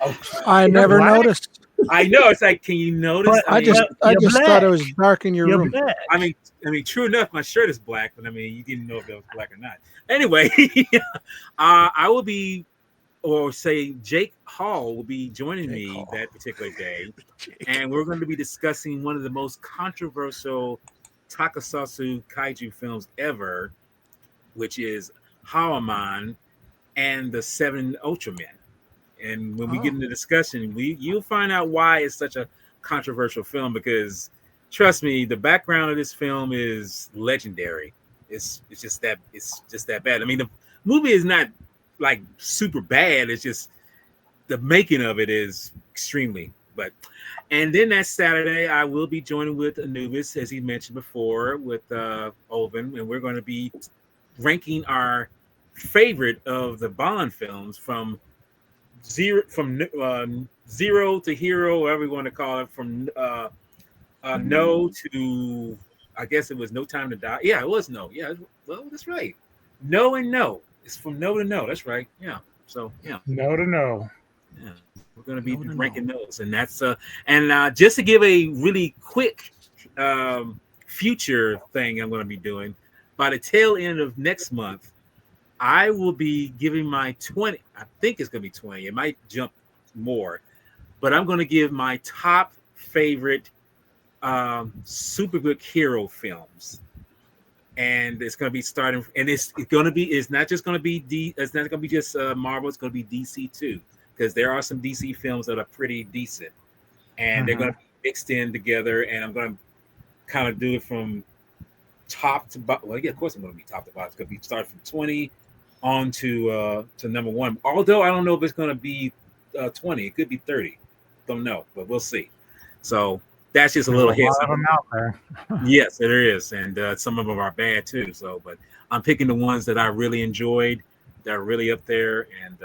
I never noticed. I know. It's like, can you notice? I just thought it was dark in your room. Black. I mean, true enough, my shirt is black, but I mean, you didn't know if it was black or not. Anyway, I will be, or say Jake Hall will be joining me that particular day, and we're going to be discussing one of the most controversial tokusatsu kaiju films ever, which is Hawaman and the Seven Ultramen. And when we get into discussion, you'll find out why it's such a controversial film, because trust me, the background of this film is legendary. It's just that bad. I mean, the movie is not like super bad. It's just the making of it is extremely. But and then that Saturday, I will be joining with Anubis, as he mentioned before, with Oven, and we're going to be ranking our favorite of the Bond films from zero to hero, whatever we want to call it, from no to, I guess it was No Time to Die. Yeah, it was No. Yeah, well, that's right. No and No. It's from no to no. That's right. Yeah. So yeah. No to no. Yeah. We're gonna be ranking those, and that's and just to give a really quick future thing I'm going to be doing by the tail end of next month. I will be giving my 20. I think it's going to be 20. It might jump more, but I'm going to give my top favorite super good hero films, and it's going to be starting. And it's going to be. It's not just going to be It's not going to be just Marvel. It's going to be DC too, because there are some DC films that are pretty decent, and they're going to be mixed in together. And I'm going to kind of do it from top to bottom. Well, yeah, of course I'm going to be top to bottom. It's going to be starting from 20 on to number one. Although I don't know if it's going to be 20, it could be 30. Don't know, but we'll see. So that's just a little hit. A lot of them out there. Yes, there is, and some of them are bad too. So, but I'm picking the ones that I really enjoyed, that are really up there, and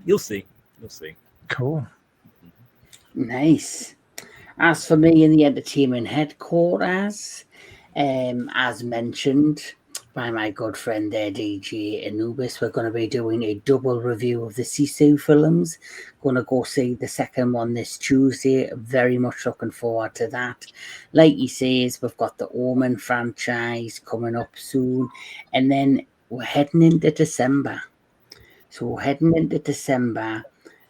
you'll see. You'll see. Cool. Nice. As for me in the entertainment headquarters, as mentioned by my good friend there, DJ Anubis, we're going to be doing a double review of the Sisu films. Going to go see the second one this Tuesday. Very much looking forward to that. Like he says, we've got the Omen franchise coming up soon, and then we're heading into December. So heading into December,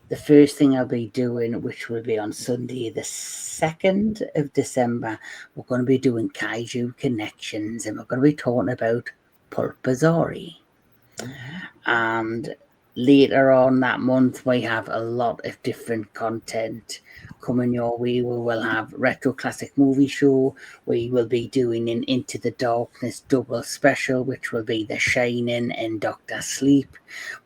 the first thing I'll be doing, which will be on Sunday, the 2nd of December, we're going to be doing Kaiju Connections, and we're going to be talking about Pulpazori. And later on that month, we have a lot of different content coming your way. We will have Retro Classic Movie Show. We will be doing an Into the Darkness double special, which will be The Shining and Doctor Sleep.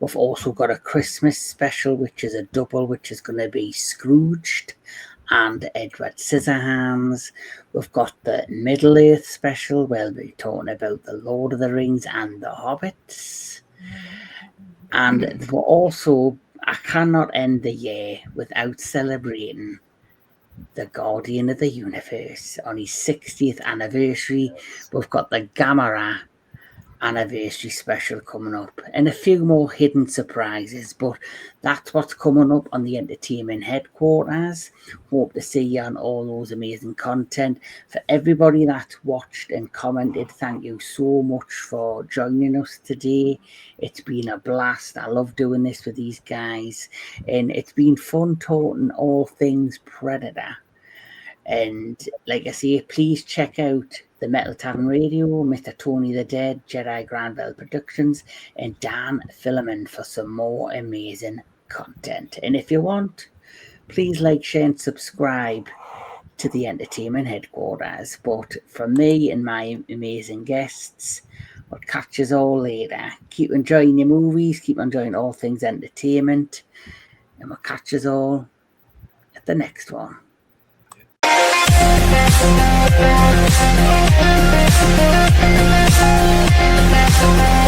We've also got a Christmas special, which is a double, which is going to be Scrooged and Edward Scissorhands. We've got the Middle Earth special, where we'll be talking about the Lord of the Rings and the Hobbits. And we're also, I cannot end the year without celebrating the Guardian of the Universe on his 60th anniversary. We've got the Gamera anniversary special coming up, and a few more hidden surprises, but that's what's coming up on the entertainment headquarters. Hope to see you on all those amazing content. For everybody that watched and commented, thank you so much for joining us today. It's been a blast. I love doing this with these guys, and it's been fun talking all things Predator. And like I say, please check out the Metal Tavern Radio, Mr. Tony the Dead, Jedi Velle Productions, and Dan Filament for some more amazing content. And if you want, please like, share, and subscribe to the entertainment headquarters. But from me and my amazing guests, we'll catch us all later. Keep enjoying your movies, keep enjoying all things entertainment, and we'll catch us all at the next one. Thank you.